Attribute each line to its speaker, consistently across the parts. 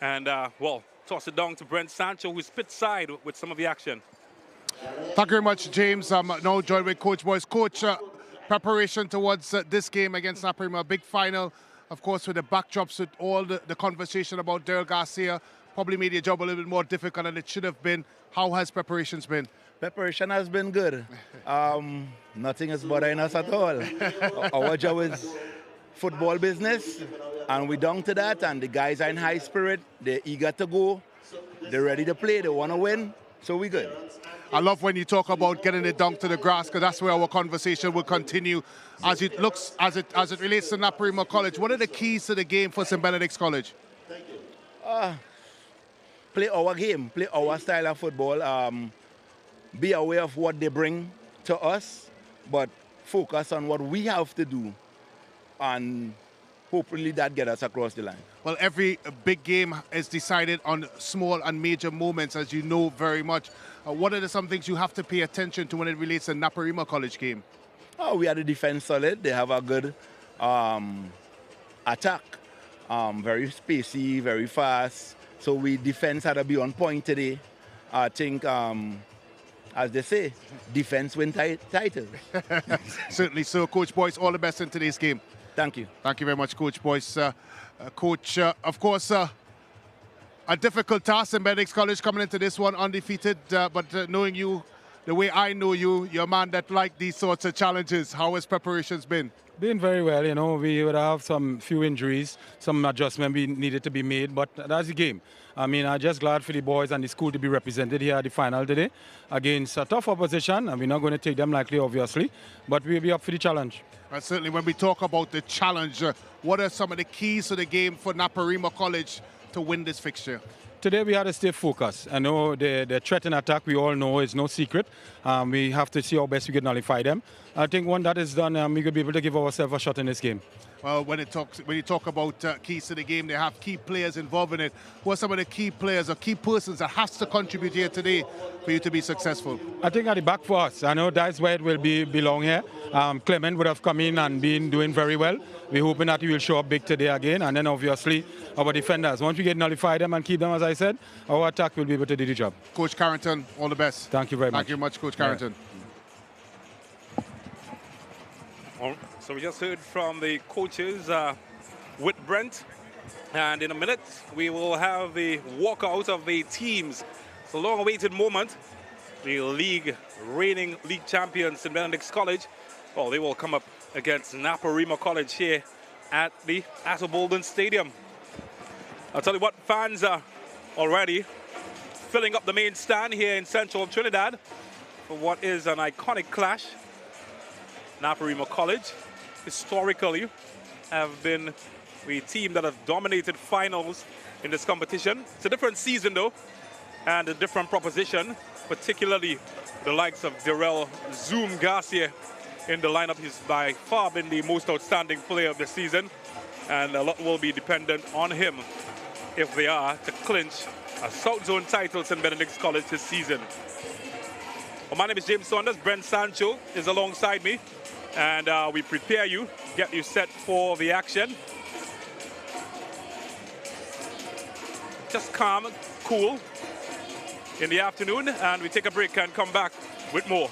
Speaker 1: And, well, toss it down to Brent Sancho, who's pit side with some of the action.
Speaker 2: Thank you very much, James. Now joined with Coach Boyce. Coach, preparation towards this game against Naparima, a big final, of course, with the backdrops, with all the conversation about Daryl Garcia, probably made your job a little bit more difficult than it should have been. How has preparations been?
Speaker 3: Preparation has been good. Nothing is bothering us at all. Our job is football business, and we're down to that, and the guys are in high spirit. They're eager to go. They're ready to play. They want to win, so we're good.
Speaker 2: I love when you talk about getting it down to the grass, because that's where our conversation will continue as it looks, as it relates to Naparima College. What are the keys to the game for St.Benedict's College?
Speaker 3: Play our game, play our style of football. Be aware of what they bring to us, but focus on what we have to do, and hopefully that gets us across the line.
Speaker 2: Well, every big game is decided on small and major moments, as you know very much. What are some things you have to pay attention to when it relates to Naparima College game?
Speaker 3: Oh, we are the defense solid. They have a good attack, very spacey, very fast. So we defense had to be on point today. I think, as they say, defense win title.
Speaker 2: Certainly so. Coach Boyce, all the best in today's game.
Speaker 3: Thank you.
Speaker 2: Thank you very much, Coach Boyce. Coach, of course, a difficult task in Benedict's College coming into this one undefeated, but knowing you the way I know you, you're a man that like these sorts of challenges. How has preparations been?
Speaker 4: Been very well, you know. We would have some few injuries, some adjustment needed to be made, but that's the game. I mean, I'm just glad for the boys and the school to be represented here at the final today against a tough opposition, and we're not going to take them lightly, obviously, but we'll be up for the challenge.
Speaker 2: And certainly when we talk about the challenge, what are some of the keys to the game for Naparima College to win this fixture?
Speaker 4: Today we had to stay focused. I know the threat and attack, we all know, is no secret. We have to see how best we can nullify them. I think when that is done, we could be able to give ourselves a shot in this game.
Speaker 2: Well, when you talk about keys to the game, they have key players involved in it. Who are some of the key players or key persons that has to contribute here today for you to be successful?
Speaker 4: I think at the back for us, I know that's where it will belong here. Clement would have come in and been doing very well. We're hoping that he will show up big today again. And then obviously our defenders, once we get nullify them and keep them, as I said, our attack will be able to do the job.
Speaker 2: Coach Carrington, all the best.
Speaker 4: Thank you very much.
Speaker 2: Thank you much, Coach Carrington.
Speaker 1: So we just heard from the coaches with Brent, and in a minute we will have the walkout of the teams. It's a long-awaited moment. The reigning league champions, St.Benedict's College, well, they will come up against Naparima College here at the Atterbolden Stadium. I'll tell you what, fans are already filling up the main stand here in central Trinidad for what is an iconic clash. Naparima College historically have been the team that have dominated finals in this competition. It's a different season though, and a different proposition, particularly the likes of Darrell Zoom Garcia in the lineup. He's by far been the most outstanding player of the season, and a lot will be dependent on him if they are to clinch a South Zone title in Benedict's College this season. Well, my name is James Saunders. Brent Sancho is alongside me, and we prepare you, get you set for the action. Just calm, cool in the afternoon, and we take a break and come back with more.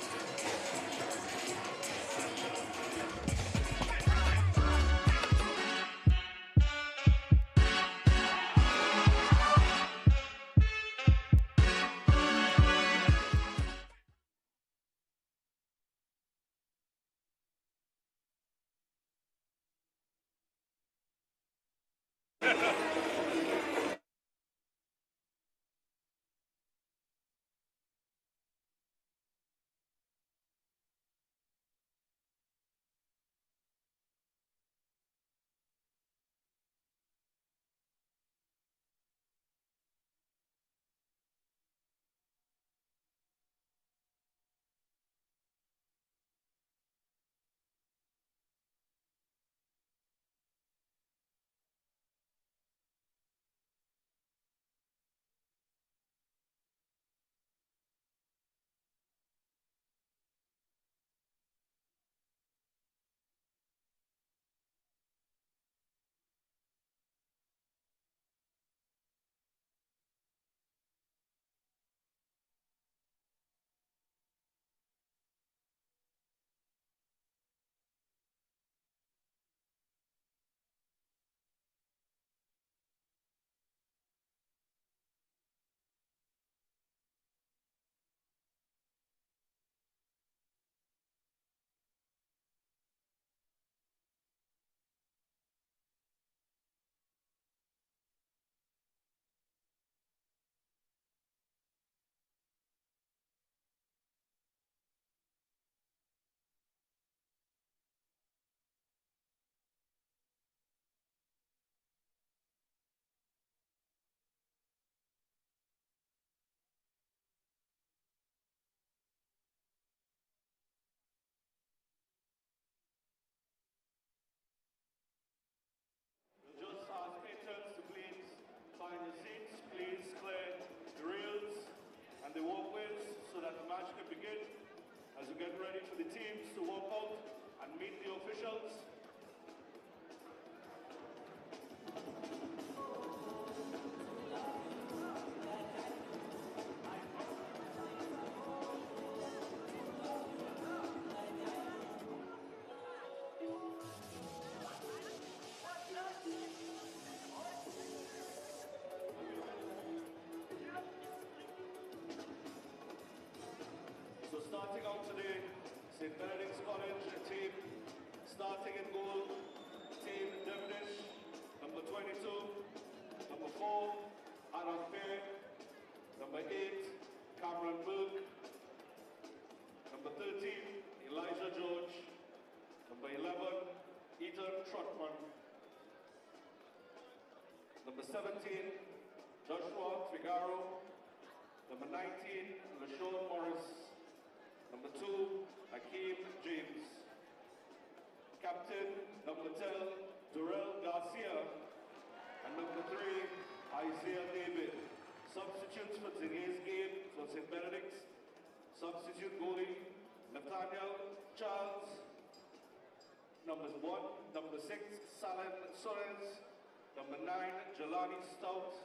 Speaker 5: meet the officials. So starting out today, St.Benedict's College team, starting in goal, team Devonish, number 22, number 4, Adam Fair, number 8, Cameron Burke, number 13, Elijah George, number 11, Ethan Trotman, number 17, Joshua Figaro, number 19, LaShawn Morris, number 2, Hakeem James. Captain, number 10, Durrell Garcia. And number 3, Isaiah David. Substitutes for today's game for St. Benedict's. Substitute goalie, Nathaniel Charles. Number 1, number 6, Salim Soares. Number 9, Jelani Stout.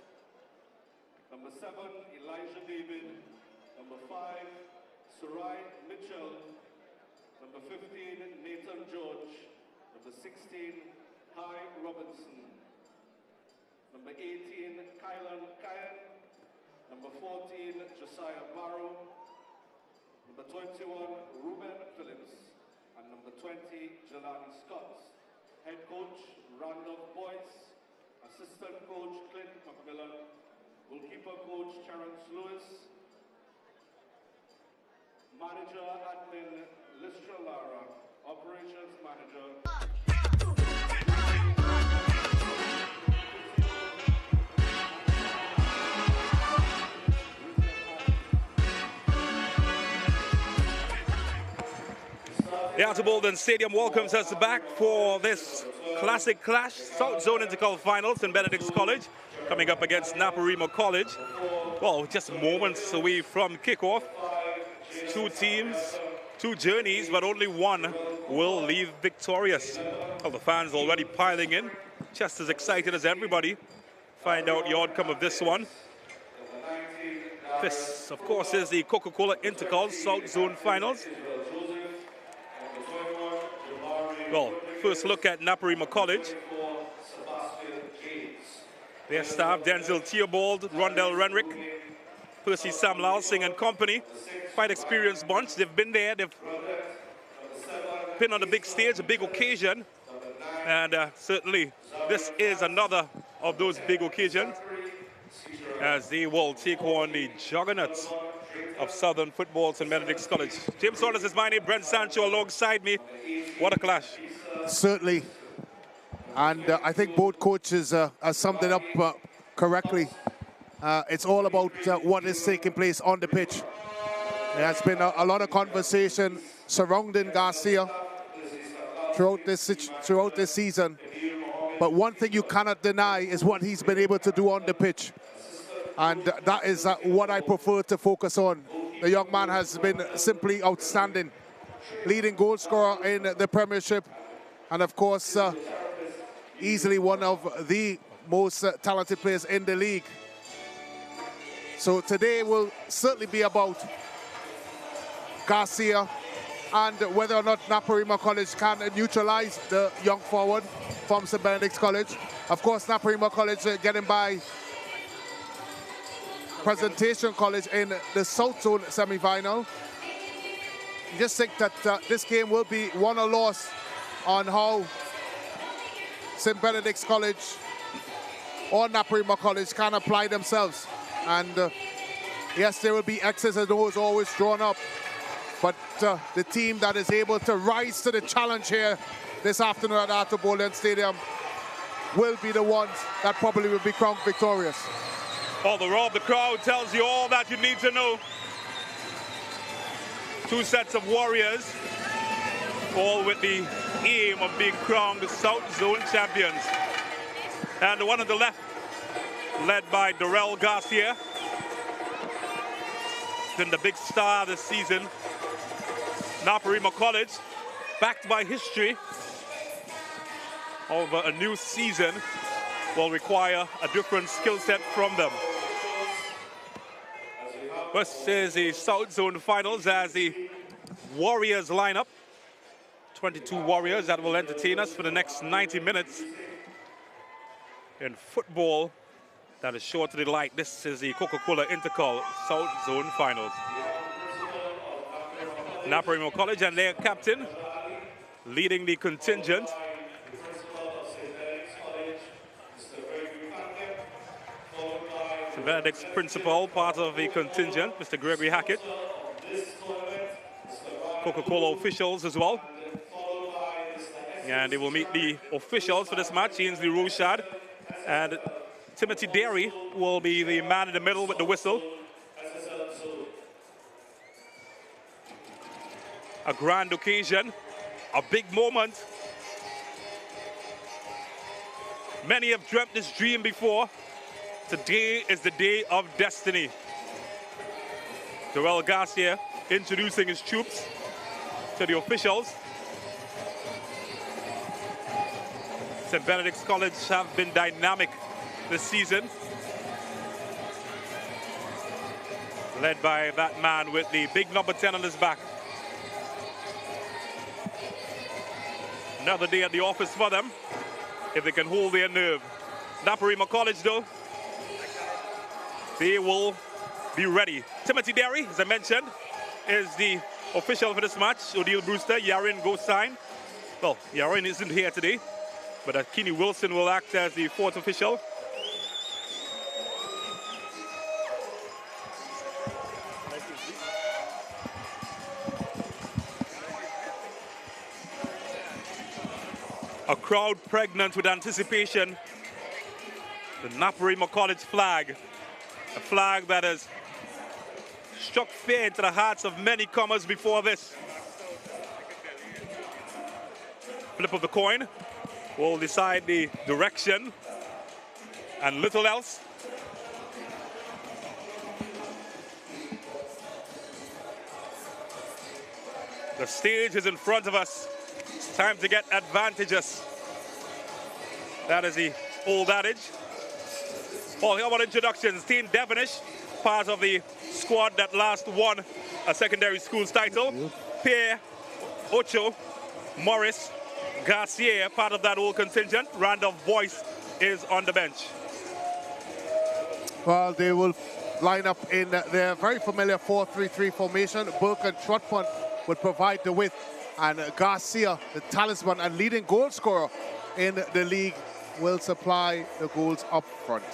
Speaker 5: Number 7, Elijah David. Number 5, Sarai Mitchell. Number 15, Nathan George. Number 16, Kai Robinson. Number 18, Kylan Kyan. Number 14, Josiah Barrow. Number 21, Ruben Phillips. And number 20, Jelani Scott. Head coach, Randolph Boyce. Assistant coach, Clint McMillan. Goalkeeper coach, Terrence Lewis. Manager, admin, Listra Lara. Operations manager.
Speaker 1: The Outer Bolden Stadium welcomes us back for this classic clash. South Zone Intercol Finals in Benedict's College coming up against Naparima College. Well, just moments away from kickoff. Two teams, two journeys, but only one will leave victorious. Well, the fans already piling in, just as excited as everybody. Find out the outcome of this one. This, of course, is the Coca-Cola Intercol South Zone Finals. Well, first look at Naparima College. Their staff, Denzel Theobald, Rondell Renrick, Percy Sam Larsing and company. Quite experienced bunch. They've been there, they've been on the big stage, a big occasion. And certainly this is another of those big occasions as they will take on the juggernauts of Southern football, St. Benedict's College. James Saunders is my name, Brent Sancho alongside me. What a clash.
Speaker 2: Certainly. And I think both coaches have summed it up correctly. It's all about what is taking place on the pitch. There has been a lot of conversation surrounding Garcia throughout this season. But one thing you cannot deny is what he's been able to do on the pitch. And that is what I prefer to focus on. The young man has been simply outstanding. Leading goal scorer in the Premiership. And of course, easily one of the most talented players in the league. So today will certainly be about Garcia and whether or not Naparima College can neutralize the young forward from St. Benedict's College. Of course, Naparima College getting by Presentation College in the South Zone semi-final. I just think that this game will be won or lost on how St. Benedict's College or Naparima College can apply themselves. And yes, there will be X's and O's always drawn up. But the team that is able to rise to the challenge here this afternoon at Outer Bolden Stadium will be the ones that probably will be crowned victorious.
Speaker 1: Oh, the roar of the crowd tells you all that you need to know. Two sets of warriors, all with the aim of being crowned the South Zone champions. And the one on the left, led by Durrell Garcia, been the big star this season. Naparima College backed by history, over a new season will require a different skill set from them. This is the South Zone Finals as the Warriors line up. 22 Warriors that will entertain us for the next 90 minutes in football that is sure to delight. This is the Coca-Cola Intercol South Zone Finals. Naparima College and their captain leading the contingent. St.Benedict's principal, part of the contingent, Mr. Gregory Hackett. Coca-Cola officials as well. And they will meet the officials for this match, Ainsley Rochad. And Timothy Derry will be the man in the middle with the whistle. A grand occasion, a big moment. Many have dreamt this dream before. Today is the day of destiny. Joel Garcia introducing his troops to the officials. St. Benedict's College have been dynamic this season, led by that man with the big number 10 on his back. Another day at the office for them, if they can hold their nerve. Naparima College, though, they will be ready. Timothy Derry, as I mentioned, is the official for this match. Odile Brewster, Yarin Gosine. Well, Yarin isn't here today, but Kenny Wilson will act as the fourth official. A crowd pregnant with anticipation. The Naparima College flag, a flag that has struck fear into the hearts of many comers before this. Flip of the coin will decide the direction and little else. The stage is in front of us. It's time to get advantageous. That is the old adage. Well, how about introductions? Team Devonish, part of the squad that last won a secondary schools title. Pierre, Ocho, Morris, Garcia, part of that old contingent. Randolph Boyce is on the bench.
Speaker 2: Well, they will line up in their very familiar 4-3-3 formation. Burke and Trotpont will provide the width, and Garcia, the talisman and leading goal scorer in the league, will supply the goals up front.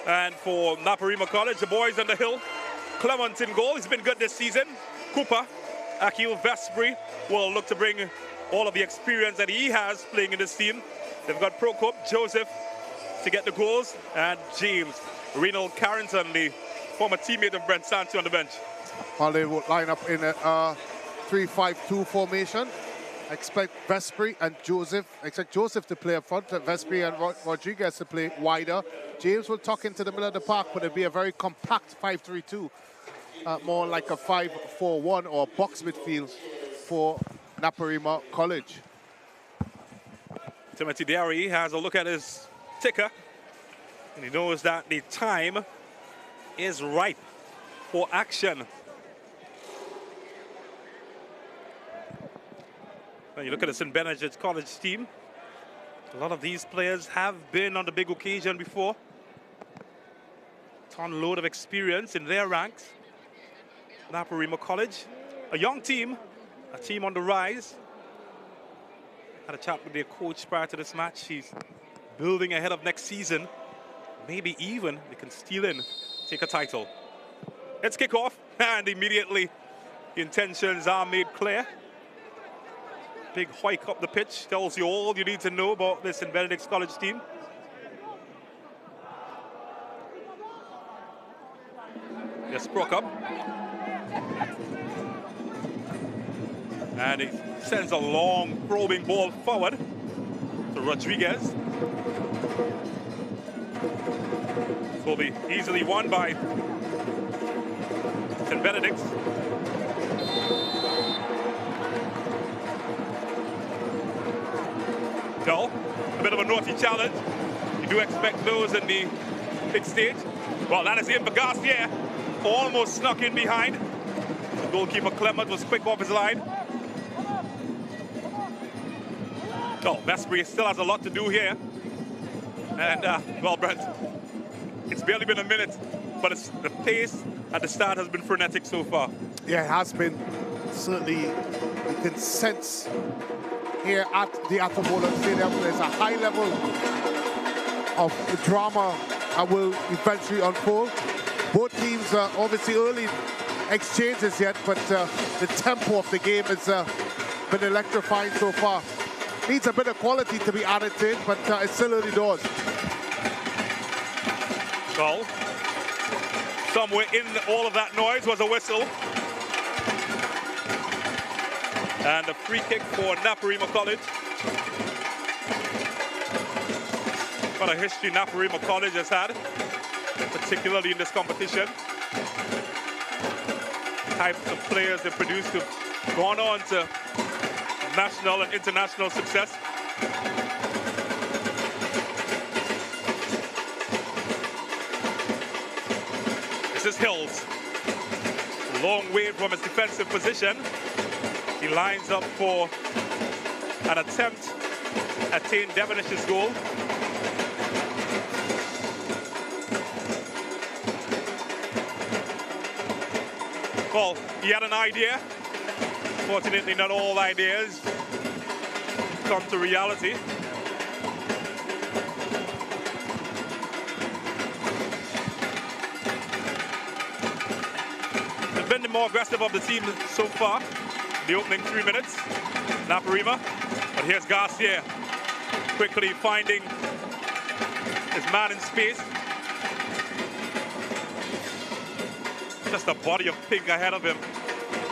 Speaker 1: And for Naparima College, the boys on the hill, Clement in goal. He's been good this season. Cooper, Akil Vespri will look to bring all of the experience that he has playing in this team. They've got Prokop, Joseph to get the goals, and James, Reynold Carrington, the former teammate of Brent Santu, on the bench.
Speaker 2: Well, they will line up in a 3-5-2 formation. Expect Vespri and Joseph, to play up front, Vespri and Rodriguez to play wider. James will tuck into the middle of the park, but it'll be a very compact 5-3-2, more like a 5-4-1 or box midfield for Naparima College.
Speaker 1: Timothy Derry has a look at his ticker, and he knows that the time is ripe for action. When you look at the St. Benedict College team, a lot of these players have been on the big occasion before. Ton load of experience in their ranks. Naparima College, a young team, a team on the rise. Had a chat with their coach prior to this match. He's building ahead of next season. Maybe even they can steal in, take a title. Let's kick off, and immediately the intentions are made clear. Big hike up the pitch tells you all you need to know about this St. Benedict's College team. Just broke up. And he sends a long probing ball forward to Rodriguez. This will be easily won by St. Benedict's. a naughty challenge. You do expect those in the big stage. Well, that is in for Garcia. Almost snuck in behind. The goalkeeper Clement was quick off his line. No, Vespri still has a lot to do here. And, well, Brent, it's barely been a minute, but the pace at the start has been frenetic so far.
Speaker 2: Yeah, it has been. Certainly, you can sense here at the Atherbola Stadium there's a high level of drama that will eventually unfold. Both teams are obviously early exchanges yet, but the tempo of the game has been electrifying so far. Needs a bit of quality to be added to it, but it's still early doors.
Speaker 1: Well, somewhere in all of that noise was a whistle. And a free kick for Naparima College. What a history Naparima College has had, particularly in this competition. Types of players they produced have gone on to national and international success. This is Hills. Long way from his defensive position. He lines up for an attempt at St. Benedict's goal. Well, he had an idea. Fortunately, not all ideas come to reality. He's been the more aggressive of the team so far. The opening 3 minutes, Naparima. But here's Garcia, quickly finding his man in space. Just a body of pink ahead of him.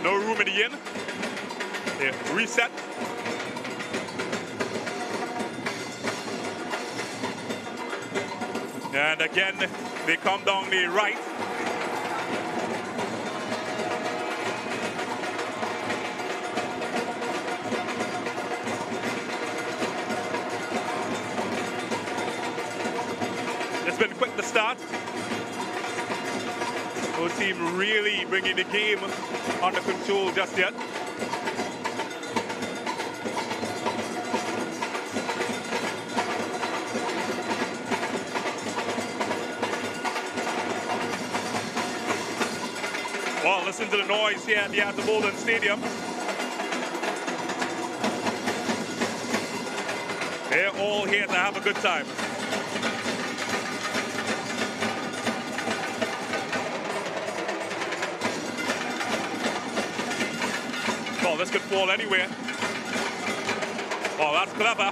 Speaker 1: No room in the inn. Yeah, reset. And again, they come down the right. Been quick to start. No team really bringing the game under control just yet. Well, listen to the noise here at the Atherbola Stadium. They're all here to have a good time. Well, this could fall anywhere. Oh, that's clever.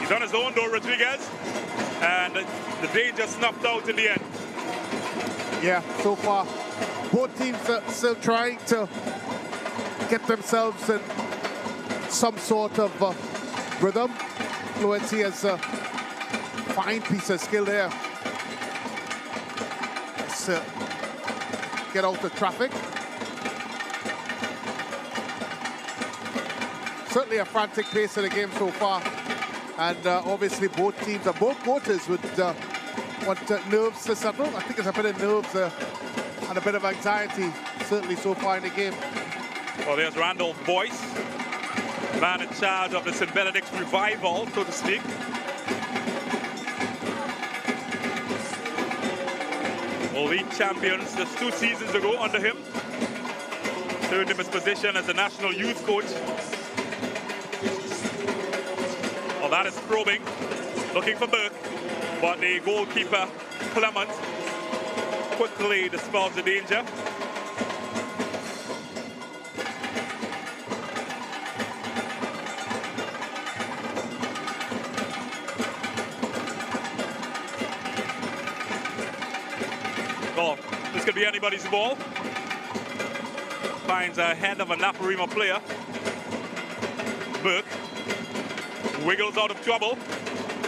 Speaker 1: He's on his own though, Rodriguez. And the danger snuffed out in the end.
Speaker 2: Yeah, so far, both teams are still trying to get themselves in some sort of rhythm. Fluency has a fine piece of skill there. Let's get out the traffic. Certainly a frantic pace of the game so far. And obviously both teams are both quarters with nerves to settle. I think it's a bit of nerves and a bit of anxiety, certainly so far in the game.
Speaker 1: Well, there's Randolph Boyce, man in charge of the St.Benedict revival, so to speak. Well, league champions just 2 seasons ago under him. Turned him his position as the national youth coach. Well, that is probing, looking for Burke, but the goalkeeper, Clement, quickly dispels the danger. Well, this could be anybody's ball. Finds a head of a Naparima player. Burke wiggles out of trouble,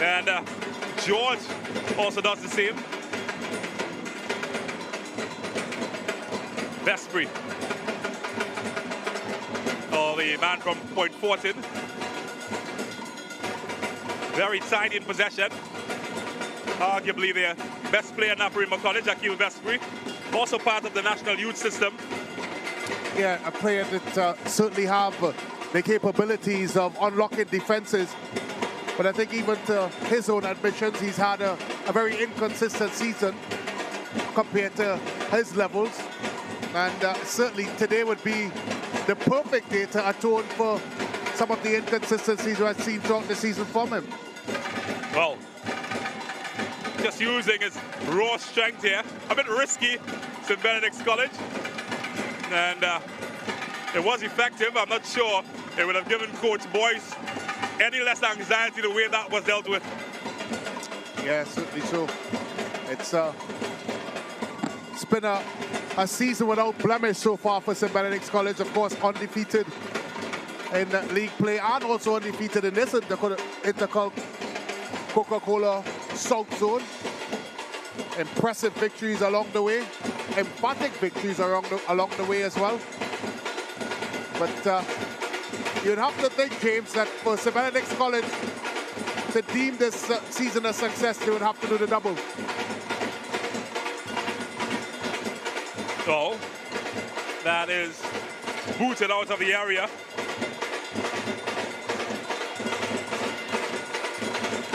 Speaker 1: and George also does the same. Vespri, oh, the man from Point Fortin. Very tight in possession. Arguably their best player, Naparima College, Akil Vespri, also part of the national youth system.
Speaker 2: Yeah, a player that certainly have the capabilities of unlocking defenses. But I think even to his own admissions, he's had a very inconsistent season compared to his levels. And certainly today would be the perfect day to atone for some of the inconsistencies I've seen throughout the season from him.
Speaker 1: Well, just using his raw strength here. A bit risky, St. Benedict's College. And it was effective. I'm not sure it would have given Coach Boyce any less anxiety the way that was dealt with.
Speaker 2: Yeah, certainly so. It's been a season without blemish so far for St. Benedict's College. Of course, undefeated in league play and also undefeated in this Coca-Cola South Zone. Impressive victories along the way. Emphatic victories along the way as well. But you'd have to think, James, that for St. Benedict's College to deem this season a success, they would have to do the double.
Speaker 1: So, that is booted out of the area.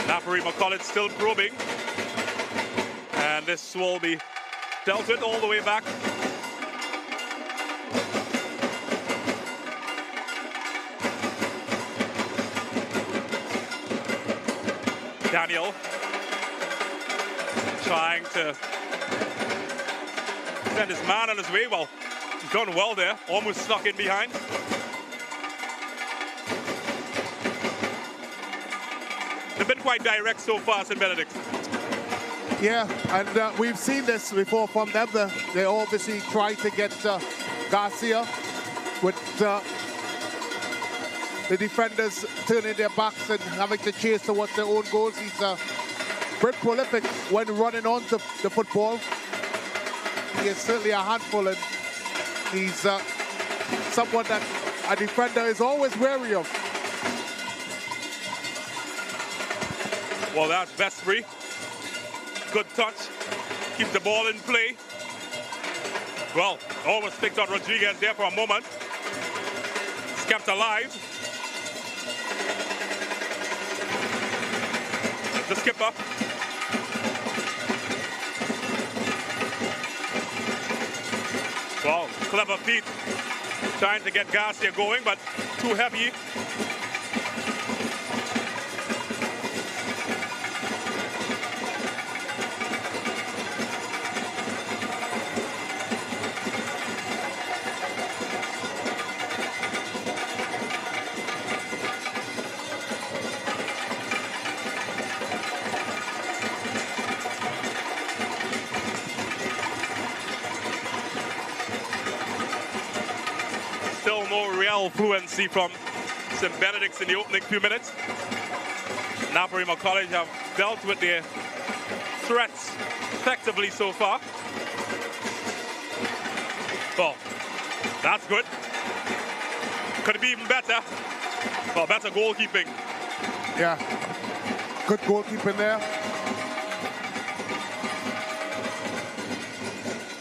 Speaker 1: Naparima College still probing. And this will be dealt with all the way back. Daniel trying to send his man on his way. Well, he's done well there, almost snuck in behind. They've been quite direct so far, St. Benedict.
Speaker 2: Yeah, and we've seen this before from them. They obviously try to get Garcia with the defenders turning their backs and having to chase towards their own goals. He's very prolific when running onto the football. He is certainly a handful, and he's someone that a defender is always wary of.
Speaker 1: Well, that's Vespri. Good touch. Keep the ball in play. Well, almost picked on Rodriguez there for a moment. It's kept alive. The skipper. Well, clever feet. Trying to get Garcia going, but too heavy. Still no real fluency from St. Benedict's in the opening few minutes. Naparima College have dealt with their threats effectively so far. Well, that's good. Could it be even better? Well, better goalkeeping.
Speaker 2: Yeah, good goalkeeping there.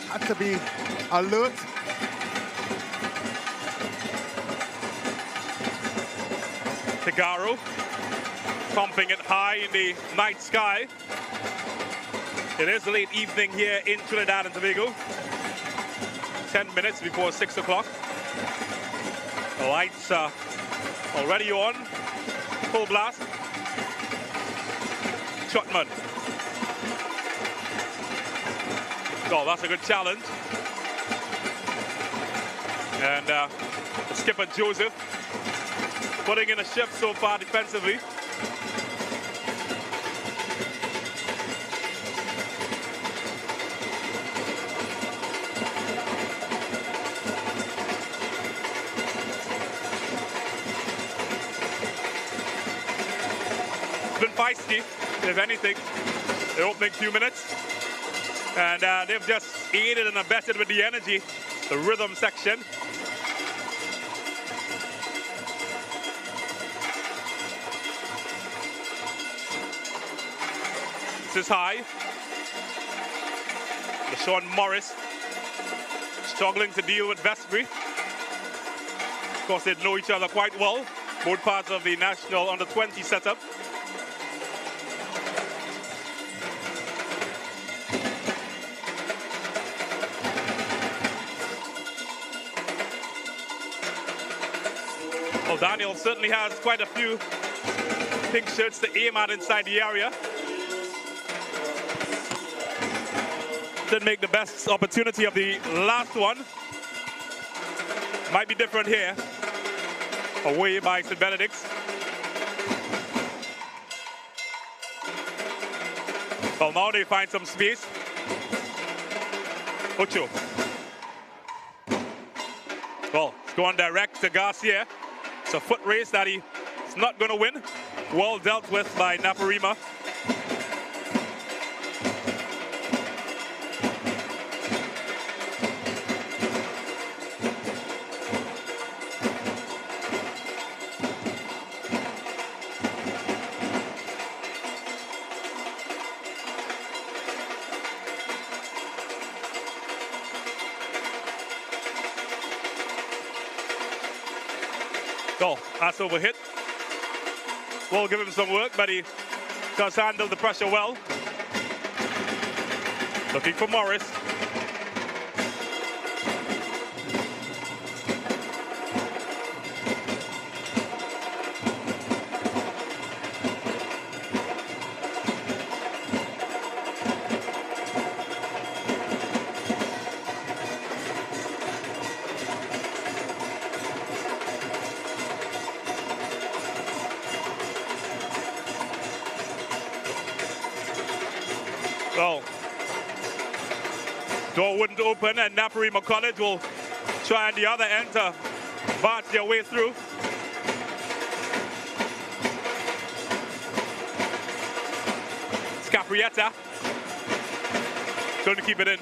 Speaker 2: Had to be alert.
Speaker 1: Figaro pumping it high in the night sky. It is late evening here in Trinidad and Tobago. 10 minutes before 6 o'clock. The lights are already on. Full blast. Chutman. Oh, that's a good challenge. And the skipper Joseph putting in a shift so far defensively. It's been feisty, if anything, the opening few minutes. And they've just aided and abetted with the energy, the rhythm section. Kicks is high. LaShawn Morris struggling to deal with Vestbury. Of course, they know each other quite well. Both parts of the national under-20 setup. Well, Daniel certainly has quite a few pink shirts to aim at inside the area. Didn't make the best opportunity of the last one. Might be different here. Away by St.Benedict. Well, now they find some space. Ocho. Well, it's going direct to Garcia. It's a foot race that he's not going to win. Well dealt with by Naparima. Oh, that's overhit. We'll give him some work, but he does handle the pressure well. Looking for Morris. Well, door wouldn't open, and Naparima College will try on the other end to barge their way through. Scaprietta going to keep it in.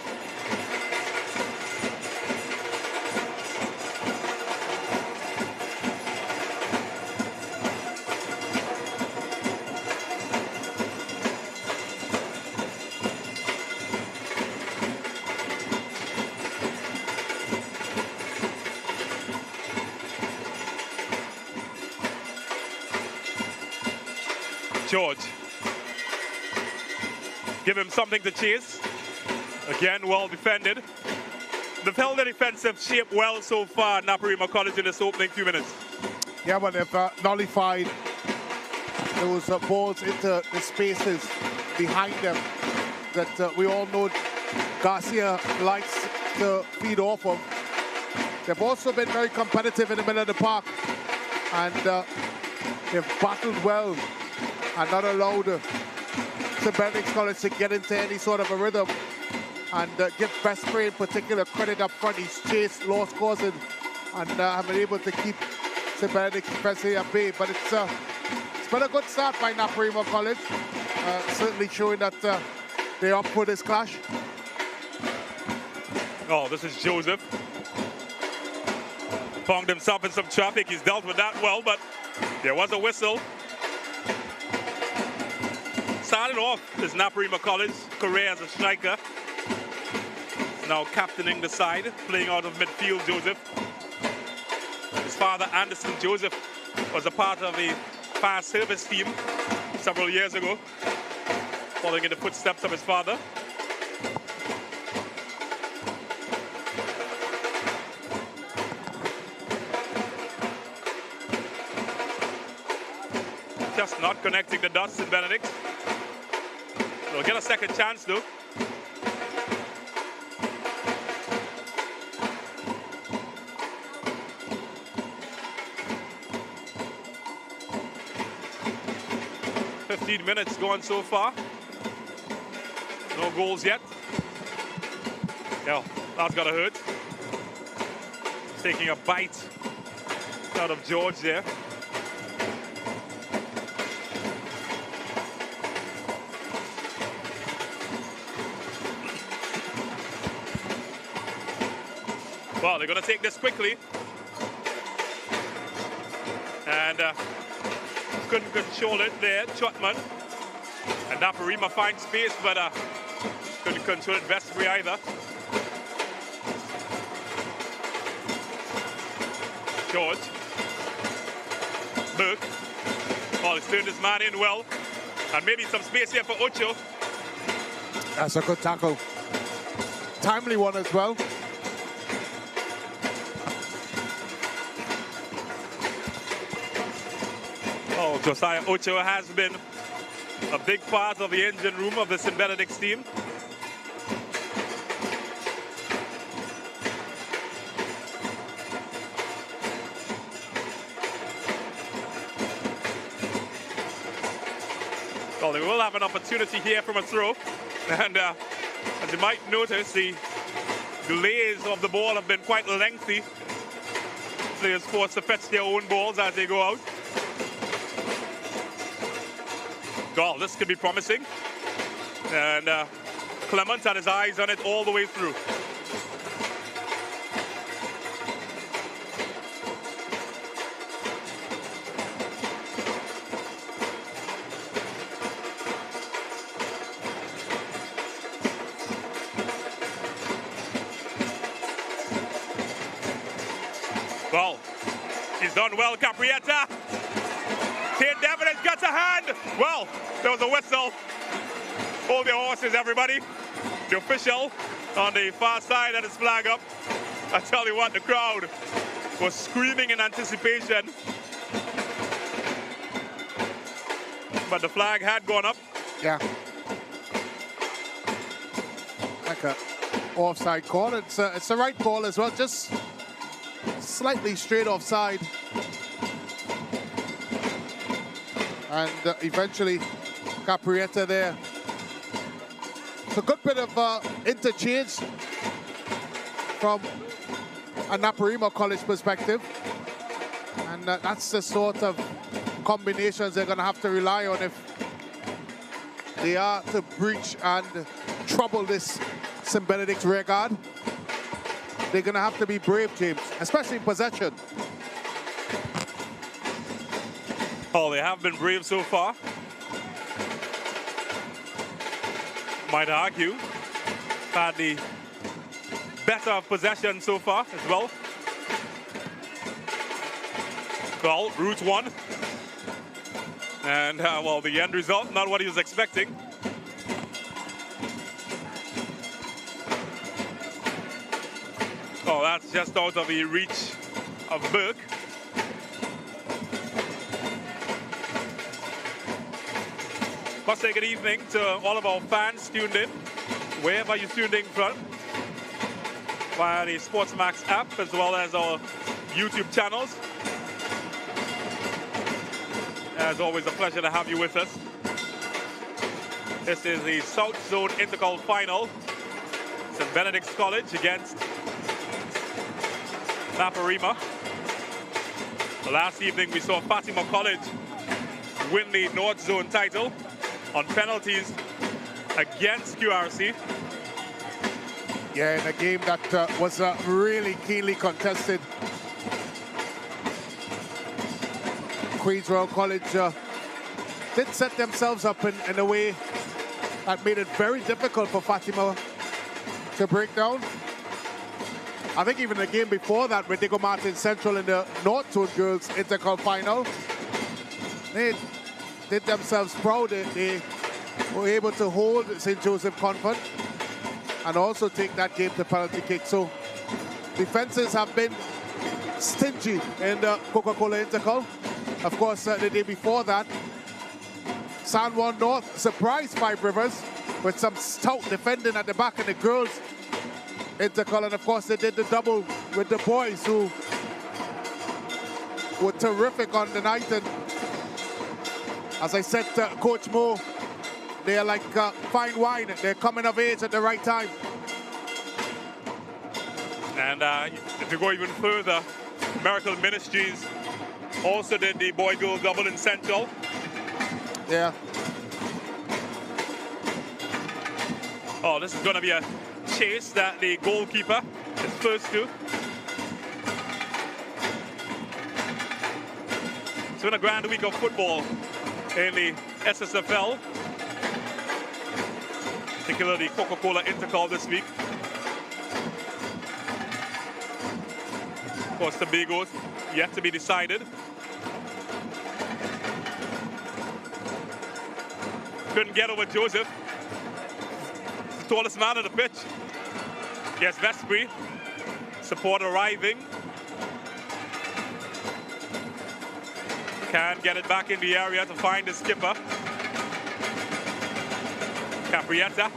Speaker 1: George. Give him something to chase. Again, well defended. They've held their defensive shape well so far, Naparima College, in this opening few minutes.
Speaker 2: Yeah, but they've nullified those balls into the spaces behind them that we all know Garcia likes to feed off of. They've also been very competitive in the middle of the park, and they've battled well and not allowed St.Benedict College to get into any sort of a rhythm, and give Vestbury in particular credit up front. He's chased lost causes and have been able to keep St.Benedict defensively at bay. But it's been a good start by Naparima College, certainly showing that they're up for this clash.
Speaker 1: Oh, this is Joseph. Found himself in some traffic. He's dealt with that well, but there was a whistle. Started off his Naparima College career as a striker. Now captaining the side, playing out of midfield, Joseph. His father, Anderson Joseph, was a part of the fire service team several years ago, following in the footsteps of his father. Just not connecting the dots in Benedict. We'll get a second chance though. Minutes gone so far. No goals yet. Yeah, that's gotta hurt. Taking a bite out of George there. Well, they're gonna take this quickly. And couldn't control it there, Trotman. And Naparima finds space, but couldn't control it best free either. George. Burke. Oh, he's turned his man in well. And maybe some space here for Ocho.
Speaker 2: That's a good tackle. Timely one as well.
Speaker 1: Oh, Josiah Ocho has been a big part of the engine room of the St.Benedict team. Well, they will have an opportunity here from a throw. And as you might notice, the delays of the ball have been quite lengthy. Players forced to fetch their own balls as they go out. Well, this could be promising. And Clement had his eyes on it all the way through. Well, he's done well, Caprietta. St.Benedict gets a hand. Well, there was a whistle. Hold your horses, everybody. The official on the far side had his flag up. I tell you what, the crowd was screaming in anticipation. But the flag had gone up.
Speaker 2: Yeah. Like a offside call. It's the right call as well. Just slightly straight offside. And eventually, Caprietta there. It's a good bit of interchange from a Naparima College perspective. And that's the sort of combinations they're going to have to rely on if they are to breach and trouble this St. Benedict rear guard. They're going to have to be brave, James, especially in possession.
Speaker 1: Oh, they have been brave so far. Might argue. Had the better of possession so far as well. Well, route one. And, well, the end result, not what he was expecting. Oh, that's just out of the reach of Burke. Must say good evening to all of our fans tuned in, wherever you're tuned in from, via the SportsMax app, as well as our YouTube channels. As always, a pleasure to have you with us. This is the South Zone Intercol Final. St. Benedict's College against Naparima. Last evening, we saw Fatima College win the North Zone title on penalties against QRC.
Speaker 2: Yeah, in a game that was really keenly contested. Queensborough College did set themselves up in a way that made it very difficult for Fatima to break down. I think even the game before that with Diego Martin Central in the North Zone Girls Intercol Final, they did themselves proud. They were able to hold St. Joseph Convent and also take that game to penalty kick. So defenses have been stingy in the Coca-Cola Intercol. Of course, the day before that, San Juan North surprised Five Rivers with some stout defending at the back in the girls Intercol. And of course, they did the double with the boys who were terrific on the night. And as I said to Coach Mo, they're like fine wine. They're coming of age at the right time.
Speaker 1: And if you go even further, Miracle Ministries also did the boy-girl double in Central.
Speaker 2: Yeah.
Speaker 1: Oh, this is going to be a chase that the goalkeeper is first to. It's been a grand week of football in the SSFL. particularly Coca-Cola Intercall this week. Of course, Tobago's yet to be decided. Couldn't get over Joseph. The tallest man on the pitch. Yes, Vespri. Support arriving. Can get it back in the area to find the skipper. Caprietta.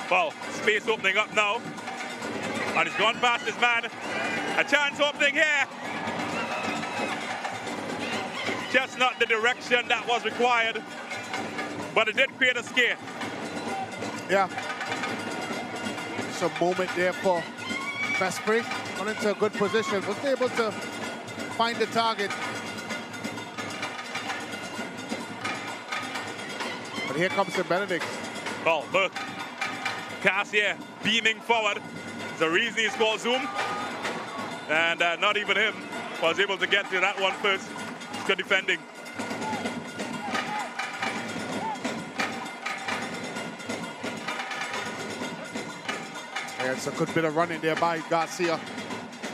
Speaker 1: Well, space opening up now. And he's gone past his man. A chance opening here. Just not the direction that was required. But it did create a scare.
Speaker 2: Yeah. Some moment there for Vespri. Got into a good position. Was able to find the target. But here comes St.Benedict.
Speaker 1: Well, Burke. Cassier beaming forward. The reason he's called Zoom. And not even him was able to get to that one first. Good defending.
Speaker 2: Yeah, it's a good bit of running there by Garcia.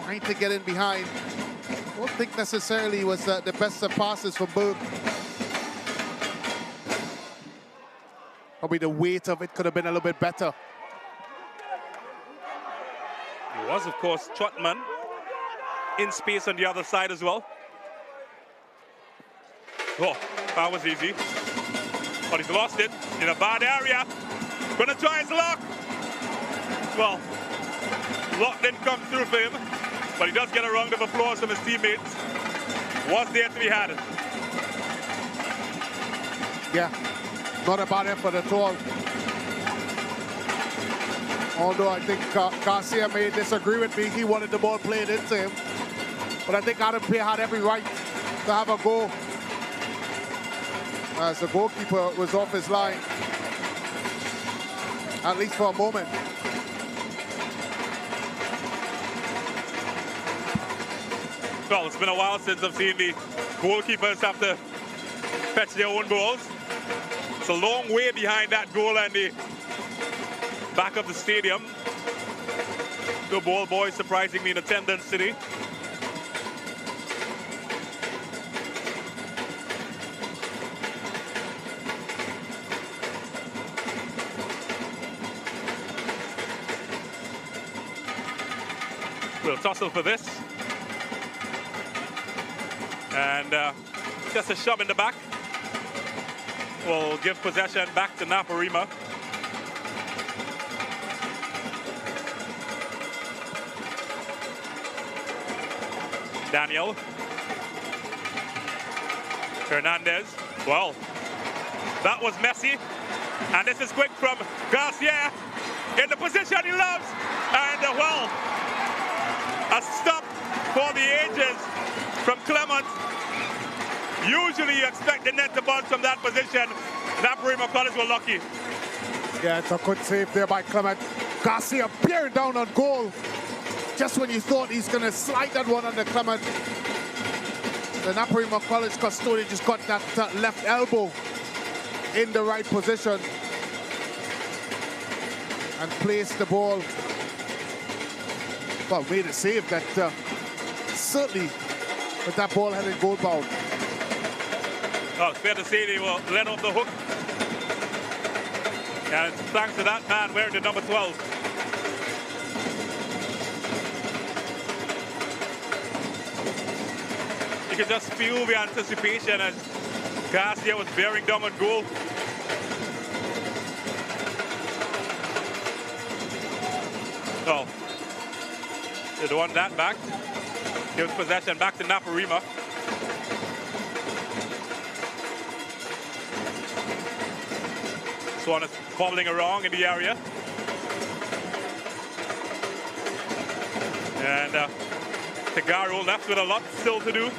Speaker 2: Trying to get in behind. Don't think necessarily was the best of passes from Berg. Probably the weight of it could have been a little bit better.
Speaker 1: It was, of course, Trotman in space on the other side as well. Oh, that was easy. But he's lost it in a bad area. Gonna try his luck. Well, luck didn't come through for him, but he does get a round of applause from his teammates. Was there to be had.
Speaker 2: Yeah, not a bad effort at all. Although I think Garcia may disagree with me. He wanted the ball played into him. But I think Adam Pierre had every right to have a goal, as the goalkeeper was off his line, at least for a moment.
Speaker 1: Well, it's been a while since I've seen the goalkeepers have to fetch their own goals. It's a long way behind that goal and the back of the stadium. The ball boys surprisingly in attendance today. We'll tussle for this. And just a shove in the back. Will give possession back to Naparima. Daniel. Hernandez. Well, that was messy. And this is quick from Garcia in the position he loves. And well, a stop for the ages from Clement. Usually you expect the net to bounce from that position. Naparima College were lucky.
Speaker 2: Yeah, it's a good save there by Clement. Garcia bearing down on goal. Just when you thought he's going to slide that one under Clement. The Naparima College custodian just got that left elbow in the right position and placed the ball. Well, made a save that certainly with that ball headed goal bound.
Speaker 1: Oh, it's fair to say they were let off the hook. And thanks to that man wearing the number 12. You can just feel the anticipation as Garcia was bearing down on goal. Oh, they want that back. Gives possession back to Naparima. Swan is bobbling around in the area. And Tagaro left with a lot still to do.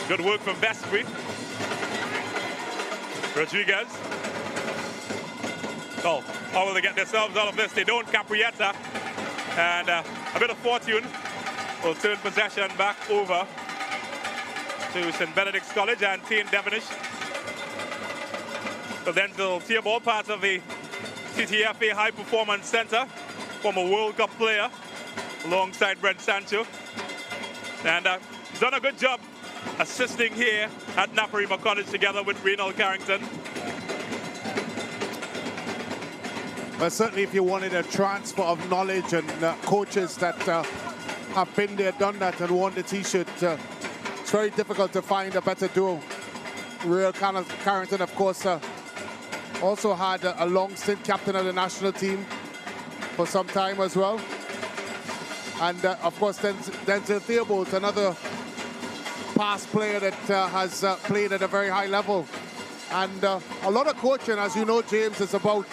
Speaker 1: Good work from Vespri. Rodriguez. Oh, how will they get themselves out of this? They don't. Caprietta. And a bit of fortune will turn possession back over to St. Benedict's College and Team Devonish. So then to team all parts of the TTFA High Performance Center, former World Cup player, alongside Brent Sancho. And he's done a good job assisting here at Naparima College together with Reynald Carrington.
Speaker 2: But certainly if you wanted a transfer of knowledge and coaches that have been there, done that, and worn the T-shirt, it's very difficult to find a better duo. Real Carrington, of course, also had a long stint captain of the national team for some time as well. And of course, Denzel Theobald, another past player that has played at a very high level. And a lot of coaching, as you know, James, is about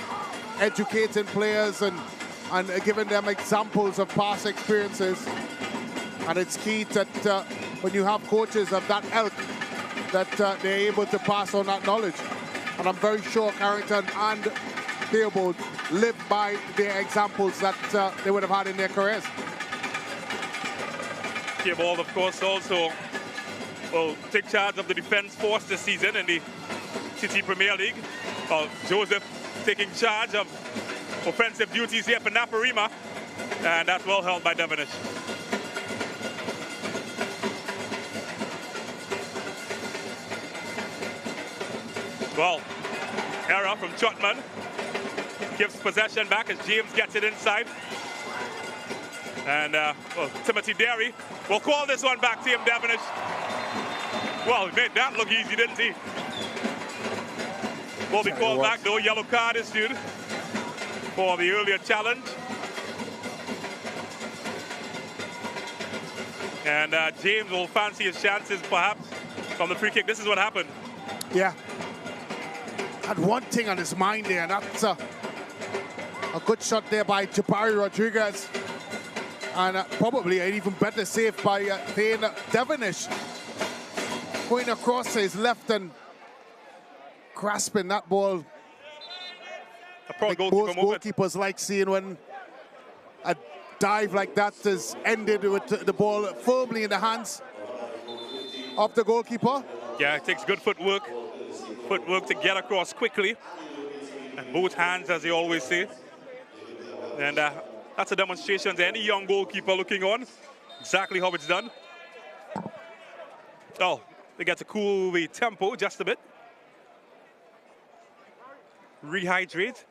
Speaker 2: educating players and giving them examples of past experiences. And it's key that when you have coaches of that ilk, that they're able to pass on that knowledge. And I'm very sure Carrington and Theobald live by their examples that they would have had in their careers.
Speaker 1: Theobald, of course, also will take charge of the defense force this season in the City Premier League. Joseph taking charge of offensive duties here for Naparima, and that's well held by Devonish. Well, error from Chotman. Gives possession back as James gets it inside. And well, Timothy Derry will call this one back, Team Devonish. Well, he made that look easy, didn't he? Will be called back, though. Yellow card issued for the earlier challenge. And James will fancy his chances, perhaps, from the free kick. This is what happened.
Speaker 2: Yeah. Had one thing on his mind there, and that's a good shot there by Jabari Rodriguez. And probably an even better save by Thane Devonish. Going across his left and grasping that ball.
Speaker 1: Like
Speaker 2: most goalkeepers like seeing when a dive like that is ended with the ball firmly in the hands of the goalkeeper.
Speaker 1: Yeah, it takes good footwork to get across quickly, and both hands, as they always say. And that's a demonstration to any young goalkeeper looking on, exactly how it's done. Oh, they get to cool the tempo just a bit. Rehydrate.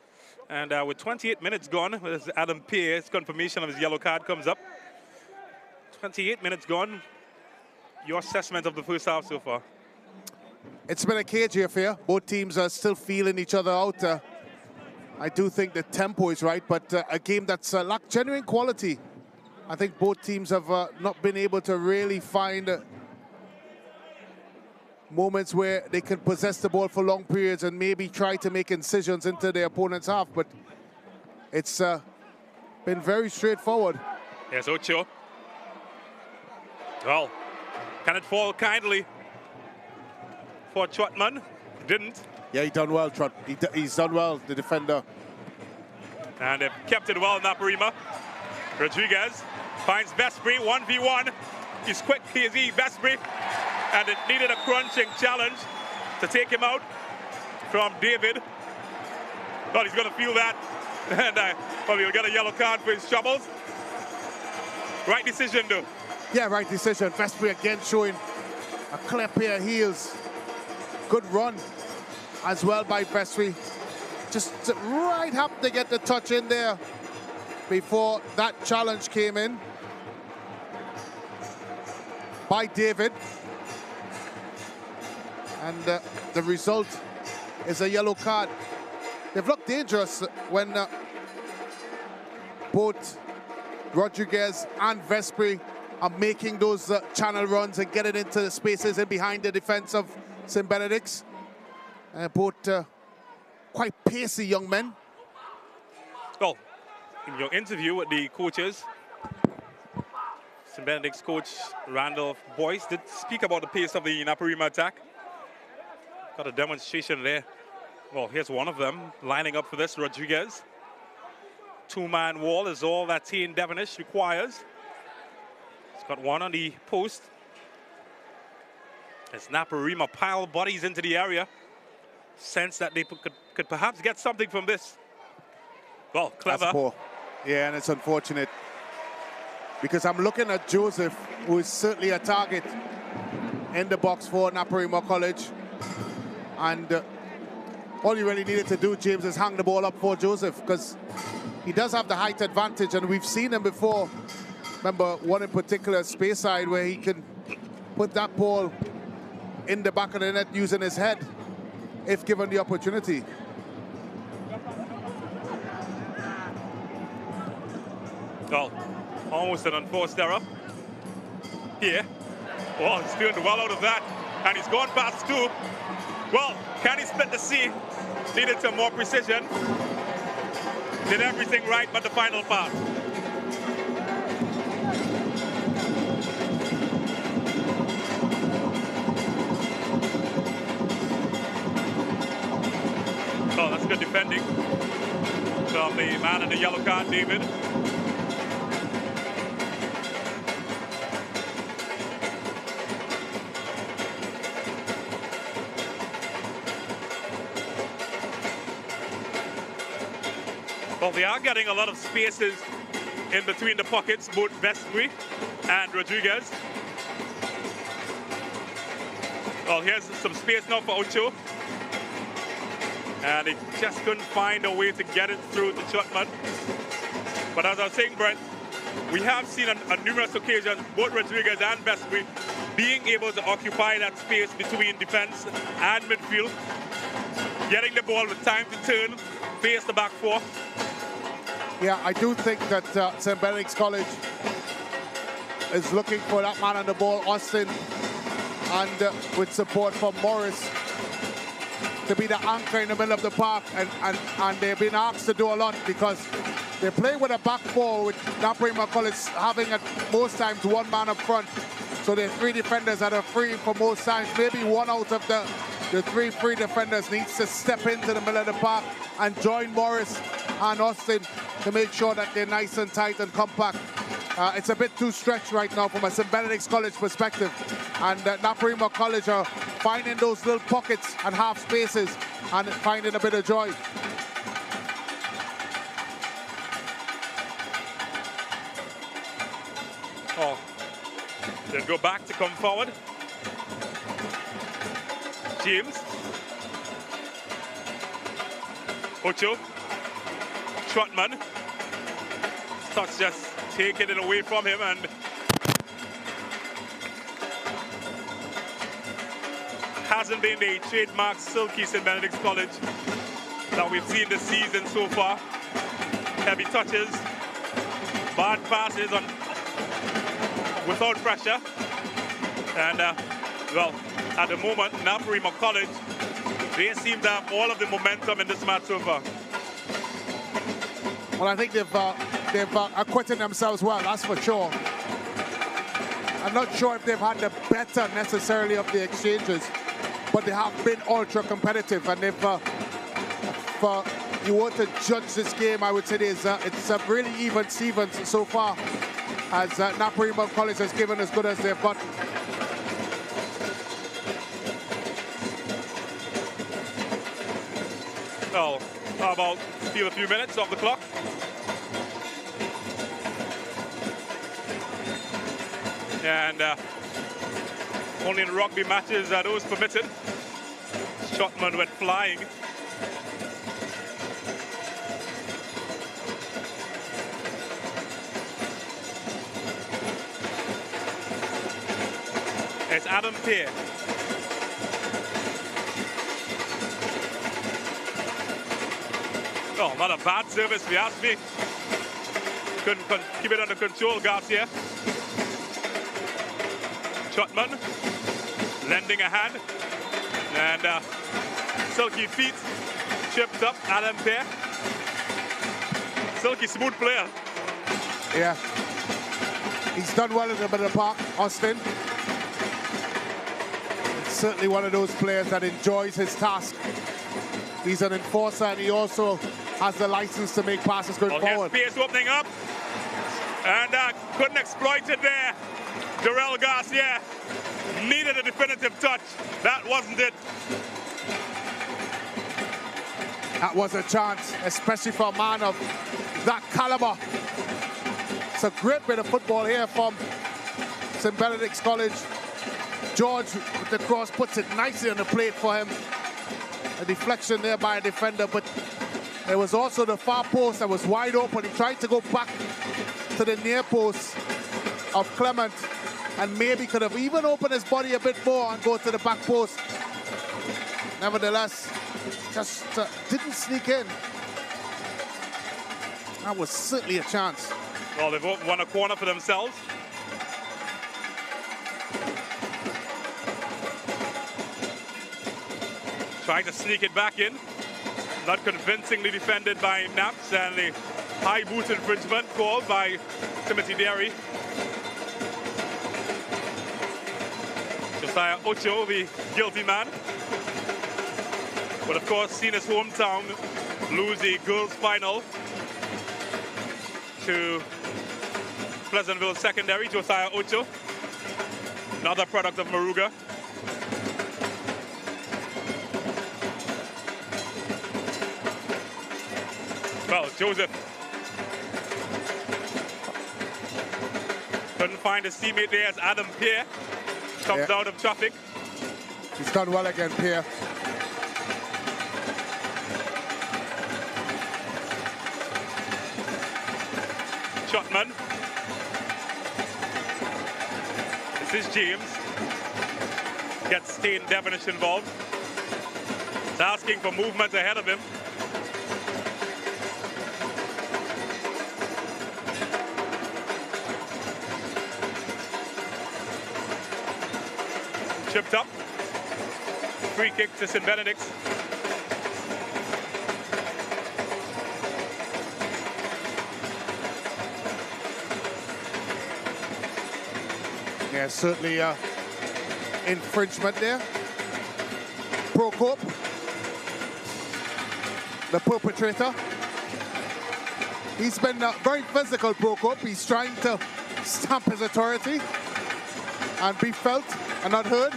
Speaker 1: And with 28 minutes gone, as Adam Pierce's confirmation of his yellow card comes up. 28 minutes gone. Your assessment of the first half so far?
Speaker 2: It's been a cagey affair. Both teams are still feeling each other out. I do think the tempo is right, but a game that's lacked genuine quality. I think both teams have not been able to really find moments where they can possess the ball for long periods and maybe try to make incisions into their opponent's half, but it's been very straightforward.
Speaker 1: Yes, Ocho. Well, can it fall kindly for Trotman? Didn't.
Speaker 2: Yeah, he done well, Trot. He's done well, the defender.
Speaker 1: And they've kept it well, Naparima. Rodriguez finds Vespri, 1v1. He's quick, he is Vespri. And it needed a crunching challenge to take him out from David. But he's going to feel that. And well, he'll get a yellow card for his troubles. Right decision, though.
Speaker 2: Yeah, right decision. Vespri again showing a clear pair of heels. Good run as well by Vespri. Just right happened to get the touch in there before that challenge came in by David. And the result is a yellow card. They've looked dangerous when both Rodriguez and Vespri are making those channel runs and getting into the spaces in behind the defense of St. Benedict's. Both quite pacey young men.
Speaker 1: Well, in your interview with the coaches, St. Benedict's coach Randolph Boyce did speak about the pace of the Naparima attack. Got a demonstration there. Well, here's one of them lining up for this, Rodriguez. Two-man wall is all that Team Devonish requires. He's got one on the post. As Naparima pile bodies into the area. Sense that they could perhaps get something from this. Well, clever.
Speaker 2: That's poor. Yeah, and it's unfortunate. Because I'm looking at Joseph, who is certainly a target in the box for Naparima College. And all you really needed to do, James, is hang the ball up for Joseph, because he does have the height advantage, and we've seen him before. Remember one in particular, space side, where he can put that ball in the back of the net using his head, if given the opportunity.
Speaker 1: Well, almost an unforced error here. Well, he's doing well out of that, and he's gone past two. Well, can he split the C? Needed some more precision. Did everything right but the final pass. Oh, that's good defending from the man in the yellow card, David. Well, they are getting a lot of spaces in between the pockets, both Vestry and Rodriguez. Well, here's some space now for Ocho. And he just couldn't find a way to get it through to Chutman. But as I was saying, Brent, we have seen on numerous occasions both Rodriguez and Vestry being able to occupy that space between defense and midfield, getting the ball with time to turn, face the back four.
Speaker 2: Yeah, I do think that St. Benedict's College is looking for that man on the ball, Austin, and with support from Morris, to be the anchor in the middle of the park, and they've been asked to do a lot because they play with a back four, with Naparima College having at most times one man up front. So the three defenders that are free for most times. Maybe one out of the three free defenders needs to step into the middle of the park and join Morris and Austin to make sure that they're nice and tight and compact. It's a bit too stretched right now from a St. Benedict's College perspective. And Naparima College are finding those little pockets and half spaces and finding a bit of joy.
Speaker 1: Oh, they'll go back to come forward. James. Ocho. Trotman. Starts just taking it away from him, and hasn't been the trademark silky St. Benedict's College that we've seen this season so far. Heavy touches, bad passes on without pressure, and well, at the moment, Naparima College, they seem to have all of the momentum in this match so far.
Speaker 2: Well, I think they've acquitted themselves well, that's for sure. I'm not sure if they've had the better necessarily of the exchanges, but they have been ultra competitive, and if you were to judge this game, I would say it's a really even Stevens so far, as Naparima College has given as good as they've got.
Speaker 1: Well, how about steal a few minutes off the clock? And only in rugby matches are those permitted. Shotman went flying. It's Adam Peer. Oh, not a bad service, if you ask me. Couldn't keep it under control, Garcia. Trotman lending a hand, and silky feet tripped up. Adam Peer. Silky smooth player.
Speaker 2: Yeah, he's done well in the middle of the park, Austin. It's certainly one of those players that enjoys his task. He's an enforcer, and he also has the license to make passes going forward.
Speaker 1: Here's space opening up, and couldn't exploit it there. Darrell Garcia needed a definitive touch. That wasn't it.
Speaker 2: That was a chance, especially for a man of that caliber. It's a great bit of football here from St. Benedict's College. George with the cross puts it nicely on the plate for him. A deflection there by a defender, but there was also the far post that was wide open. He tried to go back to the near post of Clement and maybe could have even opened his body a bit more and go to the back post. Nevertheless, just didn't sneak in. That was certainly a chance.
Speaker 1: Well, they've won a corner for themselves. Trying to sneak it back in. Not convincingly defended by Naps, and the high boot infringement called by Timothy Derry. Josiah Ocho, the guilty man. But of course, seen his hometown lose the girls' final to Pleasantville Secondary. Josiah Ocho, another product of Moruga. Well, Joseph couldn't find his teammate there as Adam Pierre comes out of traffic.
Speaker 2: He's done well again, Pierre.
Speaker 1: Shotman. This is James. Gets Stain Devonish involved. He's asking for movement ahead of him. Chipped up. Free kick to St. Benedict.
Speaker 2: Yeah, certainly infringement there. Prokop, the perpetrator. He's been very physical, Prokop. He's trying to stamp his authority and be felt and not heard.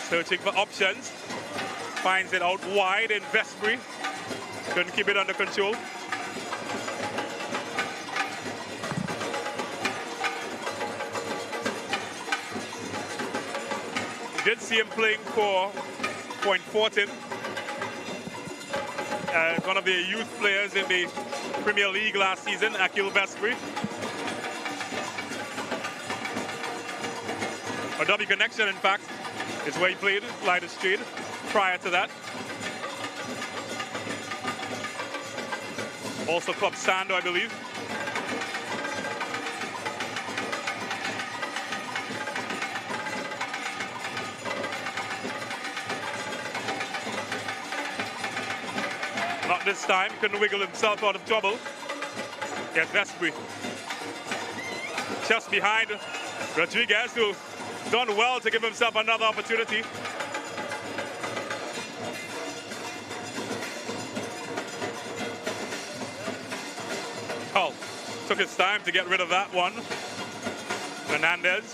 Speaker 1: Searching for options. Finds it out wide in Vestbury. Couldn't keep it under control. Did see him playing for Point Fortin. One of the youth players in the Premier League last season, Akil Vestbury. A W Connection, in fact, is where he played, Lyda Street, prior to that. Also Club Sando, I believe. Not this time, couldn't wiggle himself out of trouble. Yes, Vestbury. Just behind Rodriguez, who done well to give himself another opportunity. Oh, took his time to get rid of that one. Fernandez.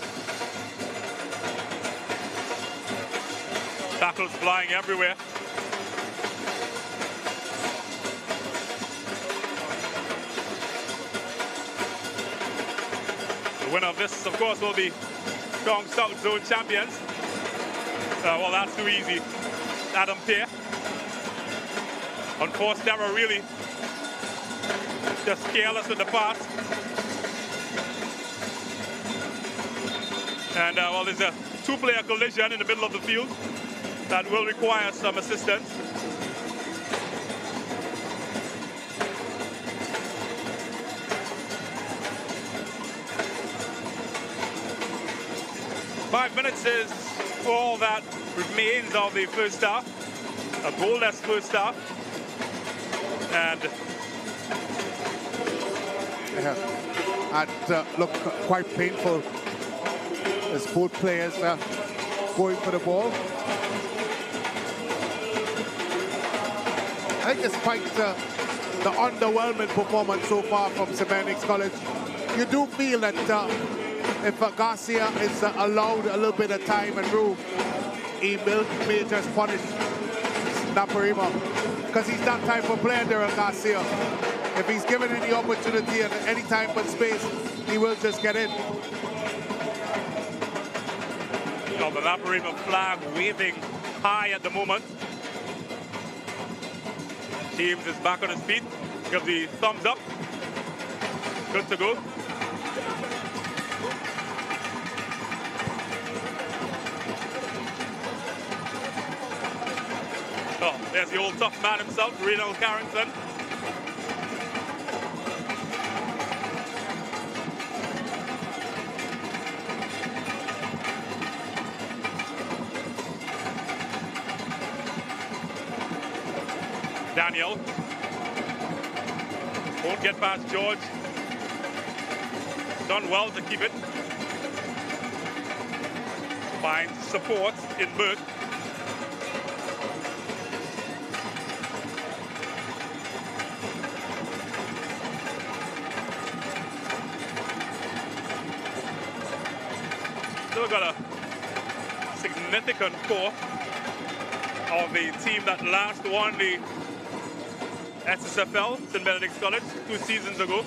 Speaker 1: Tackles flying everywhere. The winner of this, of course, will be Strong South Zone champions. Well, that's too easy. Adam Pierre. Unforced error, really. Just careless with the pass. And, well, there's a two-player collision in the middle of the field that will require some assistance. Five minutes is all that remains of the first half. A goalless first half. And
Speaker 2: yeah, that looked quite painful as both players going for the ball. I think despite the underwhelming performance so far from St.Benedict College. You do feel that if Garcia is allowed a little bit of time and room, he may just punish Naparima, because he's that type of player, Daryl Garcia. If he's given any opportunity and any time but space, he will just get in.
Speaker 1: Now the Naparima flag waving high at the moment. James is back on his feet. Give the thumbs up. Good to go. Oh, there's the old tough man himself, Reynolds Carrington. Daniel won't get past George. Done well to keep it. Finds support in Burke. Still got a significant core of the team that last won the SSFL, St.Benedict College, 2 seasons ago.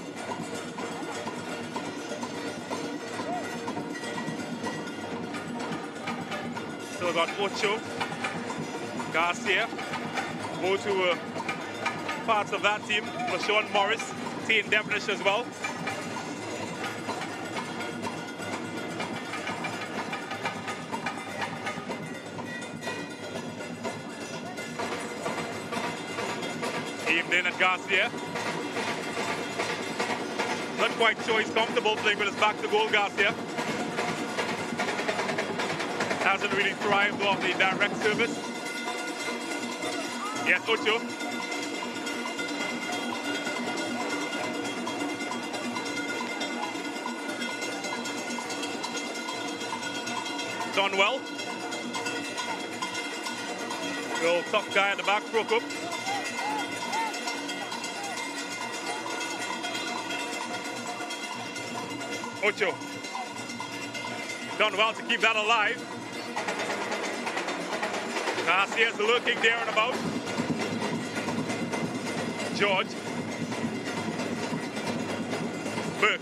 Speaker 1: Still got Ocho, Garcia, both who were parts of that team. LaShawn Morris, St. Devonish as well. In at Garcia. Not quite sure he's comfortable playing with his back to goal, Garcia. Hasn't really thrived off the direct service. Yes, Ocho. Done well. The old tough guy at the back broke up. Ocho. Done well to keep that alive. Garcia's lurking there and about. George. Burke.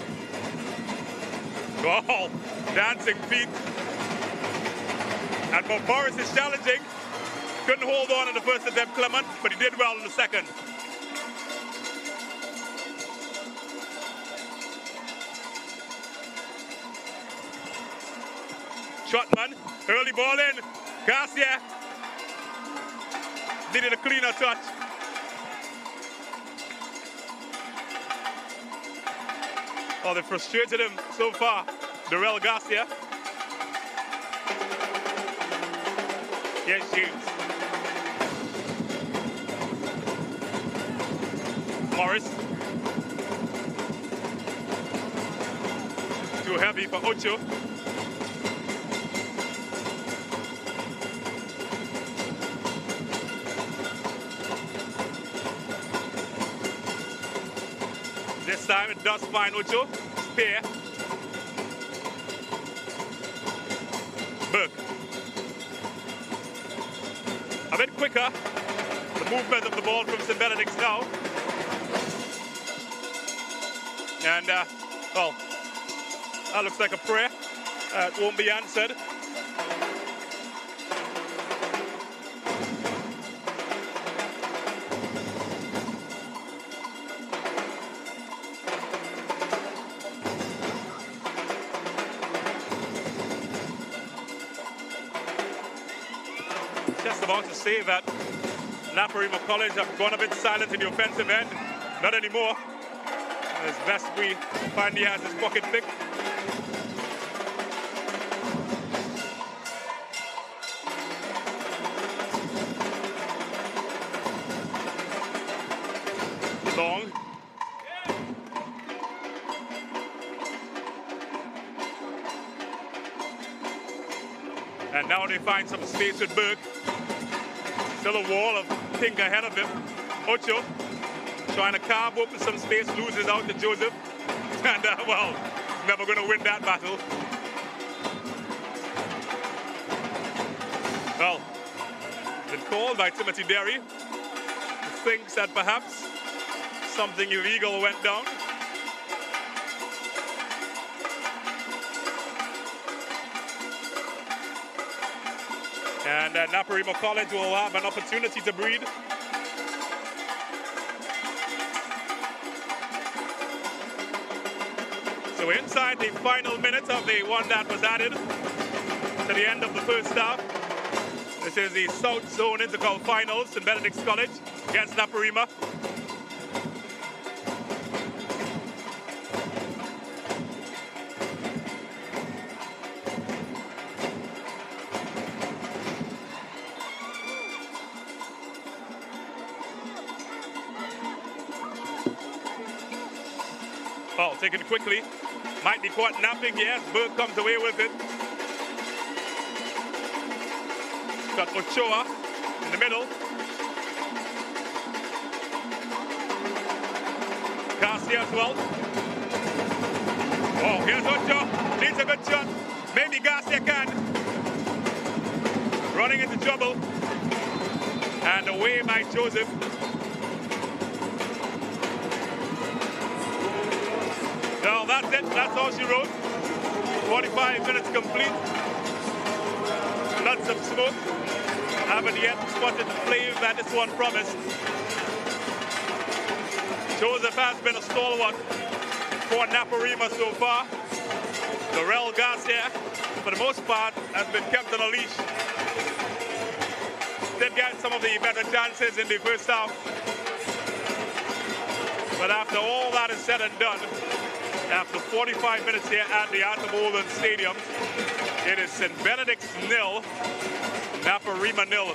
Speaker 1: Oh, dancing feet. And but Morris is challenging. Couldn't hold on in the first attempt, Clement, but he did well in the second. Trotman, early ball in. Garcia needed a cleaner touch. Oh, they frustrated him so far. Darrell Garcia. Yes, James. Morris. Too heavy for Ocho. This time it does find Ocho. Spear. Burke. A bit quicker. The movement of the ball from St.Benedict now. And, well, that looks like a prayer. It won't be answered. Just about to say that Naparima College have gone a bit silent in the offensive end. Not anymore. As Vestry finally has his pocket pick. Long. And now they find some space with Burke. Still a wall of pink ahead of him. Ocho. trying to carve open some space, loses out to Joseph. And, well, never going to win that battle. Well, been called by Timothy Derry, who thinks that perhaps something illegal went down. And Naparima College will have an opportunity to breathe. So we're inside the final minute of the one that was added to the end of the first half. This is the South Zone Intercol Finals, St.Benedict College against Naparima. Oh, taken quickly. Might be caught napping, yes. Burke comes away with it. Got Ochoa in the middle. Garcia as well. Oh, here's Ochoa. Needs a good shot. Maybe Garcia can. Running into trouble. And away by Joseph. No, that's it. That's all she wrote. 45 minutes complete. Lots of smoke. Haven't yet spotted the flame that this one promised. Joseph has been a stalwart for Naparima so far. Darrell Garcia, for the most part, has been kept on a leash. Did get some of the better chances in the first half. But after all that is said and done, after 45 minutes here at the Arthur Stadium, it is St. Benedict's 0, Naparima 0.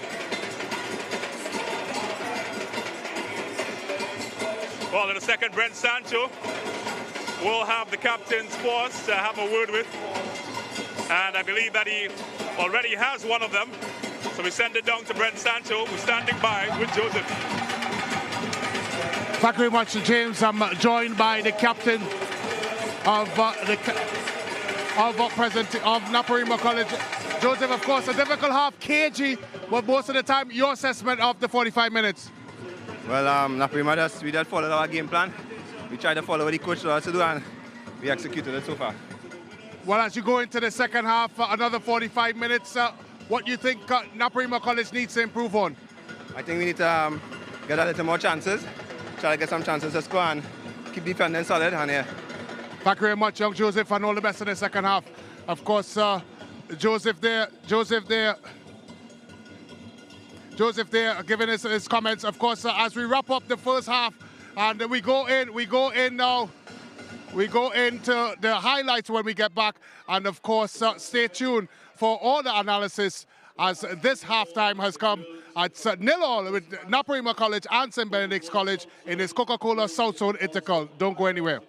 Speaker 1: Well, in a second, Brent Sancho will have the captain's force to have a word with. And I believe that he already has one of them. So we send it down to Brent Sancho, who's standing by with Joseph.
Speaker 2: Thank you very much, James. I'm joined by the captain of Naparima College. Joseph, of course, a difficult half, cagey, but most of the time, your assessment of the 45 minutes.
Speaker 6: Well, Naparima, we just followed our game plan. We tried to follow what the coach told us to do, and we executed it so far.
Speaker 2: Well, as you go into the second half, another 45 minutes, what do you think Naparima College needs to improve on?
Speaker 6: I think we need to get a little more chances, try to get some chances to score and keep defending solid. And yeah.
Speaker 2: Thank you very much, young Joseph, and all the best in the second half. Of course, Joseph there giving his comments. Of course, as we wrap up the first half, and we go in now. We go into the highlights when we get back, and of course, stay tuned for all the analysis as this halftime has come. It's 0-0 with Naparima College and St. Benedict's College in this Coca-Cola South Zone Intercol. Don't go anywhere.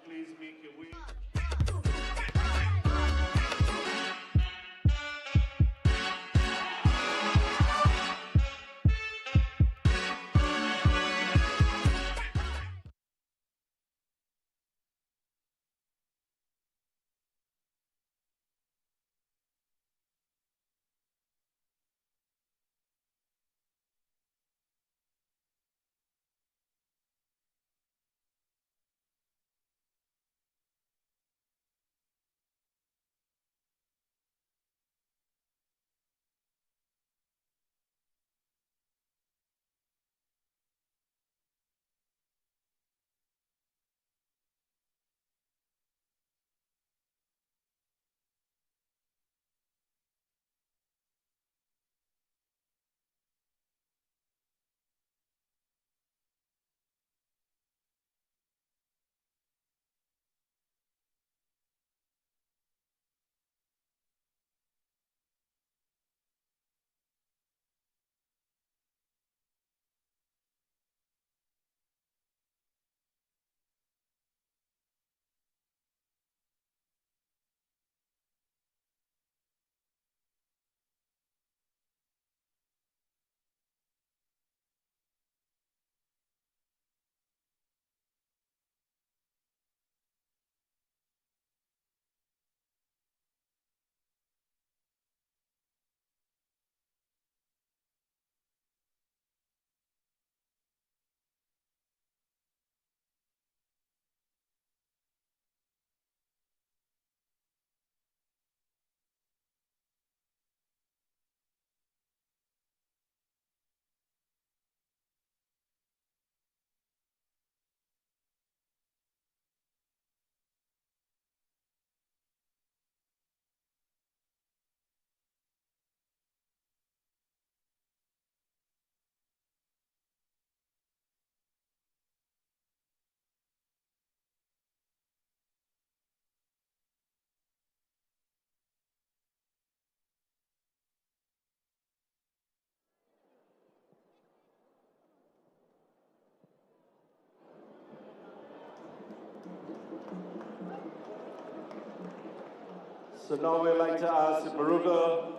Speaker 5: So now we'd like to ask the Baruga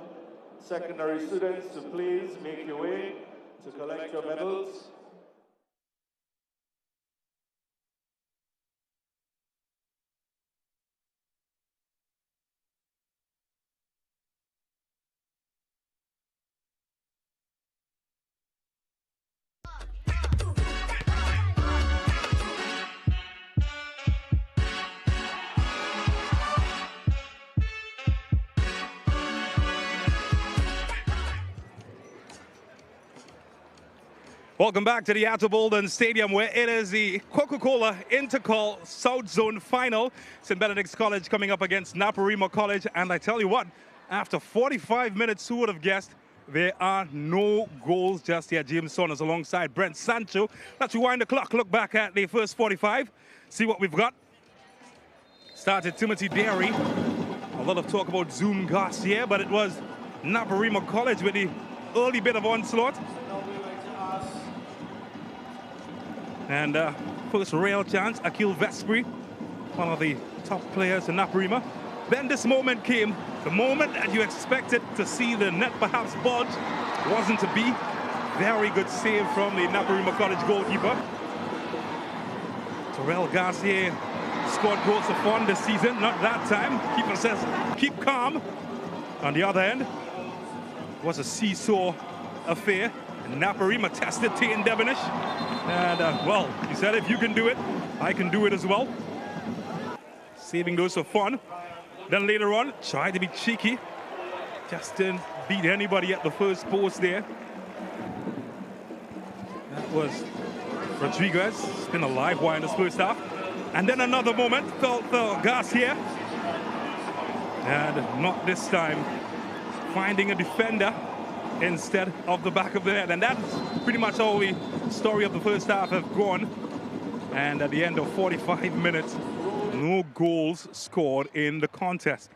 Speaker 5: secondary students to please make your way to collect your medals.
Speaker 1: Welcome back to the Attleborden Stadium, where it is the Coca-Cola Intercol South Zone Final. St.Benedict's College coming up against Naparima College. And I tell you what, after 45 minutes, who would have guessed, there are no goals just yet. James Saunders alongside Brent Sancho. Let's rewind the clock, look back at the first 45, see what we've got. Started Timothy Derry. A lot of talk about Zoom Garcia, but it was Naparima College with the early bit of onslaught. And first real chance, Akil Vespri, one of the top players in Naparima. Then this moment came, the moment that you expected to see the net perhaps bulge, wasn't to be. Very good save from the Naparima College goalkeeper. Terrell Garcia scored goals for fun this season, not that time. Keeper says, keep calm. On the other end, it was a seesaw affair. Naparima tested Tain Devonish. And, well, he said, if you can do it, I can do it as well. Saving those for fun. Then later on, tried to be cheeky. Just didn't beat anybody at the first post there. That was Rodriguez. It's been a live wire in this first half. And then another moment, felt the gas here. And not this time. Finding a defender instead of the back of the net. And that's pretty much how the story of the first half have gone. And at the end of 45 minutes, no goals scored in the contest.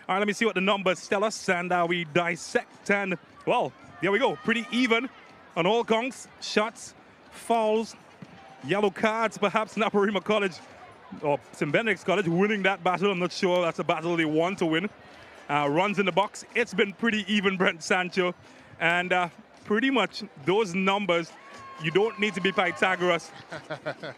Speaker 1: All right, let me see what the numbers tell us, and we dissect. And, well, there we go. Pretty even on all counts. Shots, fouls, yellow cards, perhaps Naparima College or St.Benedict's College winning that battle. I'm not sure that's a battle they want to win. Runs in the box. It's been pretty even, Brent Sancho. And pretty much those numbers, you don't need to be Pythagoras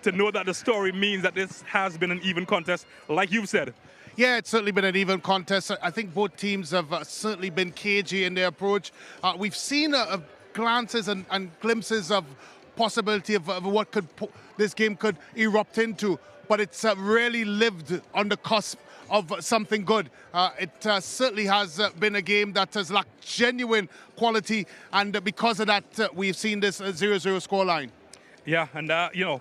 Speaker 1: to know that the story means that this has been an even contest, like you've said.
Speaker 2: Yeah, it's certainly been an even contest. I think both teams have certainly been cagey in their approach. We've seen glances and glimpses of possibility of what this game could erupt into, but it's really lived on the cusp of something good. It certainly has been a game that has lacked genuine quality, and because of that, we've seen this 0-0 scoreline.
Speaker 1: Yeah, and you know,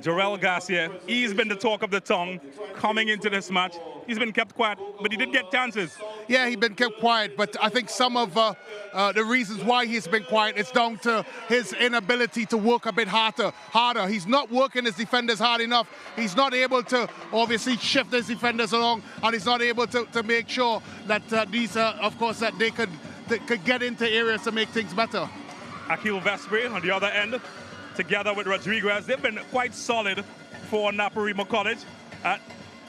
Speaker 1: Jarrell Garcia, he's been the talk of the tongue coming into this match. He's been kept quiet, but he did get chances.
Speaker 2: Yeah, he's been kept quiet, but I think some of the reasons why he's been quiet is down to his inability to work a bit harder. He's not working his defenders hard enough. He's not able to obviously shift his defenders along, and he's not able to make sure that these, of course, that they could get into areas to make things better.
Speaker 1: Akil Vespri on the other end, together with Rodriguez, they've been quite solid for Naparima College.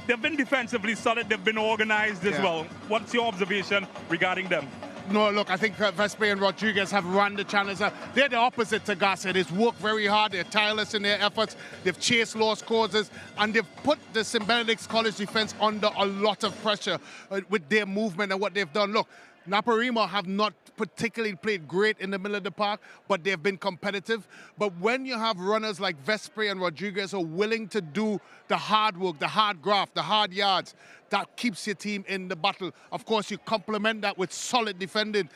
Speaker 1: They've been defensively solid, they've been organized as well. What's your observation regarding them?
Speaker 2: No, look, I think Vespri and Rodriguez have run the channels. They're the opposite to Garcia. They've worked very hard, they're tireless in their efforts, they've chased lost causes, and they've put the St. Benedict's College defense under a lot of pressure with their movement and what they've done. Look, Naparima have not particularly played great in the middle of the park, but they've been competitive. But when you have runners like Vespri and Rodriguez who are willing to do the hard work, the hard graft, the hard yards, that keeps your team in the battle. Of course, you complement that with solid defending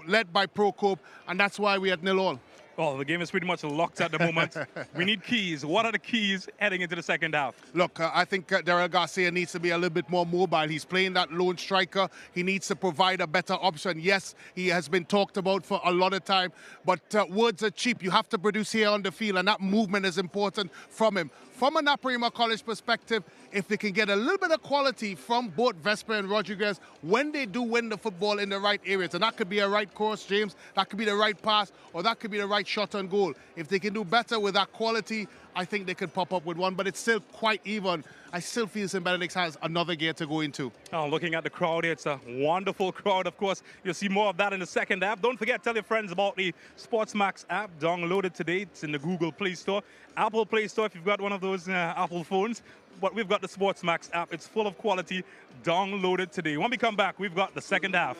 Speaker 2: led by Prokop, and that's why we're at 0-0.
Speaker 1: Well, the game is pretty much locked at the moment. We need keys. What are the keys heading into the second half?
Speaker 2: Look, I think Darrell Garcia needs to be a little bit more mobile. He's playing that lone striker. He needs to provide a better option. Yes, he has been talked about for a lot of time, but words are cheap. You have to produce here on the field, and that movement is important from him. From a Naparima College perspective, if they can get a little bit of quality from both Vespri and Rodriguez when they do win the football in the right areas, and that could be a right course, James, that could be the right pass, or that could be the right shot on goal. If they can do better with that quality, I think they could pop up with one, but it's still quite even. I still feel St. Benedict has another gear to go into.
Speaker 1: Oh, looking at the crowd here, it's a wonderful crowd. Of course, you'll see more of that in the second half. Don't forget, tell your friends about the SportsMax app. Download it today. It's in the Google Play Store, Apple Play Store if you've got one of those Apple phones. But we've got the SportsMax app. It's full of quality. Download it today. When we come back, we've got the second half.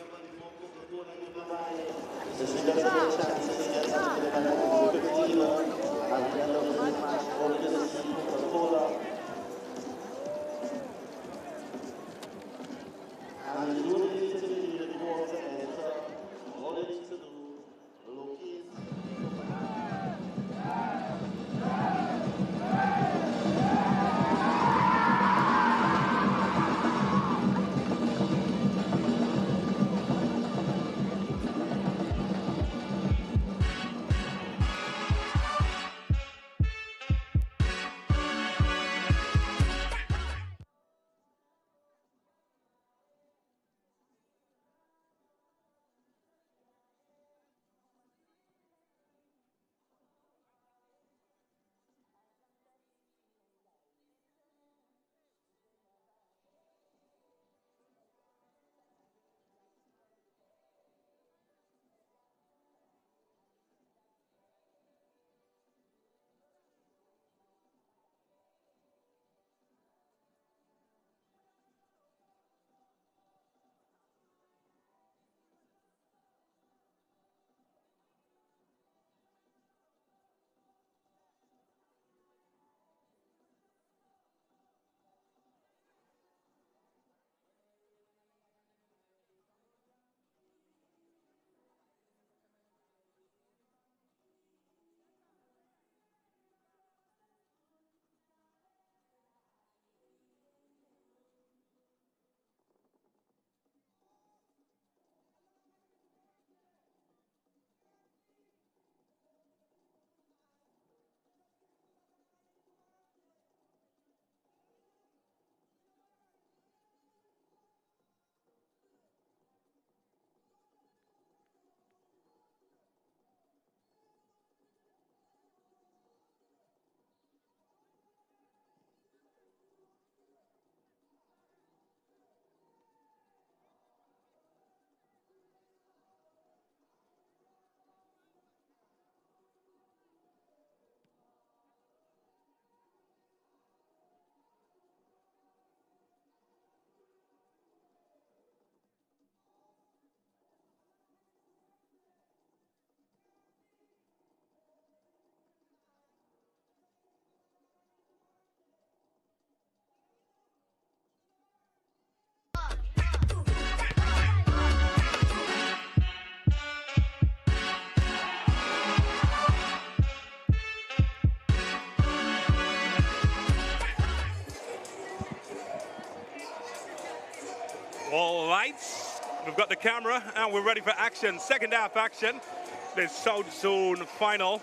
Speaker 1: All lights, we've got the camera and we're ready for action. Second half action, the South Zone final.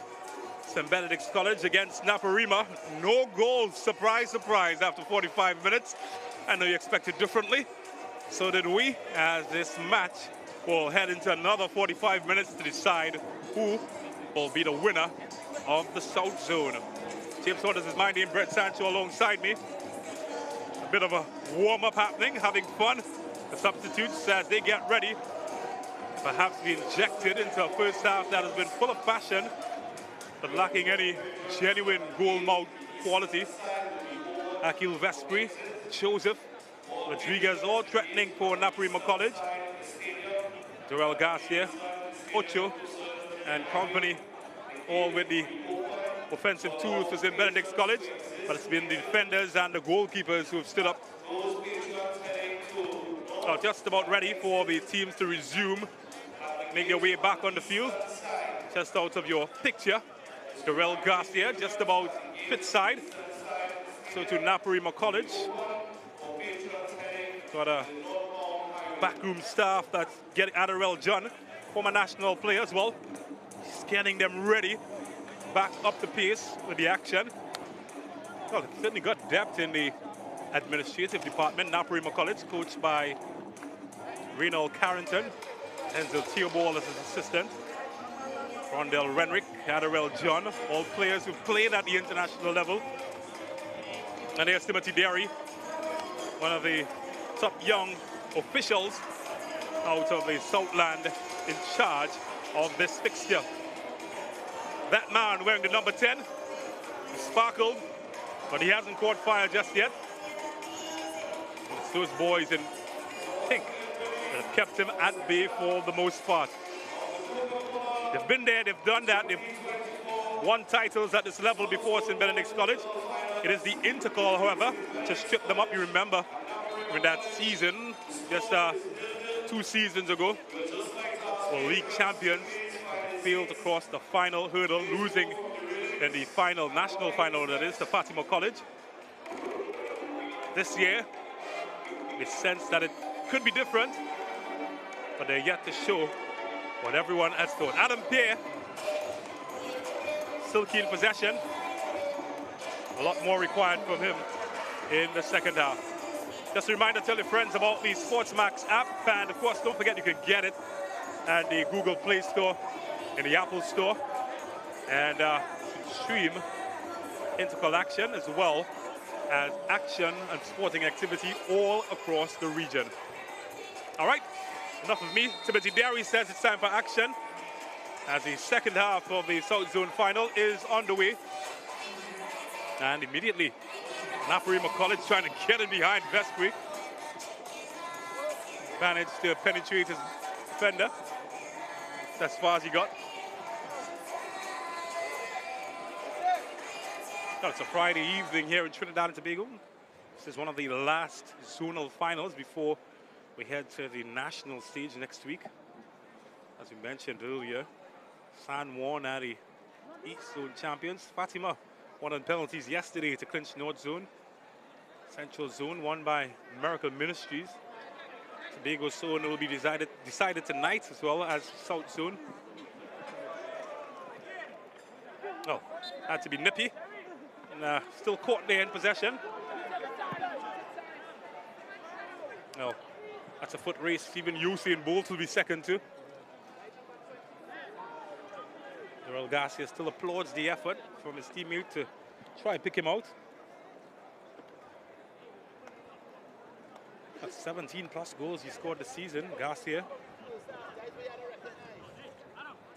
Speaker 1: St. Benedict's College against Naparima. No goals, surprise, surprise, after 45 minutes. I know you expected differently. So did we, as this match will head into another 45 minutes to decide who will be the winner of the South Zone. James Saunders is my name, Brett Sancho alongside me. A bit of a warm-up happening, having fun. The substitutes, as they get ready, perhaps be injected into a first half that has been full of passion, but lacking any genuine goal-mouth quality. Akil Vespri, Joseph, Rodriguez, all threatening for Naparima College. Durrell Garcia, Ocho, and company, all with the offensive tools for St. Benedict's College, but it's been the defenders and the goalkeepers who have stood up. Just about ready for the teams to resume, make their way back on the field. Just out of your picture, Durrell Garcia, just about fit side. So to Naparima College. Got a backroom staff that's getting Adderell John, former national player as well. He's getting them ready, back up the pace with the action. Well, it's certainly got depth in the administrative department. Naparima College, coached by Reynald Carrington, Enzel Theobald as his assistant. Rondell Renrick, Adderell John, all players who've played at the international level. And there's Timothy Derry, one of the top young officials out of the Southland in charge of this fixture. That man wearing the number 10, he sparkled, but he hasn't caught fire just yet. It's those boys in pink that have kept him at bay for the most part. They've been there, they've done that, they've won titles at this level before St. Benedict's College. It is the intercall, however, to strip them up. You remember in that season, just 2 seasons ago, were league champions, failed to cross the final hurdle, losing in the final, national final, that is, to Fatima College. This year, we sense that it could be different, but they're yet to show what everyone has thought. Adam Pierre, still keen possession. A lot more required from him in the second half. Just a reminder, tell your friends about the SportsMax app, and of course, don't forget you can get it at the Google Play Store, in the Apple Store, and stream intercol action as well as action and sporting activity all across the region. All right, enough of me. Timothy Derry says it's time for action as the second half of the South Zone final is underway. And immediately, Naparima College trying to get in behind Vestbury. Managed to penetrate his defender. That's as far as he got. Well, it's a Friday evening here in Trinidad and Tobago. This is one of the last zonal finals before we head to the national stage next week. As we mentioned earlier, San Juan are the East Zone champions. Fatima won on penalties yesterday to clinch North Zone. Central Zone won by Miracle Ministries. Tobago Zone will be decided tonight as well as South Zone. Oh, had to be nippy. And still caught there in possession. No, that's a foot race. Even Usain Bolt will be second too. Darrell Garcia still applauds the effort from his teammate to try and pick him out. That's 17 plus goals he scored this season, Garcia.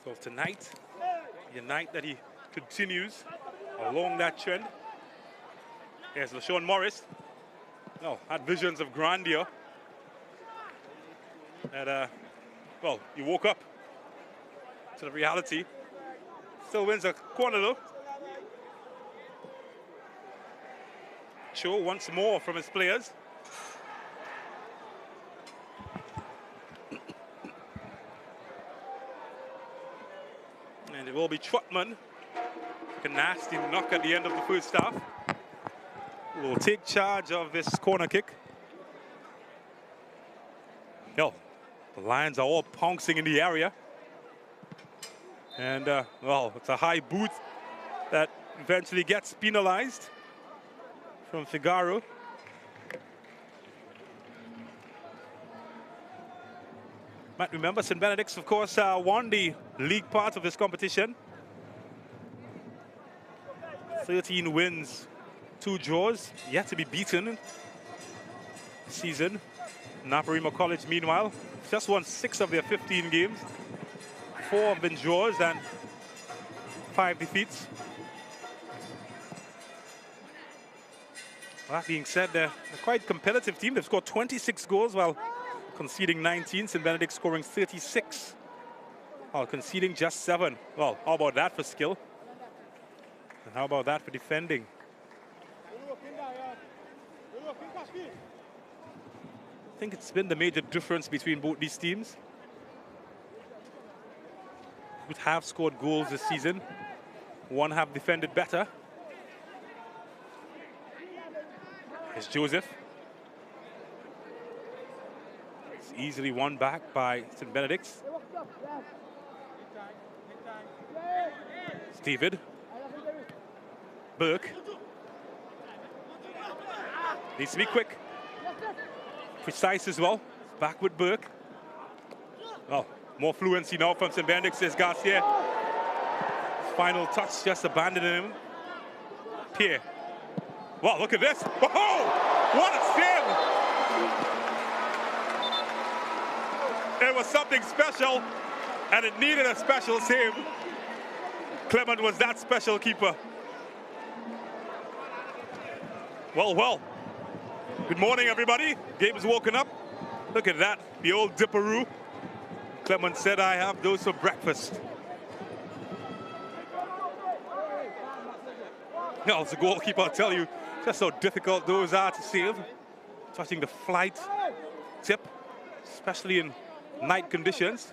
Speaker 1: So tonight, the night that he continues along that trend. Here's LaShawn Morris. No, had visions of grandeur. And, well, he woke up to the reality. Still wins a corner though. Cho once more from his players. And it will be Trotman. A nasty knock at the end of the first half. Will take charge of this corner kick. No, the Lions are all pouncing in the area. And, well, it's a high boot that eventually gets penalized from Figaro. Might remember St. Benedict's, of course, won the league part of this competition. 13 wins, 2 draws, yet to be beaten this season. Naparima College, meanwhile, just won 6 of their 15 games. 4 have been draws and 5 defeats. That being said, they're a quite competitive team. They've scored 26 goals while conceding 19. St. Benedict scoring 36 while conceding just 7. Well, how about that for skill? And how about that for defending? I think it's been the major difference between both these teams. Both have scored goals this season. One have defended better. It's Joseph. It's easily won back by St. Benedict's. It's David. Burke. Needs to be quick. Precise as well. Back with Burke. Oh, more fluency now from St. Benedict, says Garcia. Final touch, just abandoning him. Pierre Well, look at this. Oh, what a save. It was something special, and it needed a special save. Clement was that special keeper. Well. Good morning, everybody. Game's woken up. Look at that, the old dipperoo. Clement said, I have those for breakfast. No, as a goalkeeper, I'll tell you just how difficult those are to save. Touching the flight tip, especially in night conditions.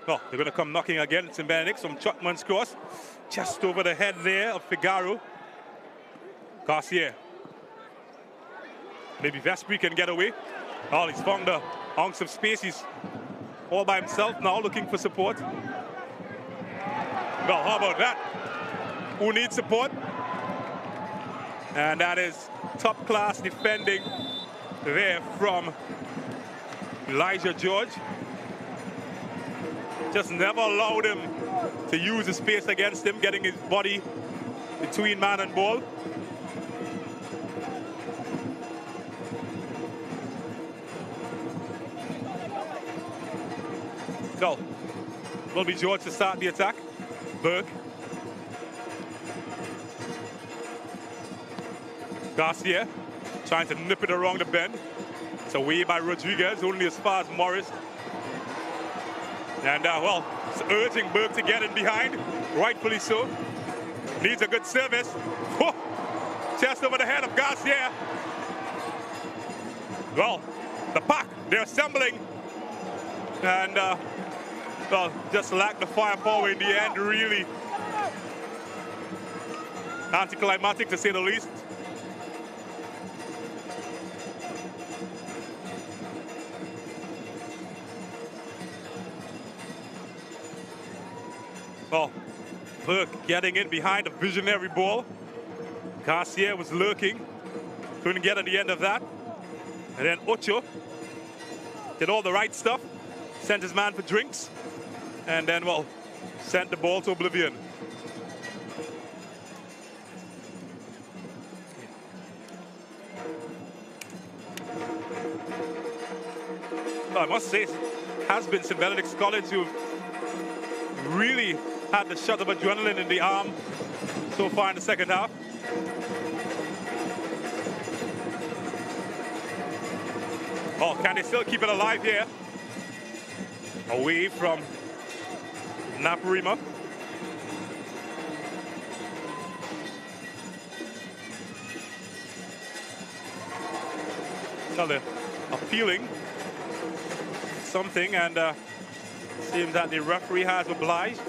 Speaker 1: Well, they're going to come knocking again. St.Benedict from Chutman's cross. Just over the head there of Figaro. Garcia. Maybe Vespri can get away. Oh, he's found the ounce of space. He's all by himself now, looking for support. Well, how about that? Who needs support? And that is top-class defending there from Elijah George. Just never allowed him to use his space against him, getting his body between man and ball. So, will be George to start the attack. Burke. Garcia trying to nip it around the bend. It's away by Rodriguez, only as far as Morris. And, well, it's urging Burke to get in behind, rightfully so. Needs a good service. Whoa. Chest over the head of Garcia. Well, the pack, they're assembling. And, well, just lacked the firepower in the end, really. Anticlimactic, to say the least. Well, Burke getting in behind a visionary ball. Garcia was lurking. Couldn't get at the end of that. And then Ocho did all the right stuff. Sent his man for drinks. And then, well, sent the ball to oblivion. Well, I must say, it has been St. Benedict's College who've really had the shot of adrenaline in the arm so far in the second half. Oh, can they still keep it alive here? Away from Naparima. So they're appealing something, and seems that the referee has obliged,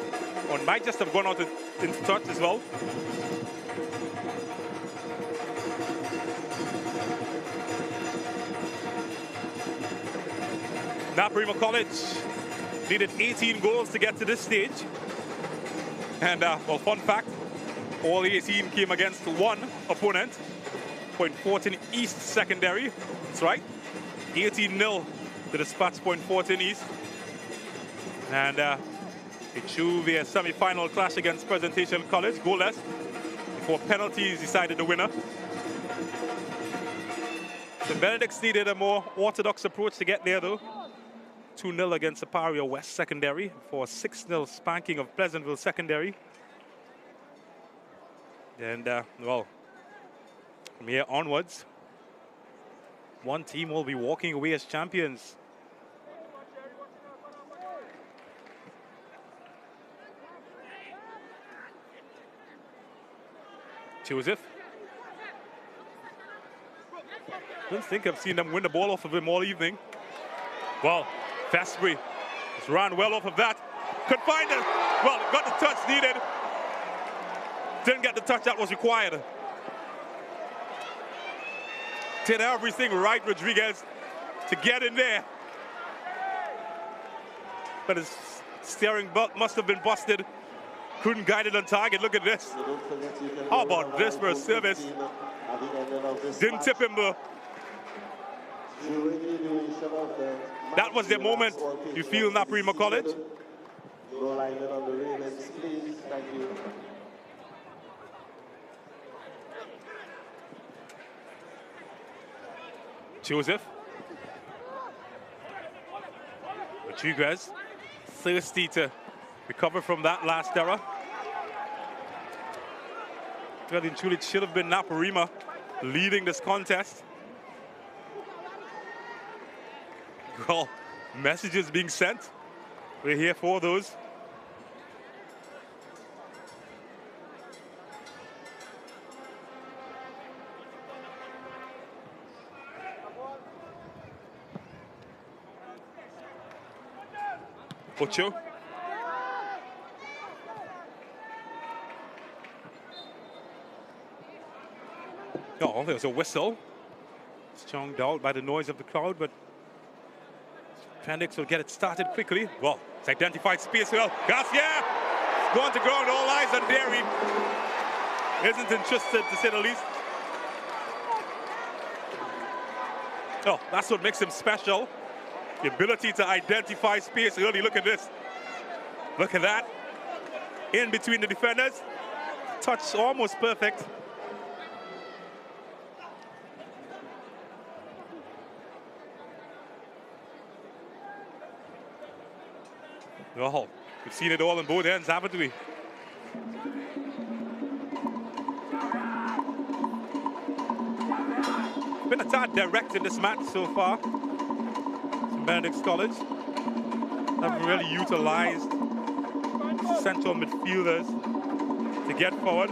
Speaker 1: or might just have gone out into touch as well. Naparima College needed 18 goals to get to this stage. And, well, fun fact, all 18 came against one opponent, Point Fortin East Secondary. That's right, 18-0 to the Spats Point Fortin East. And it drew their semi-final clash against Presentation College, goalless, before penalties decided the winner. The Benedicts needed a more orthodox approach to get there, though. 2-0 against Aparia West Secondary for a 6-0 spanking of Pleasantville Secondary. And, well, from here onwards, one team will be walking away as champions. Joseph. Don't think I've seen them win the ball off of him all evening. Well, Vespri just ran well off of that. Could find it. Well, got the touch needed. Didn't get the touch that was required. Did everything right, Rodriguez, to get in there. But his steering belt must have been busted. Couldn't guide it on target. Look at this. How about this for a service? Didn't tip him though. That was the moment you feel Naparima College. Joseph. Rodriguez, thirsty to recover from that last error. Really and truly, it should have been Naparima leading this contest. Well, messages being sent. We're here for those. Ocho. Oh, there's a whistle. It's chonged out by the noise of the crowd, but Phoenix will get it started quickly. Well, it's identified space well. Garcia going to ground. All eyes on Derry. Isn't interested, to say the least. Oh, that's what makes him special. The ability to identify space early. Look at this. Look at that. In between the defenders. Touch almost perfect. Oh, we've seen it all on both ends, haven't we? Been a tad direct in this match so far. St.Benedict College haven't really utilized central midfielders to get forward.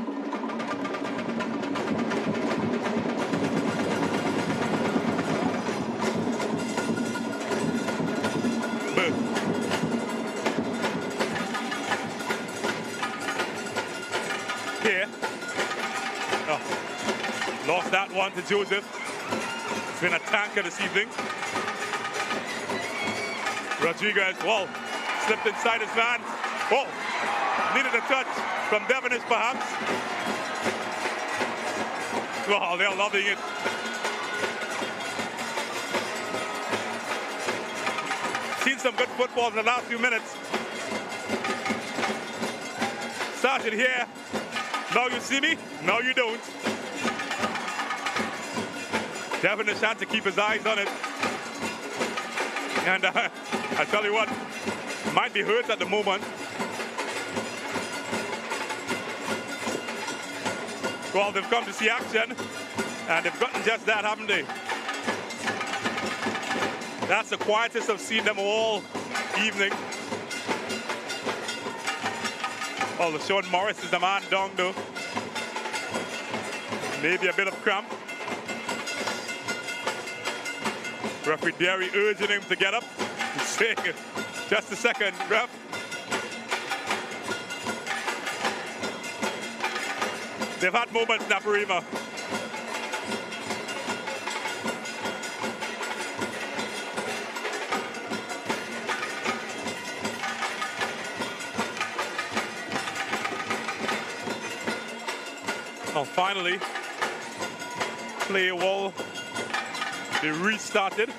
Speaker 1: Here. Oh. Lost that one to Joseph. It's been a tanker this evening. Rodriguez, well, slipped inside his man. Oh, needed a touch from Devonish perhaps. Well, they're loving it. Seen some good football in the last few minutes. Started here. Now you see me, now you don't. Devonish had to keep his eyes on it. And I tell you what, might be hurt at the moment. Well, they've come to see action, and they've gotten just that, haven't they? That's the quietest I've seen them all evening. Well, Sean Morris is the man down though. Maybe a bit of cramp. Referee Derry urging him to get up. He's saying, just a second, ref. They've had moments, Naparima. Well, finally, play will be restarted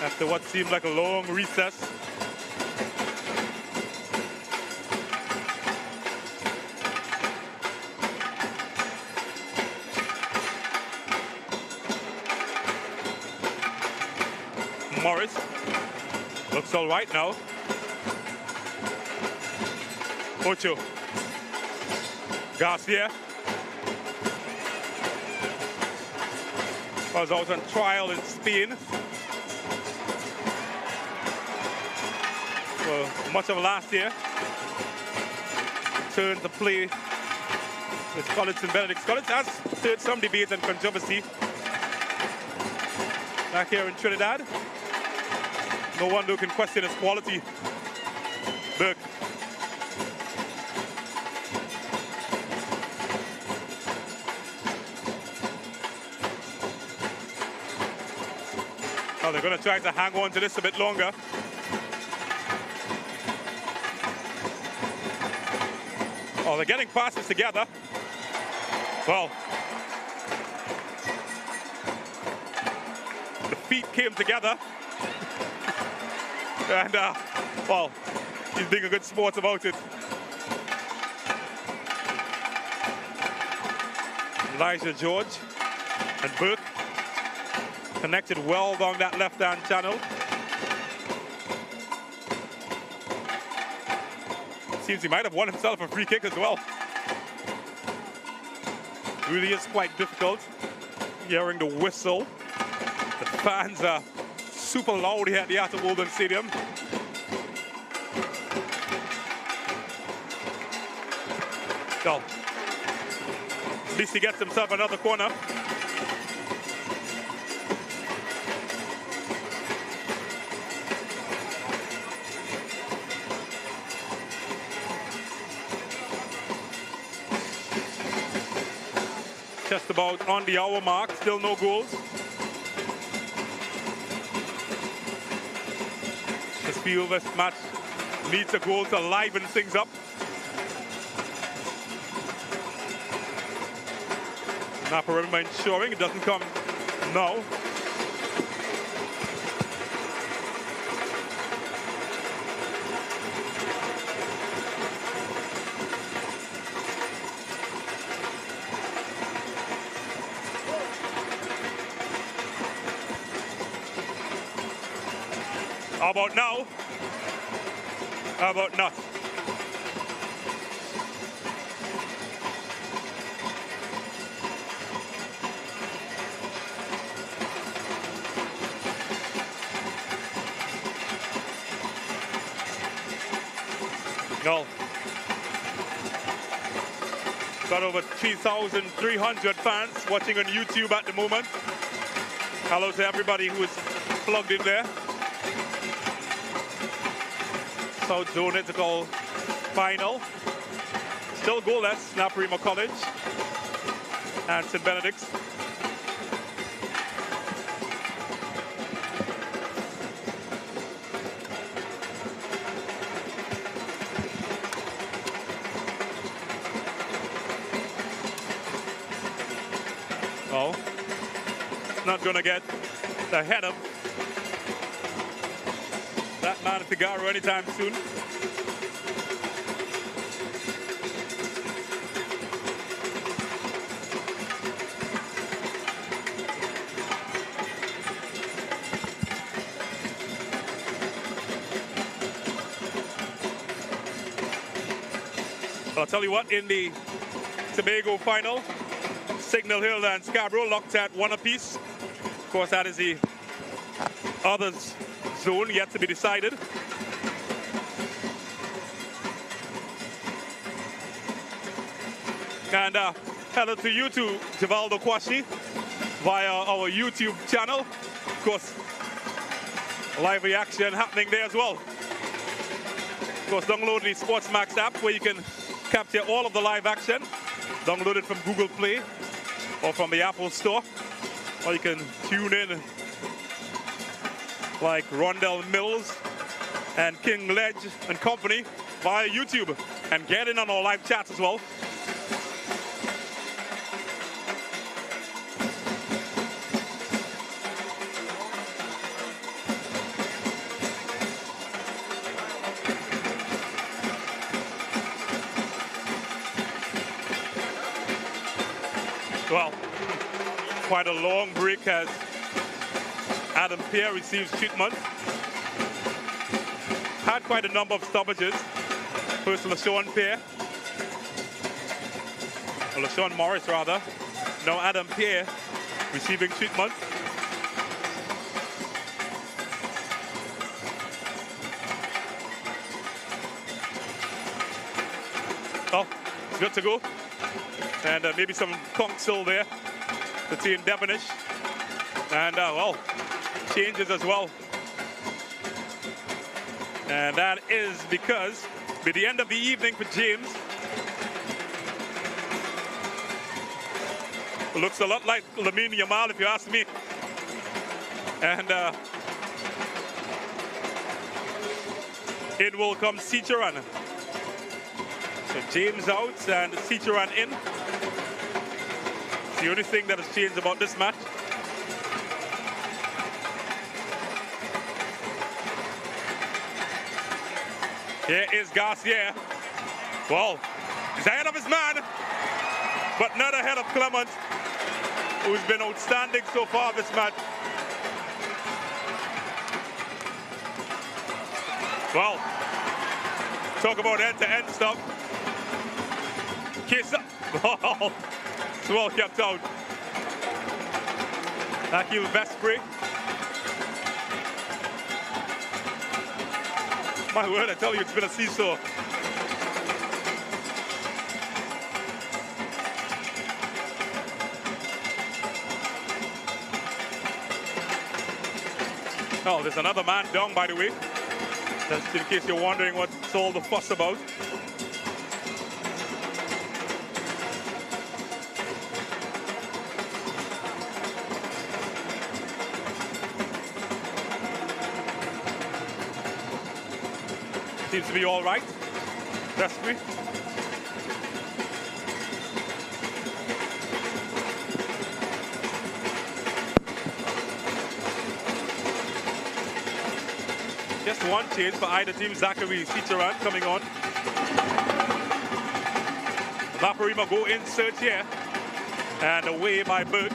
Speaker 1: after what seemed like a long recess. Morris looks all right now. Ocho. Garcia was out on trial in Spain for much of last year. Returned to play with college in Benedict. College has stirred some debate and controversy back here in Trinidad. No one who can question his quality. Burke. Oh, they're going to try to hang on to this a bit longer. Oh, they're getting passes together. Well, the feet came together. And, well, he's being a good sport about it. Elijah George and Burke Connected well along that left-hand channel. Seems he might have won himself a free kick as well. Really is quite difficult hearing the whistle. The fans are super loud here at the Arthur Walden Stadium. So, at least he gets himself another corner. Just about on the hour mark, still no goals. Just feel this match needs a goal to liven things up. Naparima ensuring it doesn't come now. How about now? How about not? No. Got over 3,300 fans watching on YouTube at the moment. Hello to everybody who is plugged in there. South Zone Intercal final. Still goalless, Naparima College and St.Benedict. Oh, it's not gonna get the head of that man Figaro anytime soon. I'll tell you what, in the Tobago final, Signal Hill and Scarborough locked at 1 apiece. Of course, that is the others zone yet to be decided. And hello to you too, Givaldo Kwashi, via our YouTube channel. Of course, live reaction happening there as well. Of course, download the SportsMax app where you can capture all of the live action. Download it from Google Play or from the Apple Store. Or you can tune in like Rondell Mills and King Ledge and company via YouTube and get in on our live chats as well. Well, quite a long break as Adam Pierre receives treatment. Had quite a number of stoppages. First LaShawn Pierre, or LaShawn Morris rather. Now Adam Pierre receiving treatment. Oh, it's good to go. And maybe some conch still there to see in Devonish. And well, changes as well. And that is because by the end of the evening for James, looks a lot like Lamine Yamal if you ask me. And in will come Cicheran. So James out and Cicheran in. It's the only thing that has changed about this match. Here is Garcia. Well, he's ahead of his man, but not ahead of Clement, who's been outstanding so far this match. Well, talk about end-to-end stuff. Kiss up. Oh, it's well kept out. Akil Vespri. My word, I tell you, it's been a seesaw. Oh, there's another man down, by the way. Just in case you're wondering what's all the fuss about. Seems to be all right. Vespri. Just one change for either team. Zachary Ciceran coming on. Naparima go insert here. And away by Berg.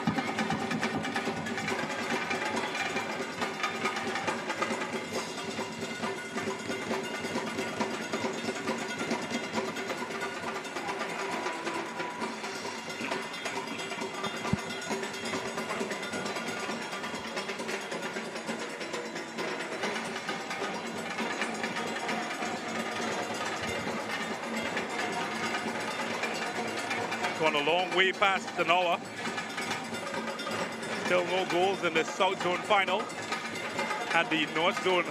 Speaker 1: Gone a long way past an hour. Still no goals in the South Zone final. And the North Zone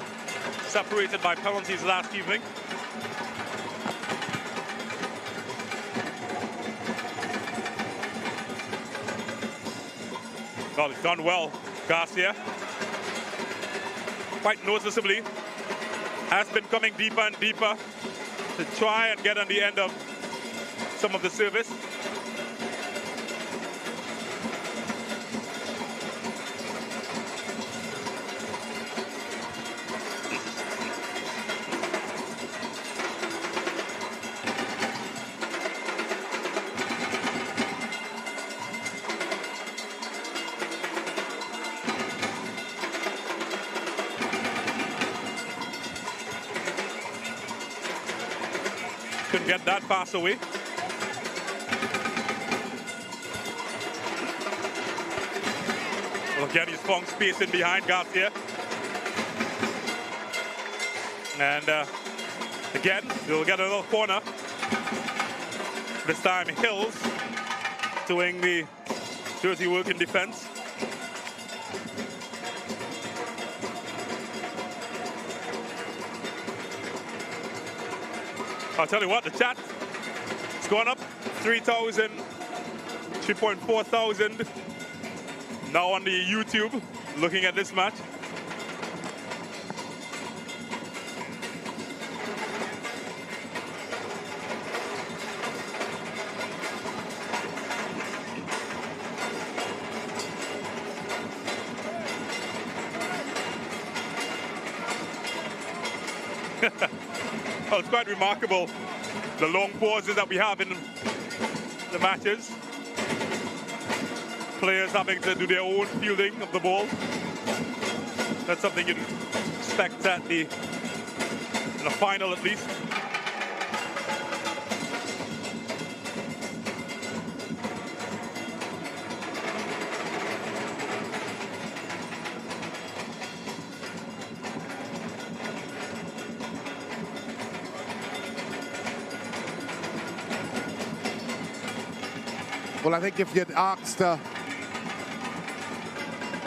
Speaker 1: separated by penalties last evening. Well, he's done well, Garcia. Quite noticeably, has been coming deeper and deeper to try and get on the end of some of the service. Couldn't get that pass away. Well, again, he's found space in behind Garcia. And again, we'll get a little corner. This time, Hills doing the dirty work in defense. I'll tell you what, the chat, it's gone up 3,000, 3,400 now on the YouTube, looking at this match. Well, it's quite remarkable, the long pauses that we have in the matches. Players having to do their own fielding of the ball. That's something you'd expect at in the final at least.
Speaker 2: Well, I think if you'd asked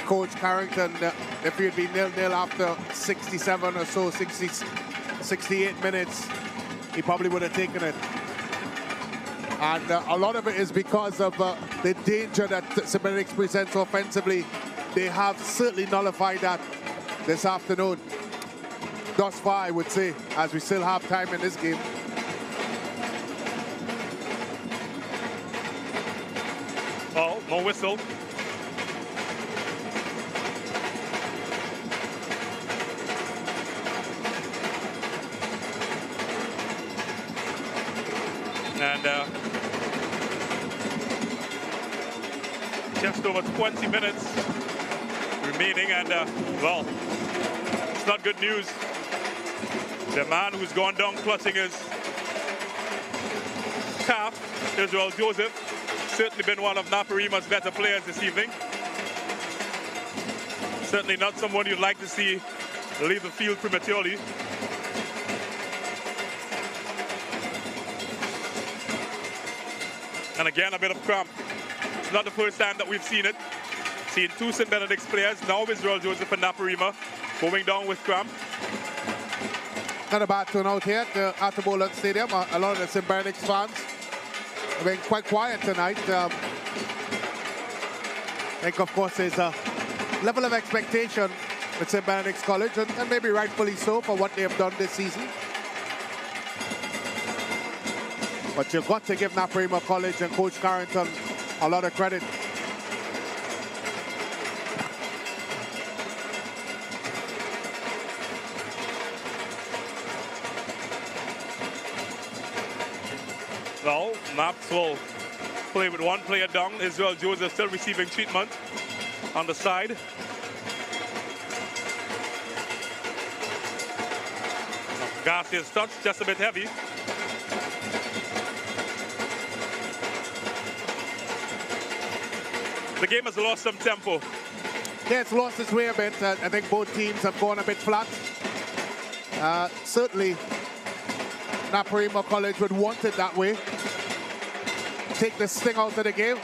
Speaker 2: Coach Carrington if he'd be 0-0 after 67 or so, 68 minutes, he probably would have taken it. And a lot of it is because of the danger that St.Benedict presents offensively. They have certainly nullified that this afternoon. Thus far, I would say, as we still have time in this game.
Speaker 1: Oh, no whistle. And just over 20 minutes remaining, and well, it's not good news The man who's gone down clutching his calf, Israel Joseph, certainly been one of Naparima's better players this evening. Certainly not someone you'd like to see leave the field prematurely. And again, a bit of cramp. It's not the first time that we've seen it. Seen two St. Benedict's players, now Israel Joseph and Naparima, going down with cramp.
Speaker 2: Not a bad turnout here at the Boland Stadium. A lot of the St. Benedict's fans have been quite quiet tonight. I think, of course, there's a level of expectation with St. Benedict's College, and maybe rightfully so for what they have done this season. But you've got to give Naparima College and Coach Carrington a lot of credit.
Speaker 1: Now, Naps will play with one player down. Israel Joseph still receiving treatment on the side. Garcia's touch just a bit heavy. The game has lost some tempo.
Speaker 2: Yeah, it's lost its way a bit. I think both teams have gone a bit flat. Certainly, Naparima College would want it that way. Take the sting out of the game.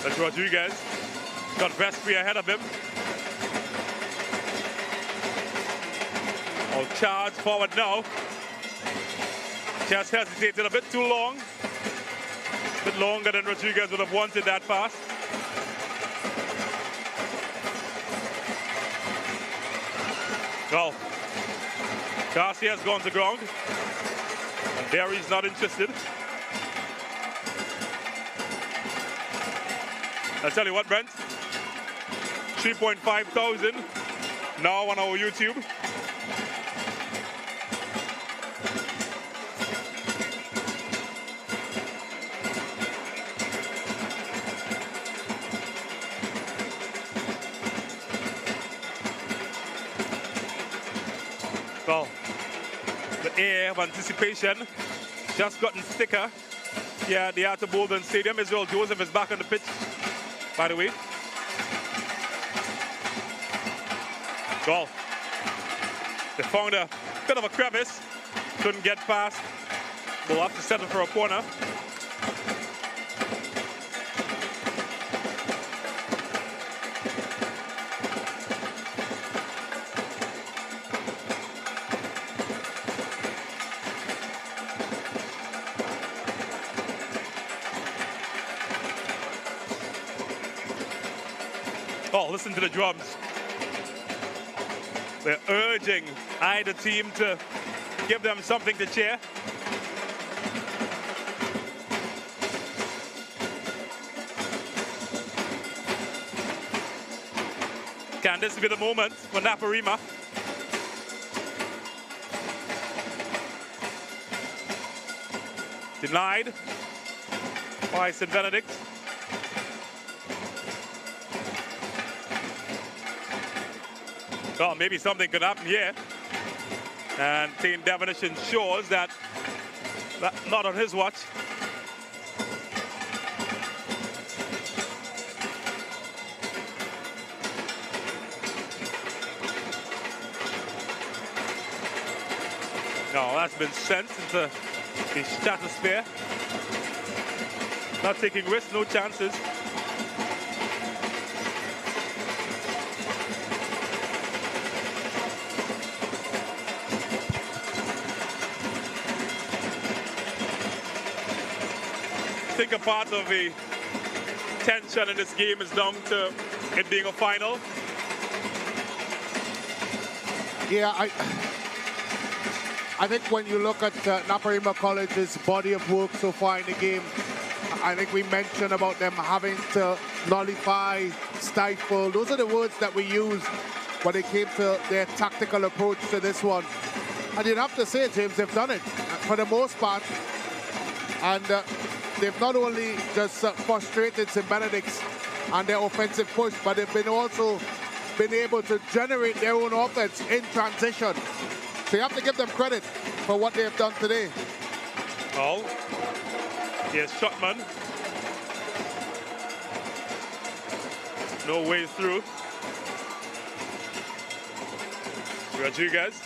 Speaker 1: That's Rodriguez. Got Vestry ahead of him. Oh, charge forward now. Just hesitated a bit too long. A bit longer than Rodriguez would have wanted that pass. Well, Garcia's gone to ground. And Barry's not interested. I'll tell you what, Brent. 3.5 thousand now on our YouTube. Well, the air of anticipation just gotten thicker here at the Arthur Bolden Stadium. Israel Joseph is back on the pitch, by the way. Well, they found a bit of a crevice, couldn't get past. We'll have to settle for a corner. Oh, listen to the drums. They're urging either team to give them something to cheer. Can this be the moment for Naparima? Denied by St.Benedict. Well, maybe something could happen here. And team definition shows that not on his watch. No, that's been sent into the stratosphere. Not taking risks, no chances. I think a part of the tension in this game is down to it being a final.
Speaker 2: Yeah, I think when you look at Naparima College's body of work so far in the game, I think we mentioned about them having to nullify, stifle. Those are the words that we used when it came to their tactical approach to this one. And you'd have to say, James, they've done it for the most part. And they've not only just frustrated St.Benedict and their offensive push, but they've been also been able to generate their own offense in transition. So you have to give them credit for what they've done today.
Speaker 1: Oh, here's Shotman. No way through. Rodriguez.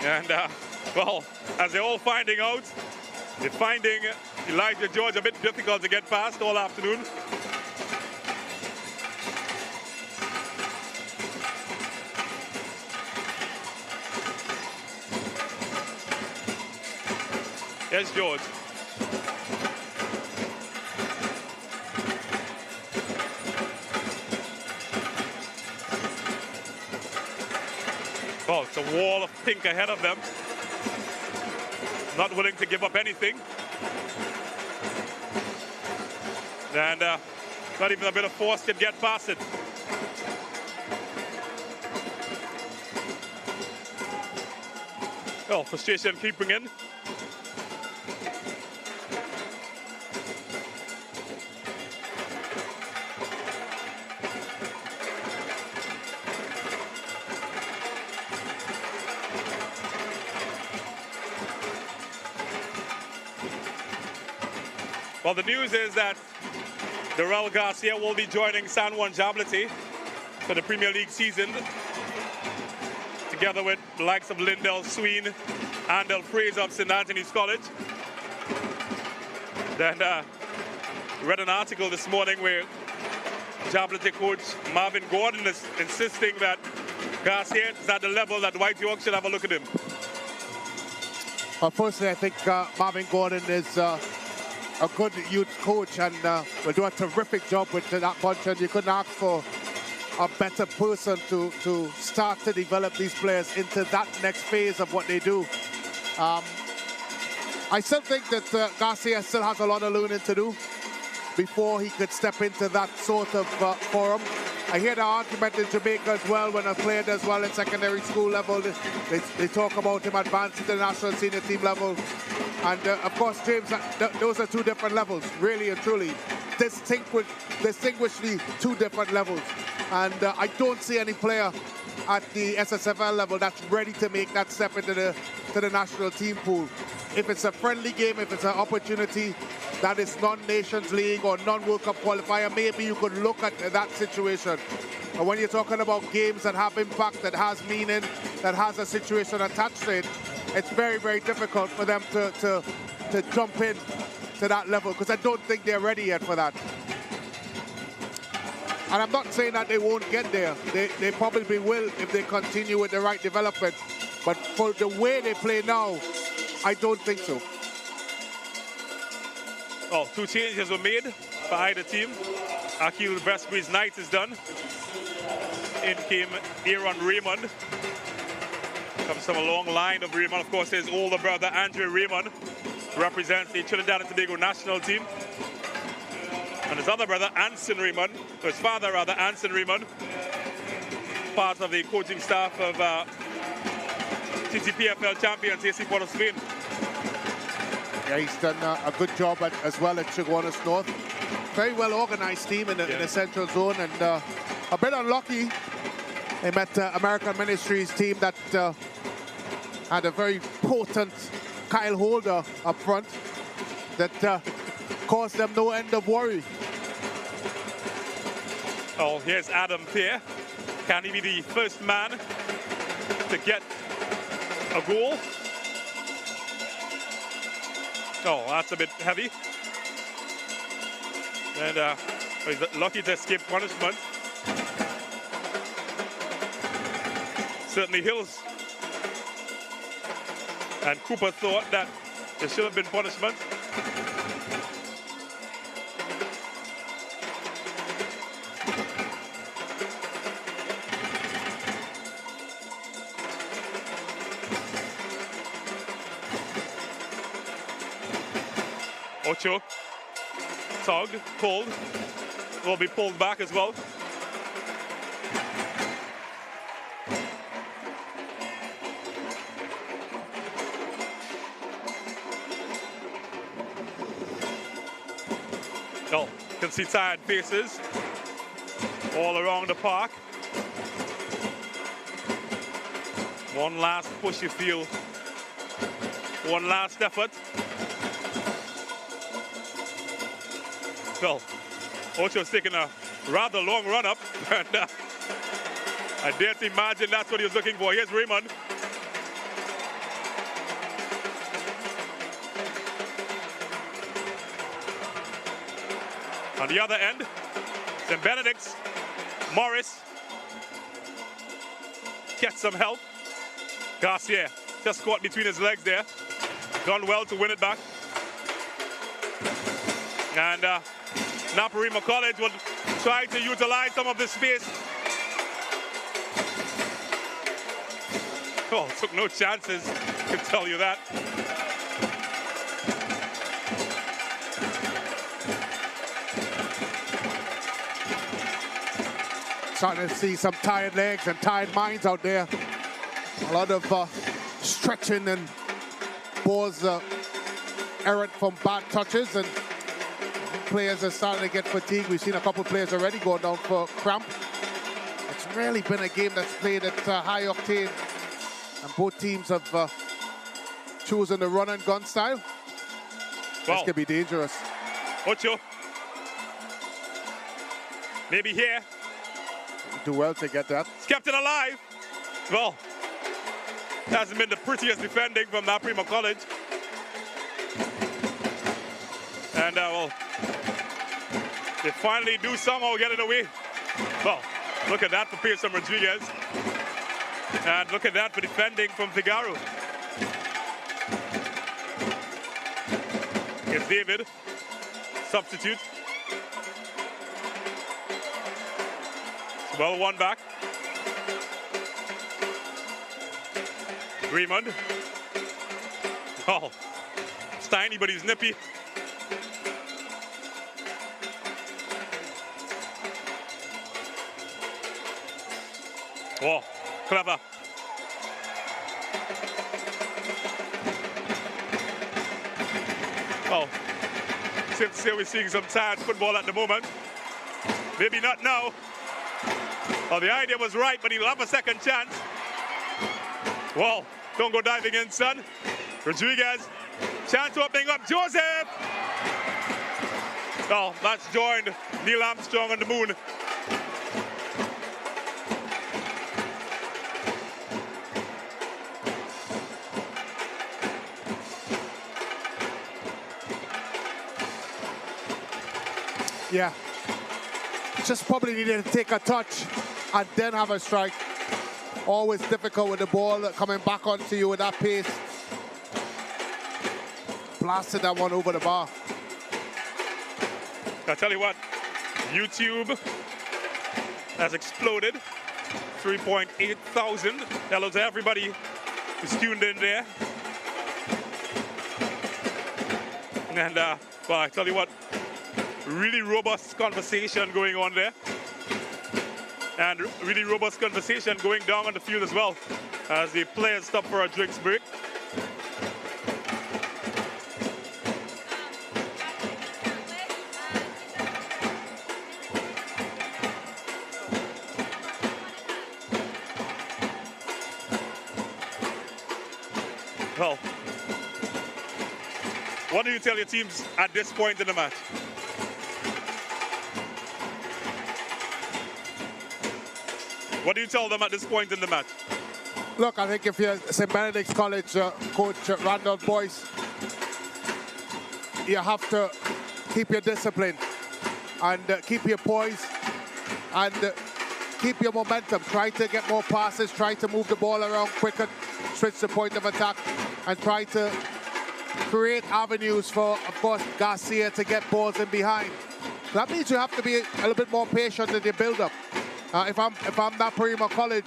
Speaker 1: And, well, as they're all finding out, they're finding Elijah George a bit difficult to get past all afternoon. Here's George. Oh, it's a wall of pink ahead of them. Not willing to give up anything. And not even a bit of force can get past it. Well, frustration creeping in. Well, the news is that Darrell Garcia will be joining San Juan Jablete for the Premier League season, together with the likes of Lindell Sween and Del Fraser of St. Anthony's College. Then read an article this morning where Jablete coach Marvin Gordon is insisting that Garcia is at the level that White York should have a look at him.
Speaker 2: Well, firstly, I think Marvin Gordon is a good youth coach and will do a terrific job with that bunch, and you couldn't ask for a better person to start to develop these players into that next phase of what they do. I still think that Garcia still has a lot of learning to do before he could step into that sort of forum. I hear the argument in Jamaica as well, when a player does well in secondary school level, they talk about him advancing to the national senior team level. And of course, James, those are two different levels, really and truly. Distinguishedly two different levels. And I don't see any player at the SSFL level that's ready to make that step into the national team pool. If it's a friendly game, if it's an opportunity that is non-Nations League or non-World Cup qualifier, maybe you could look at that situation. But when you're talking about games that have impact, that has meaning, that has a situation attached to it, it's very, very difficult for them to jump in to that level, because I don't think they're ready yet for that. And I'm not saying that they won't get there. They probably will if they continue with the right development. But for the way they play now, I don't think so.
Speaker 1: Oh, two changes were made by either team. Akil Vesperi's night is done. In came Aaron Raymond. Comes from a long line of Raymond. Of course, his older brother, Andrew Raymond, represents the Trinidad and Tobago national team. And his other brother, Anson Raymond, or his father rather, Anson Raymond, part of the coaching staff of TTPFL champions AC Port of Spain.
Speaker 2: Yeah, he's done a good job as well at Chaguanas North. Very well organized team in the central zone, and a bit unlucky. They met American Ministries team that had a very potent Kyle Holder up front that caused them no end of worry.
Speaker 1: Oh, here's Adam Pear. Can he be the first man to get a goal? Oh, that's a bit heavy. And he's lucky to escape punishment. Certainly Hills and Cooper thought that there should have been punishment. Ocho, tug, pulled, will be pulled back as well. Oh, you can see tired faces all around the park. One last push, you feel. One last effort. Well, Ocho's taking a rather long run up. And I dare to imagine that's what he was looking for. Here's Raymond. On the other end, St.Benedict's Morris gets some help. Garcia just caught between his legs there. Done well to win it back. And Naparima College will try to utilize some of this space. Oh, took no chances, I can tell you that.
Speaker 2: Starting to see some tired legs and tired minds out there. A lot of stretching and balls errant from bad touches, and players are starting to get fatigued. We've seen a couple of players already go down for cramp. It's really been a game that's played at high octane, and both teams have chosen the run and gun style. This could be dangerous.
Speaker 1: Ocho. Maybe here.
Speaker 2: Do well to get that.
Speaker 1: He's kept it alive. Well, hasn't been the prettiest defending from Naparima College. And well, they finally do somehow get it away. Well, look at that for Pearson Rodriguez. And look at that for defending from Figaro. Here's David, substitute. Well, one back. Raymond. Oh, it's tiny, but he's nippy. Oh, clever. Oh, seems to say we're seeing some tired football at the moment. Maybe not now. Oh, the idea was right, but he'll have a second chance. Well, don't go diving in, son. Rodriguez, chance opening up. Joseph! Oh, that's joined Neil Armstrong on the moon.
Speaker 2: Yeah. Just probably needed to take a touch and then have a strike. Always difficult with the ball coming back onto you with that pace. Blasted that one over the bar.
Speaker 1: I tell you what, YouTube has exploded. 3.8 thousand. Hello to everybody who's tuned in there. And well, I tell you what, really robust conversation going on there. And really robust conversation going down on the field as well as the players stop for a drinks break. Well, what do you tell your teams at this point in the match? What do you tell them at this point in the match?
Speaker 2: Look, I think if you're St. Benedict's College coach Randolph Boyce, you have to keep your discipline and keep your poise and keep your momentum. Try to get more passes, try to move the ball around quicker, switch the point of attack, and try to create avenues for, of course, Garcia to get balls in behind. That means you have to be a little bit more patient in your build-up. If I'm Naparima College,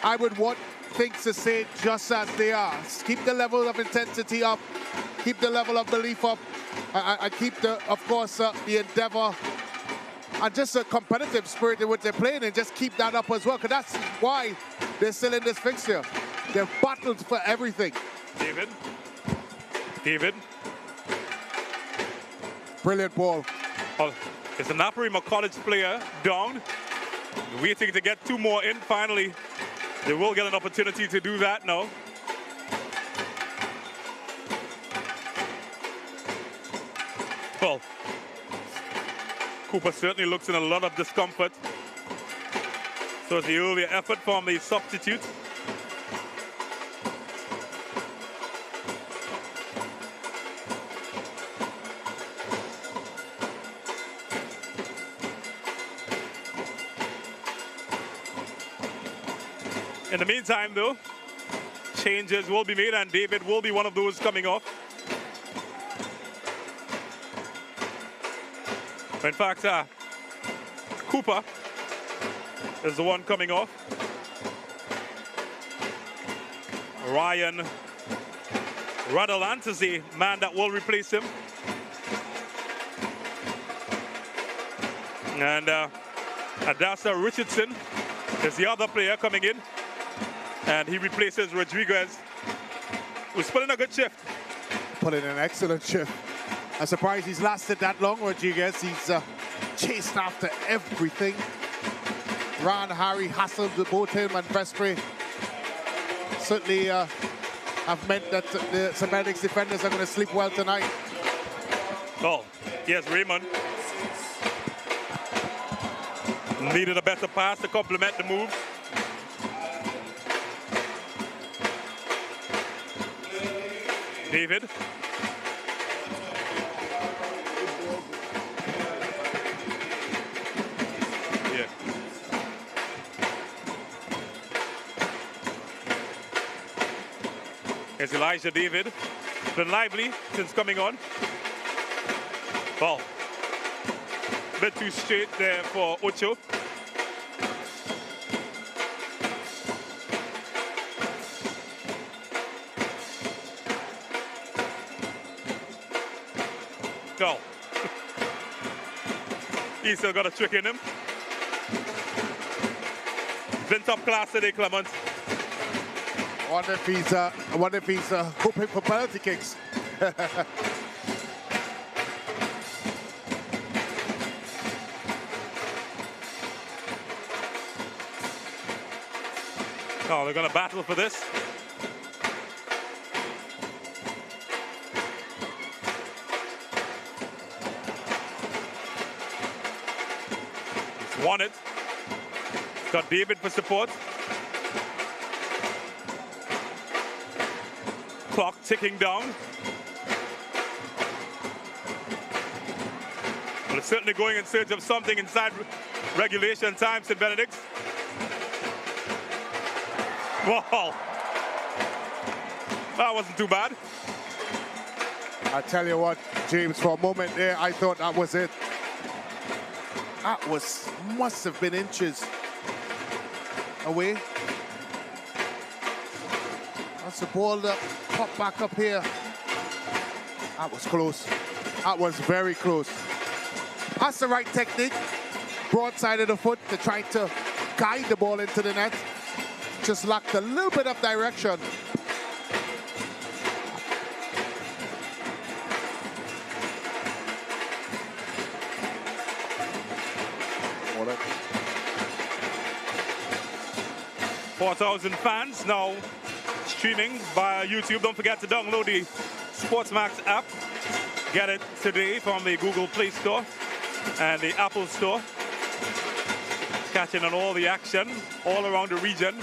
Speaker 2: I would want things to stay just as they are. Keep the level of intensity up, keep the level of belief up, and keep the, of course, the endeavor and just a competitive spirit in which they're playing, and just keep that up as well, because that's why they're still in this fixture. They've battled for everything.
Speaker 1: David.
Speaker 2: Brilliant ball.
Speaker 1: Well, it's a Naparima College player down, waiting to get 2 more in. Finally, they will get an opportunity to do that now. Well, Cooper certainly looks in a lot of discomfort. So it's the earlier effort from the substitute. In the meantime, though, changes will be made, and David will be one of those coming off. In fact, Cooper is the one coming off. Ryan Radalant is the man that will replace him. And Adasa Richardson is the other player coming in. And he replaces Rodriguez, who's putting a good shift.
Speaker 2: Put in an excellent shift. I'm surprised he's lasted that long, Rodriguez. He's chased after everything. Ran, Harry, hassled both him and Vespre. Certainly have meant that the St.Benedict's defenders are going to sleep well tonight.
Speaker 1: Oh, yes, Raymond needed a better pass to complement the move. David. Yeah. Here's Elijah David. Been lively since coming on. Ball. Bit too straight there for Ocho. Go. He's still got a trick in him. Been top class today, Clement.
Speaker 2: I wonder if he's hoping for penalty kicks.
Speaker 1: Oh, they're going to battle for this. He's won it. Got David for support. Clock ticking down. But it's certainly going in search of something inside regulation time, St.Benedict. Wow. That wasn't too bad.
Speaker 2: I tell you what, James, for a moment there, I thought that was it. That must have been inches away. That's the ball that popped back up here. That was close. That was very close. That's the right technique. Broadside of the foot to try to guide the ball into the net. Just lacked a little bit of direction. What a
Speaker 1: 4,000 fans now streaming via YouTube. Don't forget to download the SportsMax app. Get it today from the Google Play Store and the Apple Store. Catching on all the action all around the region.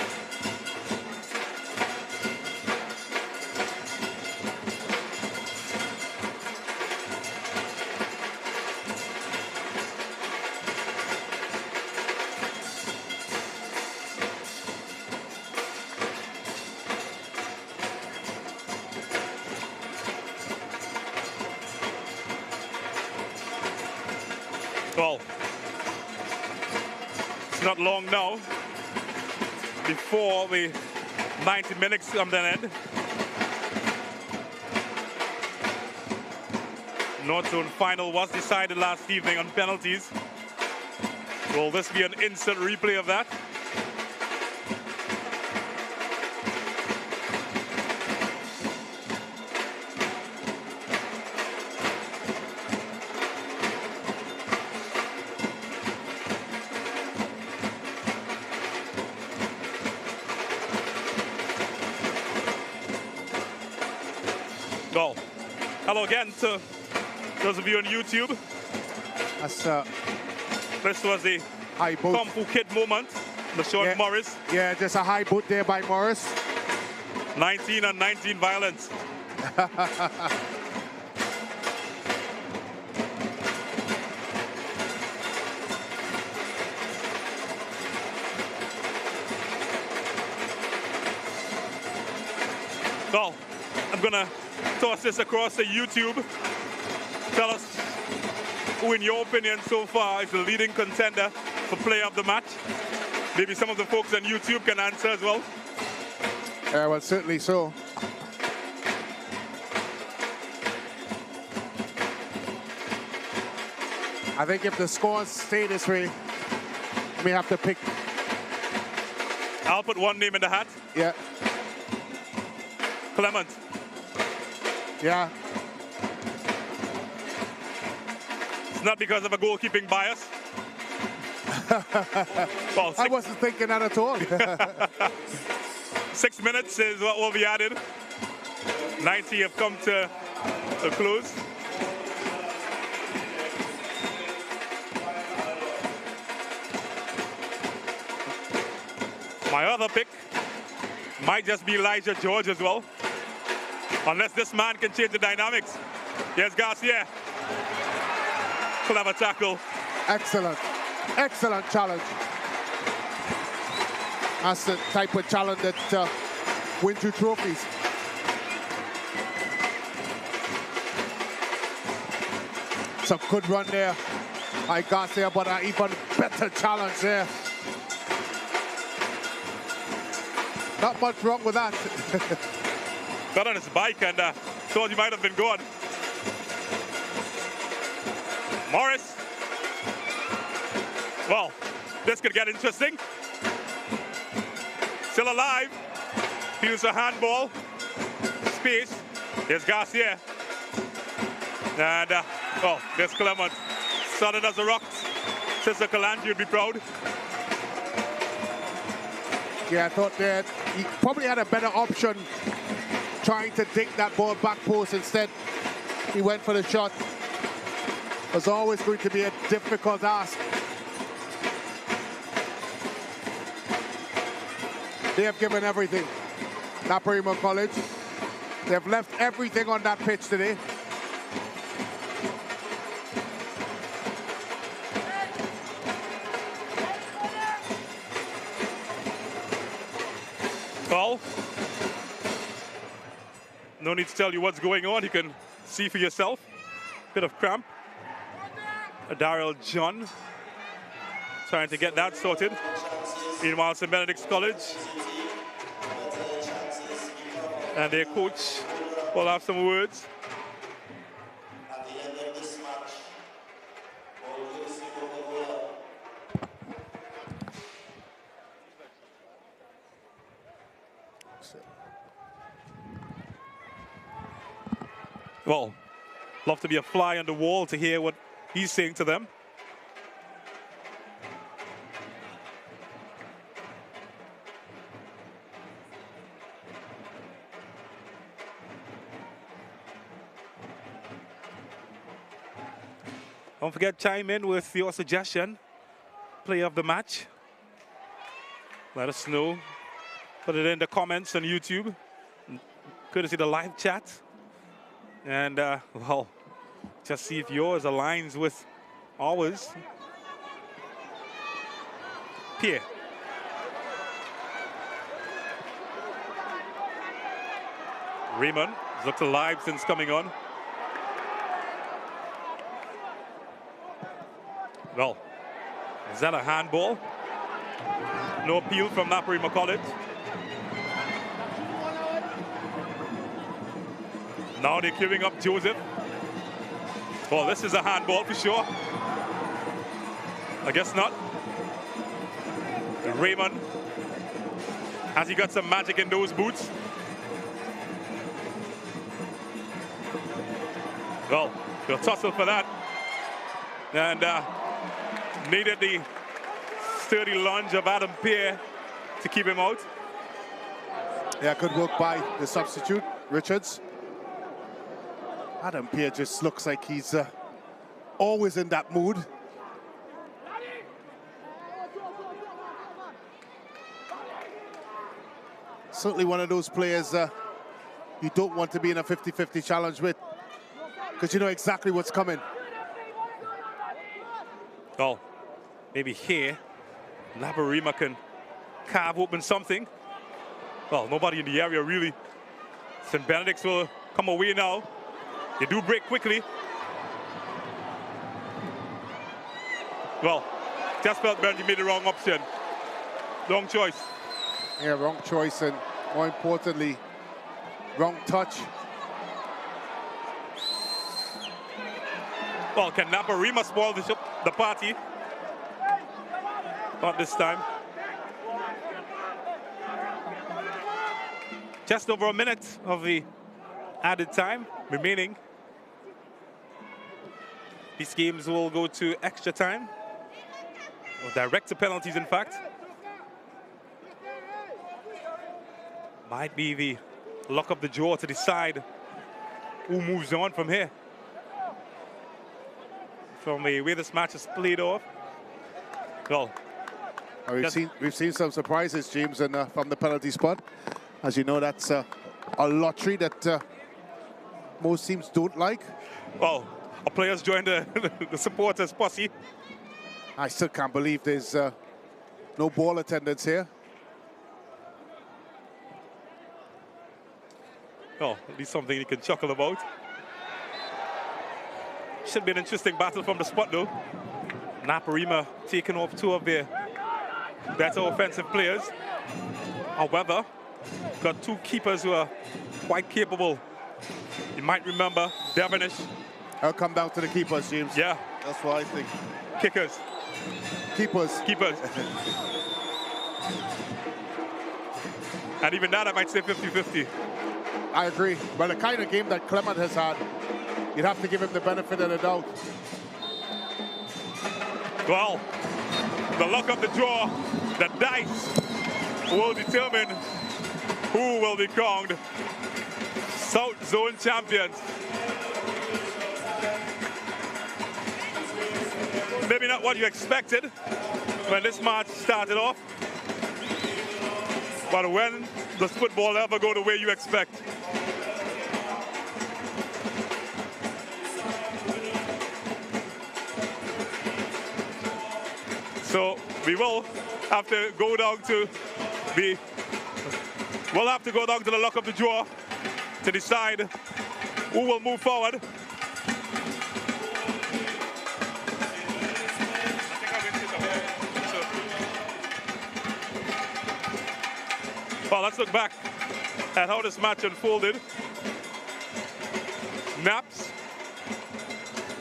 Speaker 1: Well, it's not long now before the 90 minutes come to an end. North Zone final was decided last evening on penalties. Will this be an instant replay of that? Goal. Hello again to those of you on YouTube.
Speaker 2: That's
Speaker 1: This was the
Speaker 2: high boot.
Speaker 1: Kung Fu Kid moment. LaShawn Morris.
Speaker 2: Yeah, just a high boot there by Morris.
Speaker 1: 19 on 19 violence. Well, I'm gonna toss this across to YouTube. Tell us who, in your opinion, so far is the leading contender for player of the match. Maybe some of the folks on YouTube can answer as well.
Speaker 2: Yeah, well, certainly so. I think if the scores stay this way, we have to pick.
Speaker 1: I'll put one name in the hat.
Speaker 2: Yeah.
Speaker 1: Clement.
Speaker 2: Yeah.
Speaker 1: It's not because of a goalkeeping bias. Well,
Speaker 2: I wasn't thinking that at all.
Speaker 1: 6 minutes is what will be added. 90 have come to a close. My other pick might just be Elijah George as well. Unless this man can change the dynamics. Yes, Garcia. Clever tackle.
Speaker 2: Excellent. Excellent challenge. That's the type of challenge that wins you trophies. It's a good run there by Garcia, but an even better challenge there. Not much wrong with that.
Speaker 1: Got on his bike and thought he might have been gone. Morris. Well, this could get interesting. Still alive. Here's a handball. Space. Here's Garcia. And, oh, there's Clement. Solid as a rock. Sister Kalanji would be proud.
Speaker 2: Yeah, I thought that he probably had a better option trying to dig that ball back post. Instead, he went for the shot. It was always going to be a difficult ask. They have given everything. Naparima College. They have left everything on that pitch today.
Speaker 1: Well, no need to tell you what's going on. You can see for yourself. Bit of cramp. Daryl John trying to get that sorted. Meanwhile, St.Benedict's College and their coach will have some words. Well, love to be a fly on the wall to hear what he's saying to them. Don't forget, chime in with your suggestion. Player of the match. Let us know. Put it in the comments on YouTube. Courtesy the live chat. And, well, just see if yours aligns with ours. Pierre. Raymond has looked alive since coming on. Well, is that a handball? No appeal from Naparima College. Now they're queuing up Joseph. Well, this is a handball for sure. I guess not. Raymond, has he got some magic in those boots? Well, he'll tussle for that. And needed the sturdy lunge of Adam Pierre to keep him out.
Speaker 2: Yeah, good work by the substitute, Richards. Adam Pierre just looks like he's always in that mood. Certainly one of those players you don't want to be in a 50-50 challenge with, because you know exactly what's coming.
Speaker 1: Well, maybe here, Naparima can carve open something. Well, nobody in the area really. St.Benedict will come away now. They do break quickly. Well, just felt Benji made the wrong option. Wrong choice.
Speaker 2: Yeah, wrong choice, and more importantly, wrong touch.
Speaker 1: Well, can Naparima spoil the party? Not this time. Just over a minute of the added time remaining. These games will go to extra time, or direct to penalties, in fact. Might be the luck of the draw to decide who moves on from here. From the way this match is played off. Well,
Speaker 2: we've seen some surprises, James, from the penalty spot. As you know, that's a lottery that most teams don't like.
Speaker 1: Well, our players joined the supporters posse.
Speaker 2: I still can't believe there's no ball attendance here.
Speaker 1: Oh, at least something you can chuckle about. Should be an interesting battle from the spot, though. Naparima taking off two of their better offensive players. However, got two keepers who are quite capable. You might remember Devonish.
Speaker 2: I'll come down to the keepers, James.
Speaker 1: Yeah.
Speaker 2: That's what I think.
Speaker 1: Kickers.
Speaker 2: Keepers.
Speaker 1: Keepers. And even that, I might say 50-50.
Speaker 2: I agree. But the kind of game that Clement has had, you'd have to give him the benefit of the doubt.
Speaker 1: Well, the luck of the draw, the dice will determine who will be crowned South Zone champions. Maybe not what you expected when this match started off, but when does football ever go the way you expect? So we will have to go down to the luck of the draw to decide who will move forward. Well, let's look back at how this match unfolded. Naps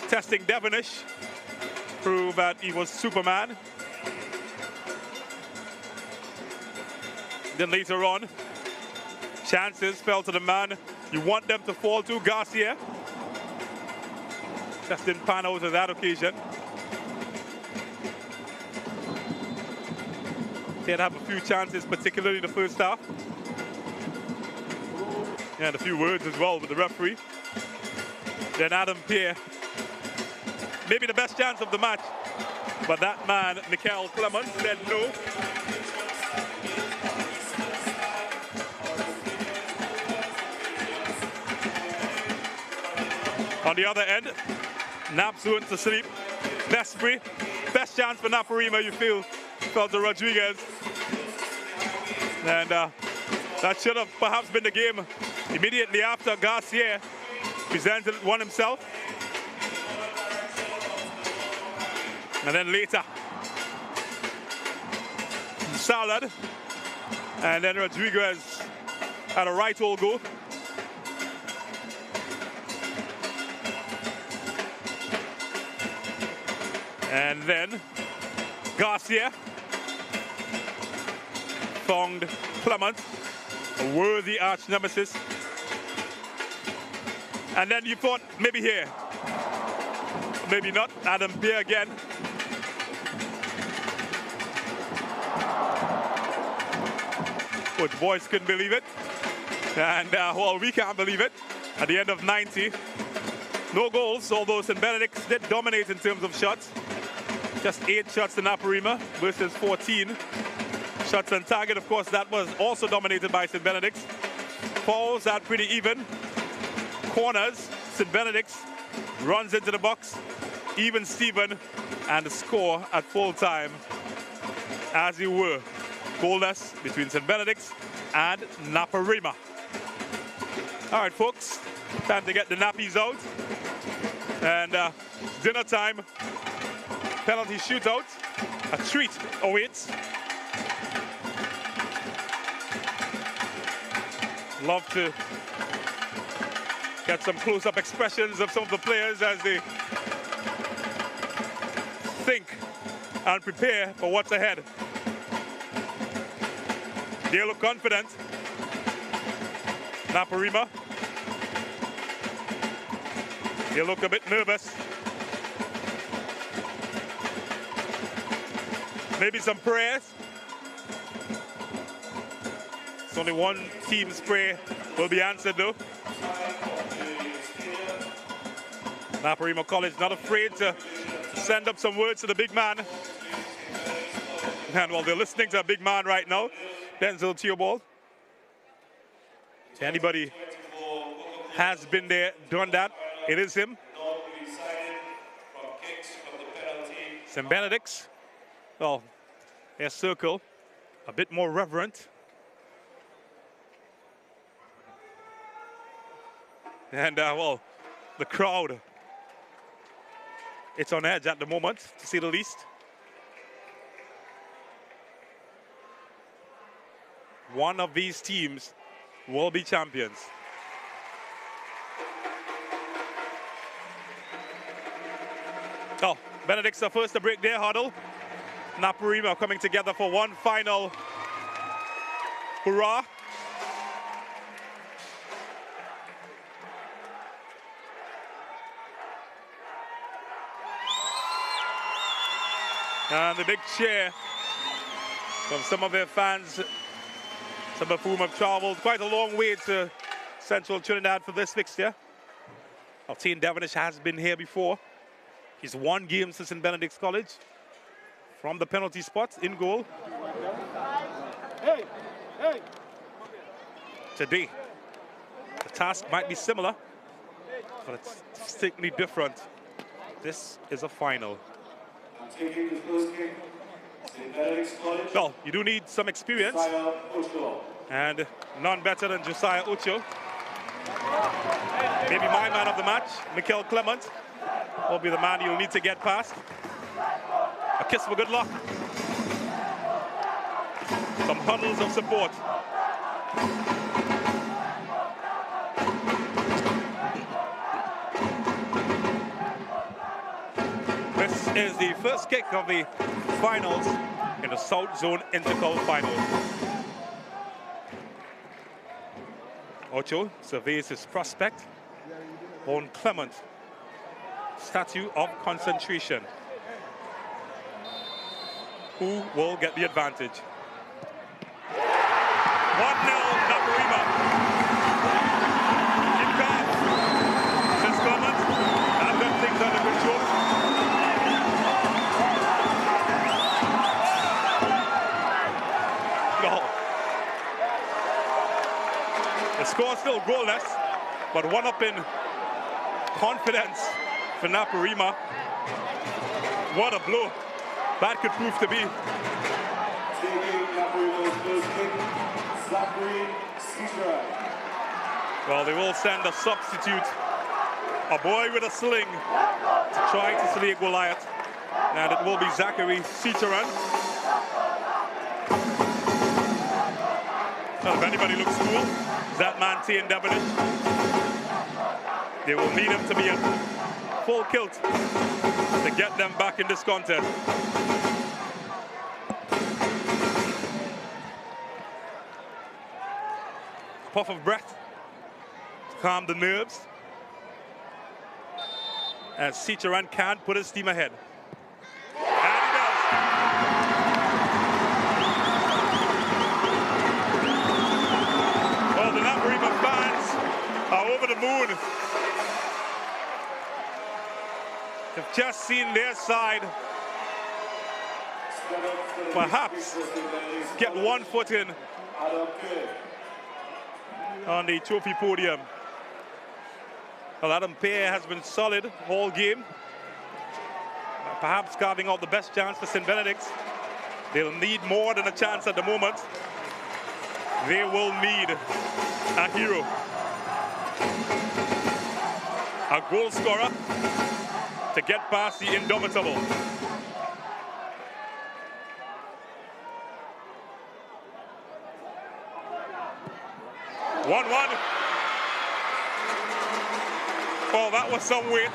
Speaker 1: testing Devonish, prove that he was Superman. Then later on, chances fell to the man you want them to fall to, Garcia. Just didn't pan out on that occasion. They had a few chances, particularly in the first half. And a few words as well with the referee. Then Adam Pierre, maybe the best chance of the match, but that man, Michael Clement, said no. On the other end, Naps went to sleep. Best free, best chance for Naparima, you felt to Rodriguez. And that should have perhaps been the game immediately after Garcia presented one himself. And then later, Salad. And then Rodriguez had a right hole go. And then Garcia found Clement, a worthy arch nemesis. And then you thought maybe here, maybe not. Adam Pierre again. But boys couldn't believe it. And well, we can't believe it. At the end of 90, No goals, although St.Benedict did dominate in terms of shots. Just 8 shots to Naparima versus 14 shots on target. Of course, that was also dominated by St.Benedict. Fouls are pretty even. Corners, St.Benedict runs into the box, even Steven, and the score at full time, as you were, goalless between St.Benedict and Naparima. All right, folks, time to get the nappies out. And dinner time, penalty shootout, a treat awaits. Love to get some close-up expressions of some of the players as they think and prepare for what's ahead. They look confident. Naparima, they look a bit nervous. Maybe some prayers. It's only one team's prayer will be answered though. Naparima College not afraid to send up some words to the big man. And while they're listening to a big man right now, Denzel Theobald. Anybody has been there, done that, it is him. St.Benedict, well, their circle, a bit more reverent. And well, the crowd, it's on edge at the moment, to say the least. One of these teams will be champions. Oh, Benedict's the first to break their huddle. Naparima coming together for one final hurrah. And the big cheer from some of their fans, some of whom have traveled quite a long way to Central Trinidad for this fixture. Altain Devonish has been here before. He's won games to St.Benedict's College from the penalty spot in goal. Today, the task might be similar, but it's distinctly different. This is a final. Well, you do need some experience, and none better than Josiah Ocho. Maybe my man of the match, Mikel Clement, will be the man you'll need to get past. A kiss for good luck. Some huddles of support. This is the first kick of the finals in the South Zone Intercol Finals. Ocho surveys his prospect, Bon Clement, statue of concentration. Who will get the advantage? 1-0 Naparima. Keep calm. Since Clement, I've got things under control. No. The score still goalless, but one up in confidence for Naparima. What a blow that could prove to be. Well, they will send a substitute, a boy with a sling, to try to slay Goliath. And it will be Zachary Citron. Well, if anybody looks cool, that man Tain Devonish. They will need him to be in full kilt to get them back in this contest. Puff of breath to calm the nerves as Citron can't put his team ahead. And he does. Well, the Naparima fans are over the moon have just seen their side perhaps get one foot in on the trophy podium. Well, Adam Pear has been solid all game, perhaps carving out the best chance for St. Benedict. They'll need more than a chance at the moment. They will need a hero, a goal scorer to get past the indomitable. One. Oh, that was some weight.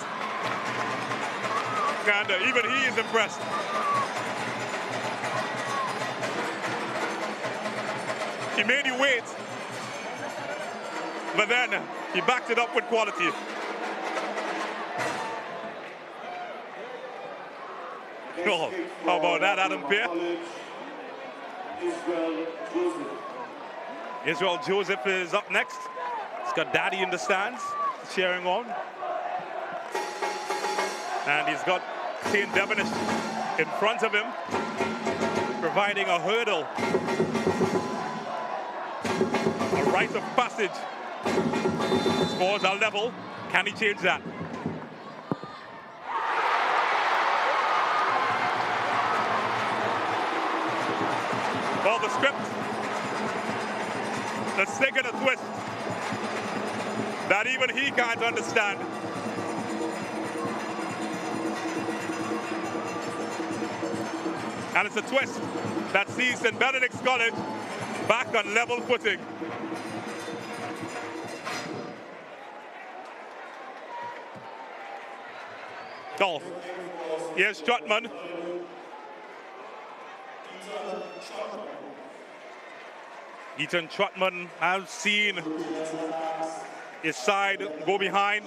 Speaker 1: And even he is impressed. He made you wait, but then he backed it up with quality. Oh, how about that, Adam Pear? Israel Joseph is up next. He's got Daddy in the stands, cheering on. And he's got St.Benedict in front of him, providing a hurdle, a rite of passage. Scores are level. Can he change that? Well, the script, let's take it a twist that even he can't understand. And it's a twist that sees St. Benedict's College back on level footing. Oh, here's Trotman. Ethan Trotman has seen his side go behind,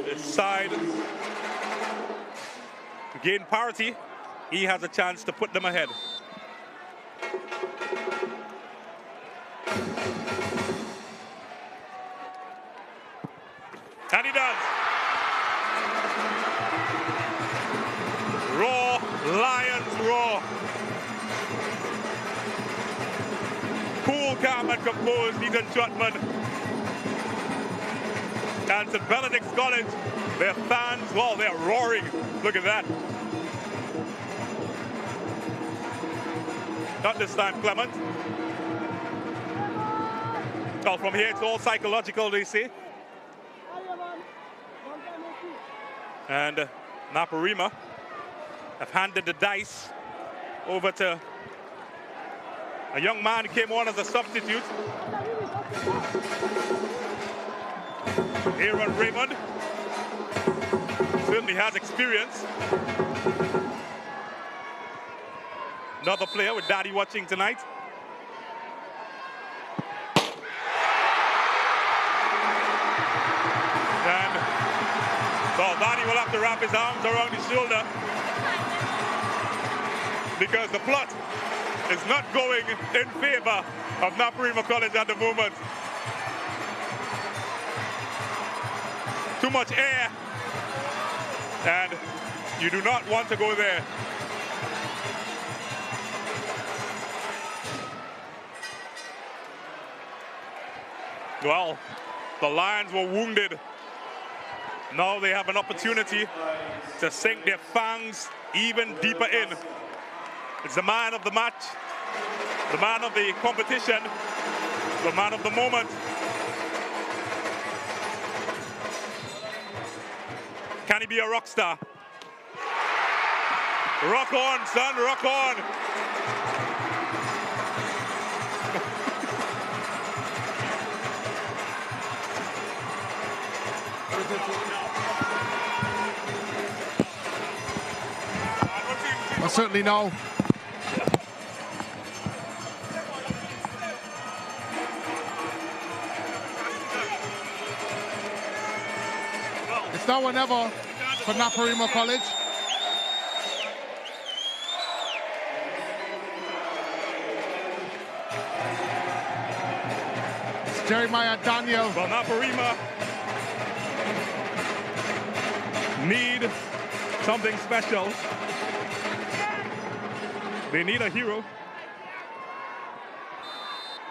Speaker 1: his side gain parity. He has a chance to put them ahead. And he does. Raw, Lions raw. Cool, calm and composed, Ethan Trotman. And St. Benedict's College, their fans, well, they're roaring. Look at that. Not this time, Clement. Well, from here, it's all psychological, they say. And Naparima have handed the dice over to a young man who came on as a substitute. Aaron Raymond certainly has experience. Another player with Daddy watching tonight. And so Daddy will have to wrap his arms around his shoulder because the plot is not going in favor of Naparima College at the moment. Too much air, and you do not want to go there. Well, the Lions were wounded. Now they have an opportunity to sink their fangs even deeper in. It's the man of the match, the man of the competition, the man of the moment. Can he be a rock star? Rock on, son, rock on.
Speaker 2: Well, certainly no. It's now or never for Naparima College. It's Jeremiah Daniel.
Speaker 1: Well, Naparima need something special. They need a hero.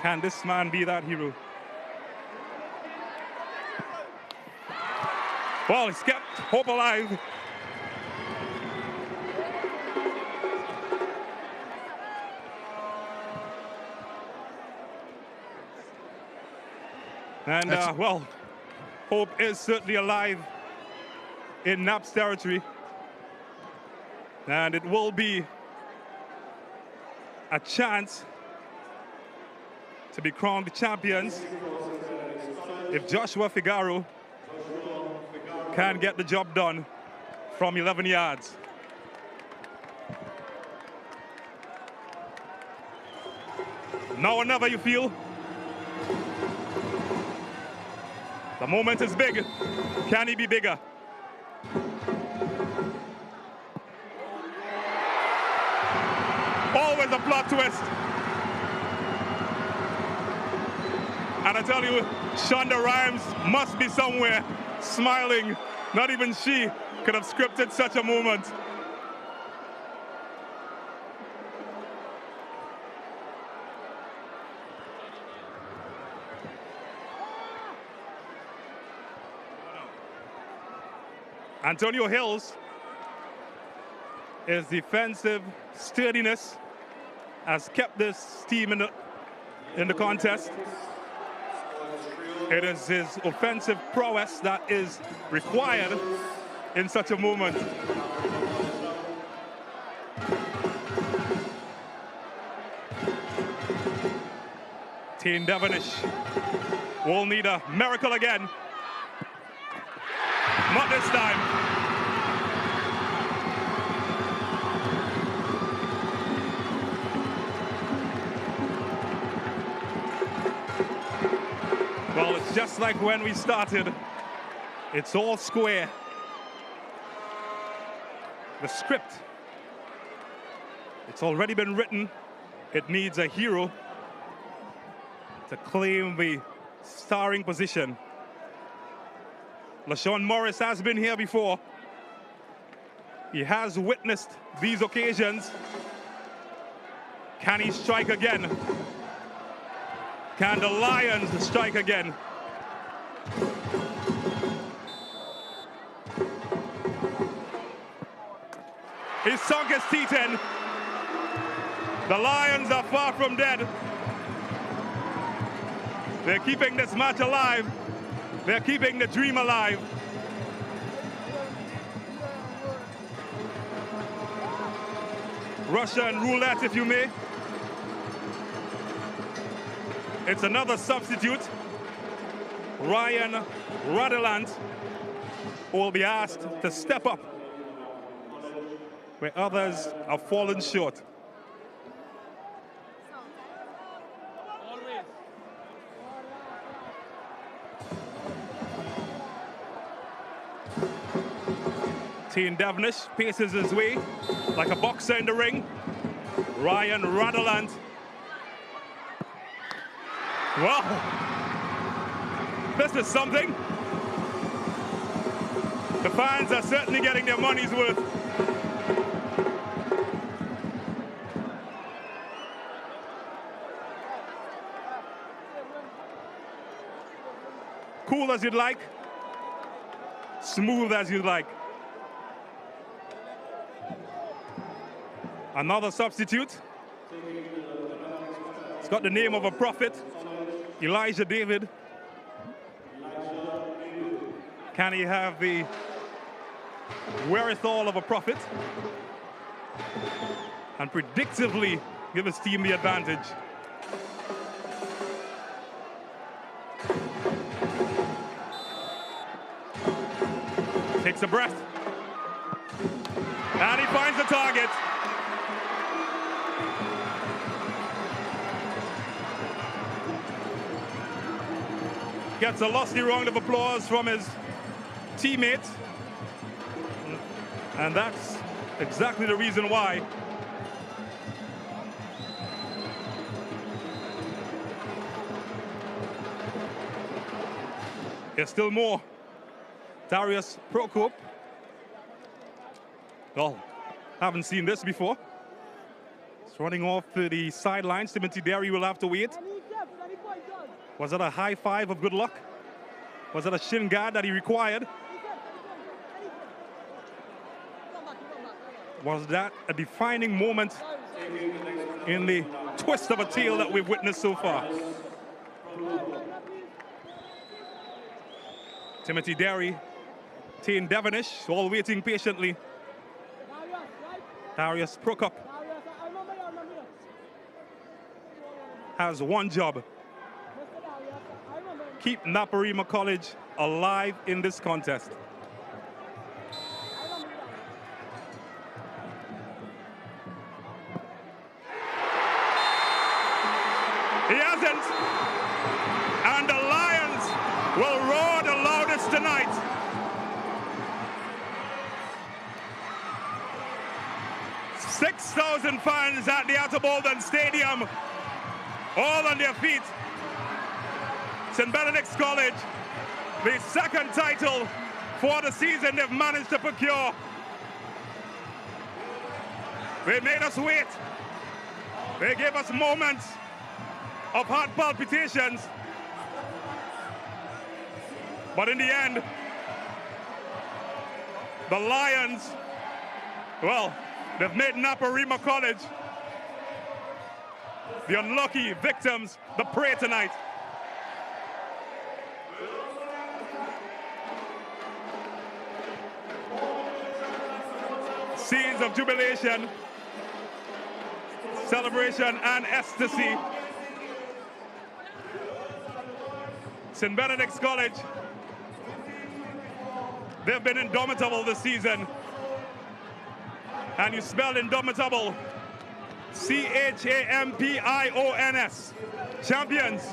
Speaker 1: Can this man be that hero? Well, he's kept hope alive. And, well, hope is certainly alive in Nap's territory. And it will be a chance to be crowned the champions if Joshua Figaro can get the job done from 11 yards. Now or never, you feel? The moment is big. Can he be bigger? Always a plot twist. And I tell you, Shonda Rhimes must be somewhere smiling. Not even she could have scripted such a moment. Antonio Hills, his defensive sturdiness has kept this team in the contest. It is his offensive prowess that is required in such a moment. Team Devonish will need a miracle again. Not this time. Well, it's just like when we started. It's all square. The script, it's already been written. It needs a hero to claim the starring position. LaShawn Morris has been here before. He has witnessed these occasions. Can he strike again? Can the Lions strike again? He's sunk his teeth in. The Lions are far from dead. They're keeping this match alive. They're keeping the dream alive. Russian roulette, if you may. It's another substitute, Ryan Radelant, who will be asked to step up where others have fallen short. Team Devonish paces his way like a boxer in the ring. Ryan Radelant. Wow, this is something. The fans are certainly getting their money's worth. Cool as you'd like, smooth as you'd like. Another substitute. It's got the name of a prophet, Elijah David. Can he have the wherewithal of a prophet and predictively give his team the advantage? Takes a breath. And he finds the target. Gets a lusty round of applause from his teammates. And that's exactly the reason why. There's still more. Darius Prokop Well, haven't seen this before. It's running off to the sidelines. Timothy Derry will have to wait. Was that a high five of good luck? Was that a shin guard that he required? Was that a defining moment in the twist of a tale that we've witnessed so far? Timothy Derry, Tane Devonish, all waiting patiently. Darius Prokop has one job: keep Naparima College alive in this contest. He hasn't, and the Lions will roar the loudest tonight. "6,000 fans at the Atterbolden Stadium, all on their feet. St.Benedict's College, the second title for the season they've managed to procure. They made us wait. They gave us moments of heart palpitations. But in the end, the Lions, well, they've made Naparima College the unlucky victims, the prey tonight. Scenes of jubilation, celebration, and ecstasy. St. Benedict's College, they've been indomitable this season. And you spell indomitable, C-H-A-M-P-I-O-N-S, champions.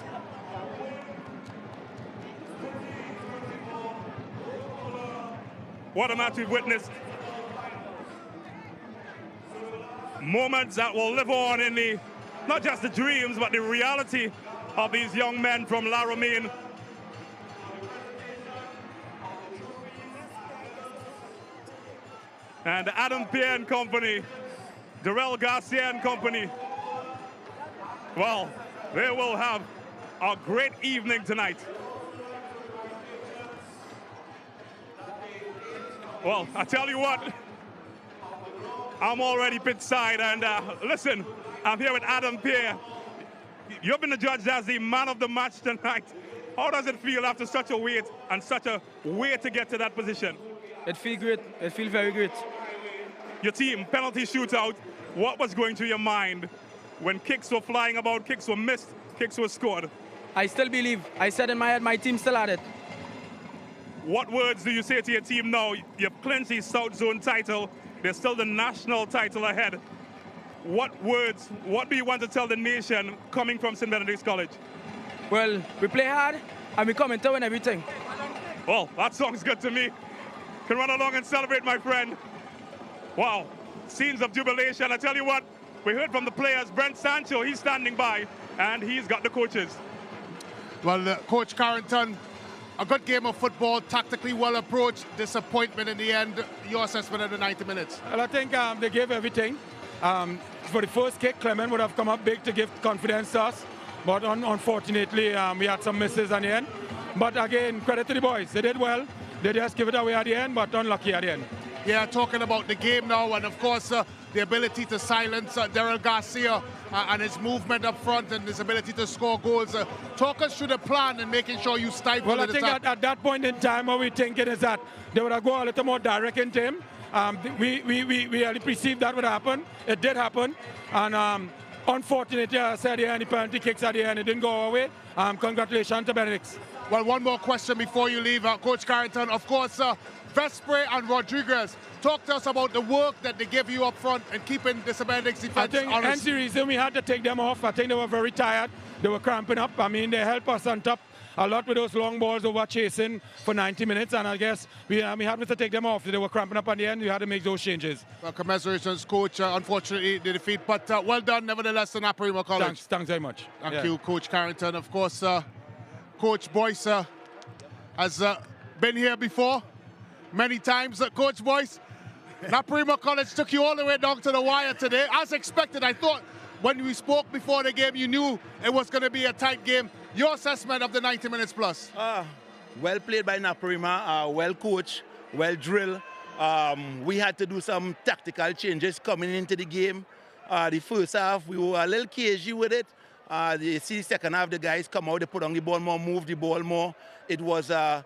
Speaker 1: What a match we've witnessed. Moments that will live on in the, not just the dreams, but the reality of these young men from La Romaine. And Adam Pierre and company, Darrell Garcia and company, well, they will have a great evening tonight. Well, I tell you what, I'm already pit side, and listen, I'm here with Adam Pierre. You've been adjudged as the man of the match tonight. How does it feel after such a wait and such a way to get to that position?
Speaker 7: It feels great. It feels very great.
Speaker 1: Your team, penalty shootout, what was going through your mind when kicks were flying about, kicks were missed, kicks were scored?
Speaker 7: I still believe. I said in my head, my team still had it.
Speaker 1: What words do you say to your team now? You've clinched the South Zone title. There's still the national title ahead. What words, what do you want to tell the nation coming from St. Benedict's College?
Speaker 7: Well, we play hard and we come in to win everything.
Speaker 1: Well, that sounds good to me. Can run along and celebrate, my friend. Wow, scenes of jubilation. I tell you what, we heard from the players. Brent Sancho, he's standing by, and he's got the coaches.
Speaker 2: Well, Coach Carrington, a good game of football, tactically well approached, disappointment in the end. Your assessment of the 90 minutes?
Speaker 4: Well, I think they gave everything. For the first kick, Clement would have come up big to give confidence to us, but unfortunately, we had some misses at the end. But again, credit to the boys. They did well. They just give it away at the end, but unlucky at the end.
Speaker 2: Yeah, talking about the game now, and of course, the ability to silence Darrell Garcia and his movement up front and his ability to score goals. Talk us through the plan and making sure you stifle
Speaker 4: well,
Speaker 2: the
Speaker 4: attack.
Speaker 2: attack.
Speaker 4: At that point in time, what we're thinking is that they would have gone a little more direct into him. We really perceived that would happen. It did happen. And unfortunately, I said the end, the penalty kicks at the end, it didn't go our way. Congratulations to Benedict.
Speaker 2: Well, one more question before you leave, Coach Carrington. Of course, Vespre and Rodriguez, talk to us about the work that they give you up front and keeping the Benedict's defense honest.
Speaker 4: I think hence the reason we had to take them off. I think they were very tired. They were cramping up. I mean, they helped us on top a lot with those long balls over chasing for 90 minutes, and I guess we had to take them off. They were cramping up at the end. We had to make those changes.
Speaker 2: Well, commiserations, Coach. Unfortunately, the defeat, but well done, nevertheless, to Naparima College.
Speaker 4: Thanks very much.
Speaker 2: Thank you, Coach Carrington. Of course, Coach Boyce has been here before, many times. Coach Boyce, Naparima College took you all the way down to the wire today. As expected, I thought when we spoke before the game, you knew it was going to be a tight game. Your assessment of the 90 minutes plus?
Speaker 3: Well played by Naparima, well coached, well drilled. We had to do some tactical changes coming into the game. The first half, we were a little cagey with it. You see the second half, the guys come out, they put on the ball more, move the ball more. It was a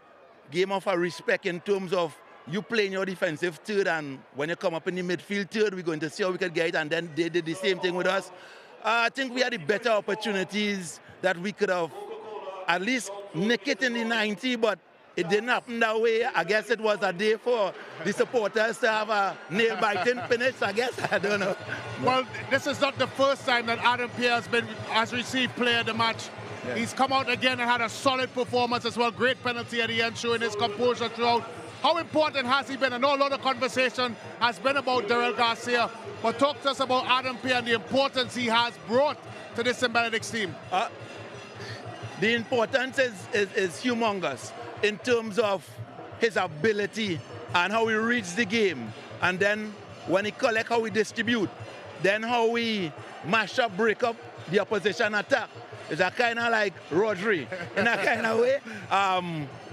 Speaker 3: game of a respect in terms of you playing your defensive third, and when you come up in the midfield third, we're going to see how we can get it, and then they did the same thing with us. I think we had the better opportunities that we could have at least nick it in the 90, but it didn't happen that way. I guess it was a day for the supporters to have a nail-biting finish, I guess. I don't know.
Speaker 2: Well, this is not the first time that Adam Pierre has received player of the match. Yeah. He's come out again and had a solid performance as well. Great penalty at the end, showing his composure throughout. How important has he been? I know a lot of conversation has been about Daryl Garcia, but talk to us about Adam Pierre and the importance he has brought to this St.Benedict team.
Speaker 3: The importance is humongous in terms of his ability and how he reads the game. And then when he collect, how he distribute. Then how we mash up, break up the opposition attack. It's a kind of like Rodri in a kind of way.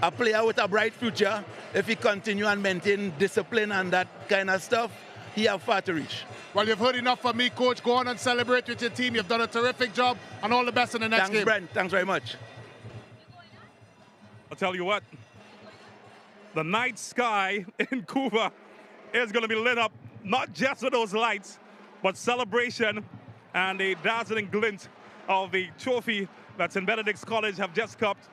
Speaker 3: A player with a bright future. If he continue and maintain discipline and that kind of stuff, he have far to reach.
Speaker 2: Well, you've heard enough from me, Coach. Go on and celebrate with your team. You've done a terrific job, and all the best in the next game.
Speaker 3: Thanks, Brent. Thanks very much.
Speaker 1: I'll tell you what, the night sky in Cuba is going to be lit up, not just with those lights, but celebration and a dazzling glint of the trophy that St.Benedict's College have just cupped.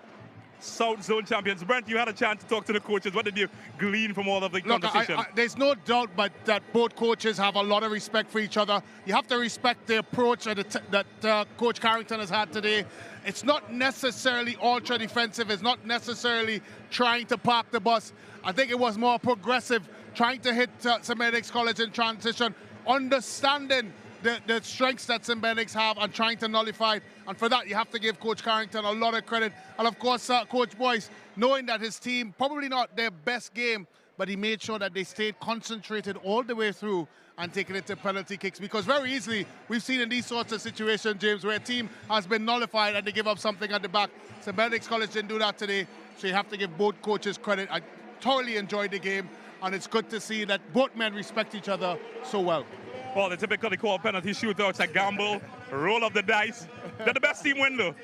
Speaker 1: South Zone champions. Brent, you had a chance to talk to the coaches. What did you glean from all of the conversation?
Speaker 2: There's no doubt but that both coaches have a lot of respect for each other. You have to respect the approach that Coach Carrington has had today. It's not necessarily ultra defensive. It's not necessarily trying to park the bus. I think it was more progressive, trying to hit St.Benedict's College in transition, understanding the strengths that St.Benedict's have and trying to nullify it. And for that, you have to give Coach Carrington a lot of credit. And of course, Coach Boyce, knowing that his team, probably not their best game, but he made sure that they stayed concentrated all the way through and taking it to penalty kicks. Because very easily, we've seen in these sorts of situations, James, where a team has been nullified and they give up something at the back. St.Benedict's College didn't do that today, so you have to give both coaches credit. I thoroughly enjoyed the game, and it's good to see that both men respect each other so well.
Speaker 1: Well, they typically call penalty shootouts a gamble, roll of the dice. They're the best team win, though.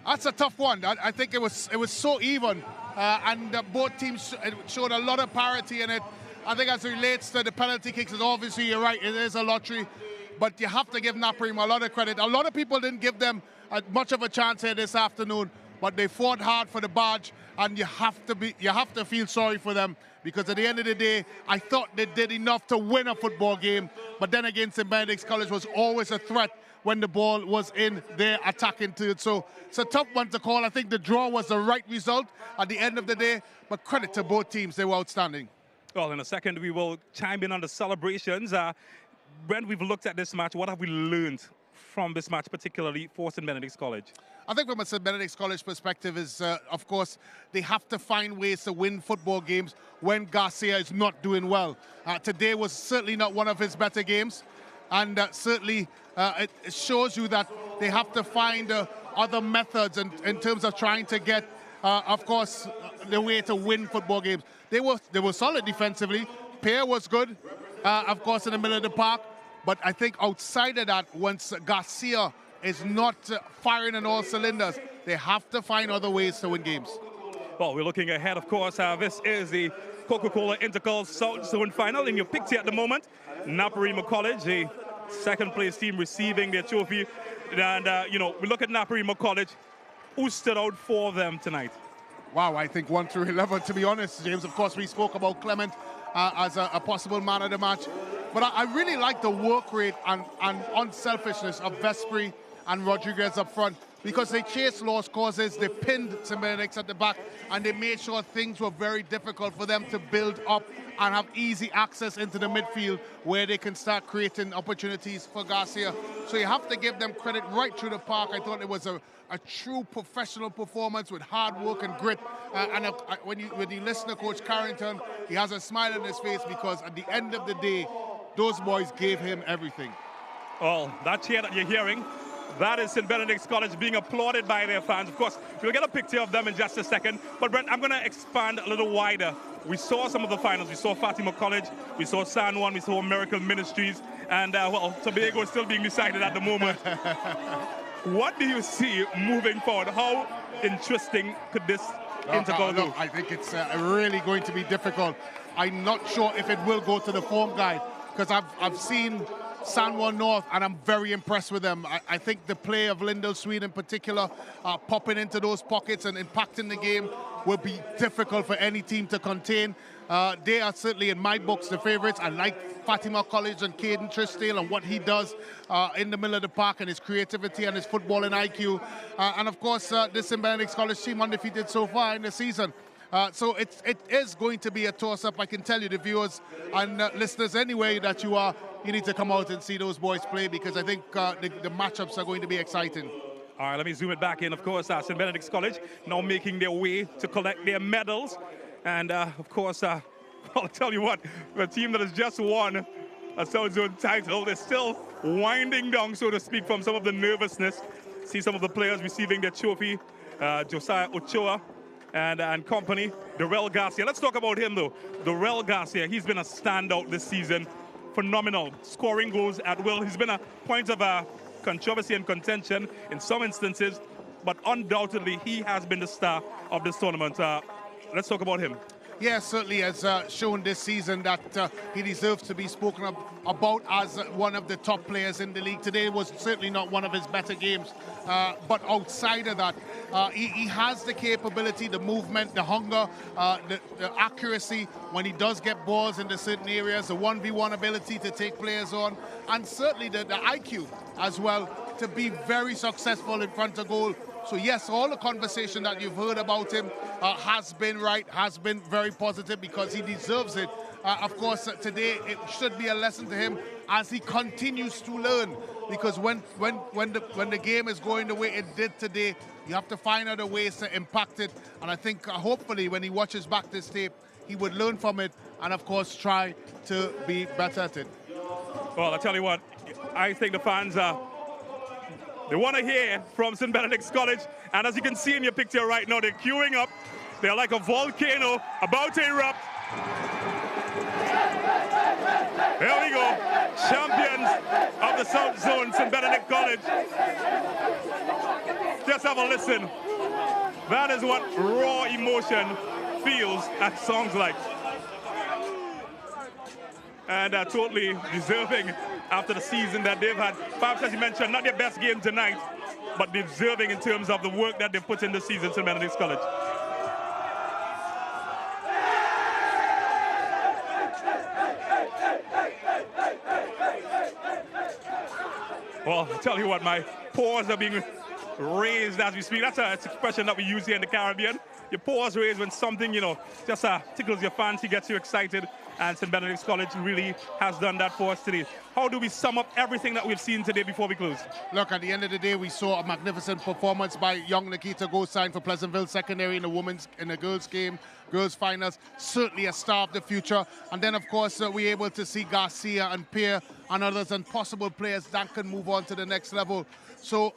Speaker 2: That's a tough one. I think it was so even, and both teams showed a lot of parity in it. I think as it relates to the penalty kicks, obviously you're right, it is a lottery, but you have to give Naparima a lot of credit. A lot of people didn't give them much of a chance here this afternoon, but they fought hard for the badge, and you have to feel sorry for them, because at the end of the day, I thought they did enough to win a football game, but then again, St.Benedict's College was always a threat when the ball was in their attacking third. So it's a tough one to call. I think the draw was the right result at the end of the day, but credit to both teams, they were outstanding.
Speaker 1: Well, in a second, we will chime in on the celebrations. Brent, we've looked at this match. What have we learned from this match, particularly for St.Benedict's College?
Speaker 2: I think from a St.Benedict's College perspective is, of course, they have to find ways to win football games when Garcia is not doing well. Today was certainly not one of his better games, and certainly it shows you that they have to find other methods in terms of trying to get, of course, the way to win football games. They were solid defensively. Pierre was good, of course, in the middle of the park, but I think outside of that, once Garcia is not firing on all cylinders, they have to find other ways to win games.
Speaker 1: Well, we're looking ahead, of course. This is the Coca-Cola Intercal South Zone Final. In your picture at the moment, Naparima College, the second-place team receiving their trophy. And, we look at Naparima College. Who stood out for them tonight?
Speaker 2: Wow, I think 1 through 11, to be honest, James. Of course, we spoke about Clement as a possible man of the match. But I really like the work rate and unselfishness of Vespri and Rodriguez up front. because they chased lost causes, they pinned St. Benedict at the back, and they made sure things were very difficult for them to build up and have easy access into the midfield where they can start creating opportunities for Garcia. So you have to give them credit right through the park. I thought it was a true professional performance with hard work and grit. When you listen to Coach Carrington, he has a smile on his face because at the end of the day, those boys gave him everything.
Speaker 1: Well, that cheer that you're hearing, that is St. Benedict's College being applauded by their fans. Of course, we'll get a picture of them in just a second. But Brent, I'm going to expand a little wider. We saw some of the finals. We saw Fatima College, we saw San Juan, we saw Miracle Ministries, and well, Tobago is still being decided at the moment. What do you see moving forward? How interesting could this interval go?
Speaker 2: I think it's really going to be difficult. I'm not sure if it will go to the form guide because I've seen San Juan North, and I'm very impressed with them. I think the play of Lindell Swede in particular, popping into those pockets and impacting the game will be difficult for any team to contain. They are certainly, in my books, the favorites. I like Fatima College and Caden Trisdale and what he does in the middle of the park and his creativity and his footballing IQ. And of course, this St. Benedict's College team undefeated so far in the season. So it is going to be a toss-up. I can tell you, the viewers and listeners anyway, that you need to come out and see those boys play because I think the matchups are going to be exciting.
Speaker 1: All right, let me zoom it back in. Of course, St. Benedict's College now making their way to collect their medals. And of course, I'll tell you what, the team that has just won a South Zone title, they're still winding down, so to speak, from some of the nervousness. See some of the players receiving their trophy, Josiah Ochoa and company, Darrell Garcia. Let's talk about him, though. Darrell Garcia, he's been a standout this season. Phenomenal, scoring goals at will. He's been a point of controversy and contention in some instances, but undoubtedly he has been the star of this tournament. Let's talk about him.
Speaker 2: Yeah, certainly has shown this season that he deserves to be spoken about as one of the top players in the league. Today was certainly not one of his better games, but outside of that, he has the capability, the movement, the hunger, the accuracy when he does get balls into certain areas, the 1v1 ability to take players on, and certainly the IQ as well to be very successful in front of goal. So yes, all the conversation that you've heard about him has been right, has been very positive because he deserves it. Of course, today it should be a lesson to him as he continues to learn. Because when the game is going the way it did today, you have to find other ways to impact it. And I think hopefully when he watches back this tape, he would learn from it and of course try to be better at it.
Speaker 1: Well, I tell you what, I think the fans they want to hear from St. Benedict's College, and as you can see in your picture right now, they're queuing up. They're like a volcano about to erupt. Here we go, champions of the South Zone, St. Benedict College. Just have a listen. That is what raw emotion feels and sounds like. And totally deserving after the season that they've had. Perhaps, as you mentioned, not their best game tonight, but deserving in terms of the work that they've put in this season, St. Benedict's College. Well, I tell you what, my paws are being raised as we speak. That's an expression that we use here in the Caribbean. Your paws raised when something, just tickles your fancy, gets you excited. And St. Benedict's College really has done that for us today. How do we sum up everything that we've seen today before we close?
Speaker 2: Look, at the end of the day, we saw a magnificent performance by young Nikita Goldstein for Pleasantville Secondary in the girls' game, girls' finals. Certainly a star of the future. And then, of course, we're able to see Garcia and Pierre and others and possible players that can move on to the next level. So,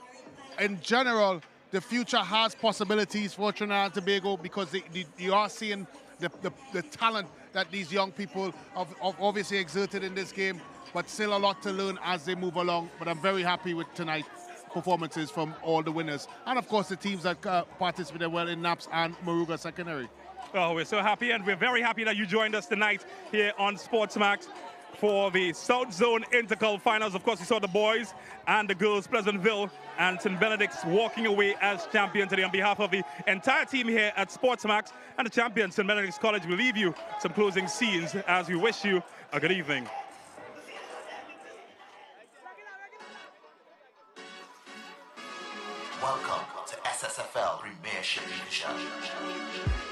Speaker 2: in general, the future has possibilities for Trinidad and Tobago because you are seeing the talent that these young people have obviously exerted in this game, but still a lot to learn as they move along. But I'm very happy with tonight's performances from all the winners. And of course the teams that participated well in NAPS and Moruga Secondary.
Speaker 1: Oh, we're so happy, and we're very happy that you joined us tonight here on SportsMax for the South Zone Intercal Finals. Of course, we saw the boys and the girls, Pleasantville and St. Benedict's, walking away as champions today. On behalf of the entire team here at SportsMax and the champions, St. Benedict's College, we leave you some closing scenes as we wish you a good evening.
Speaker 8: Welcome Shoot shot.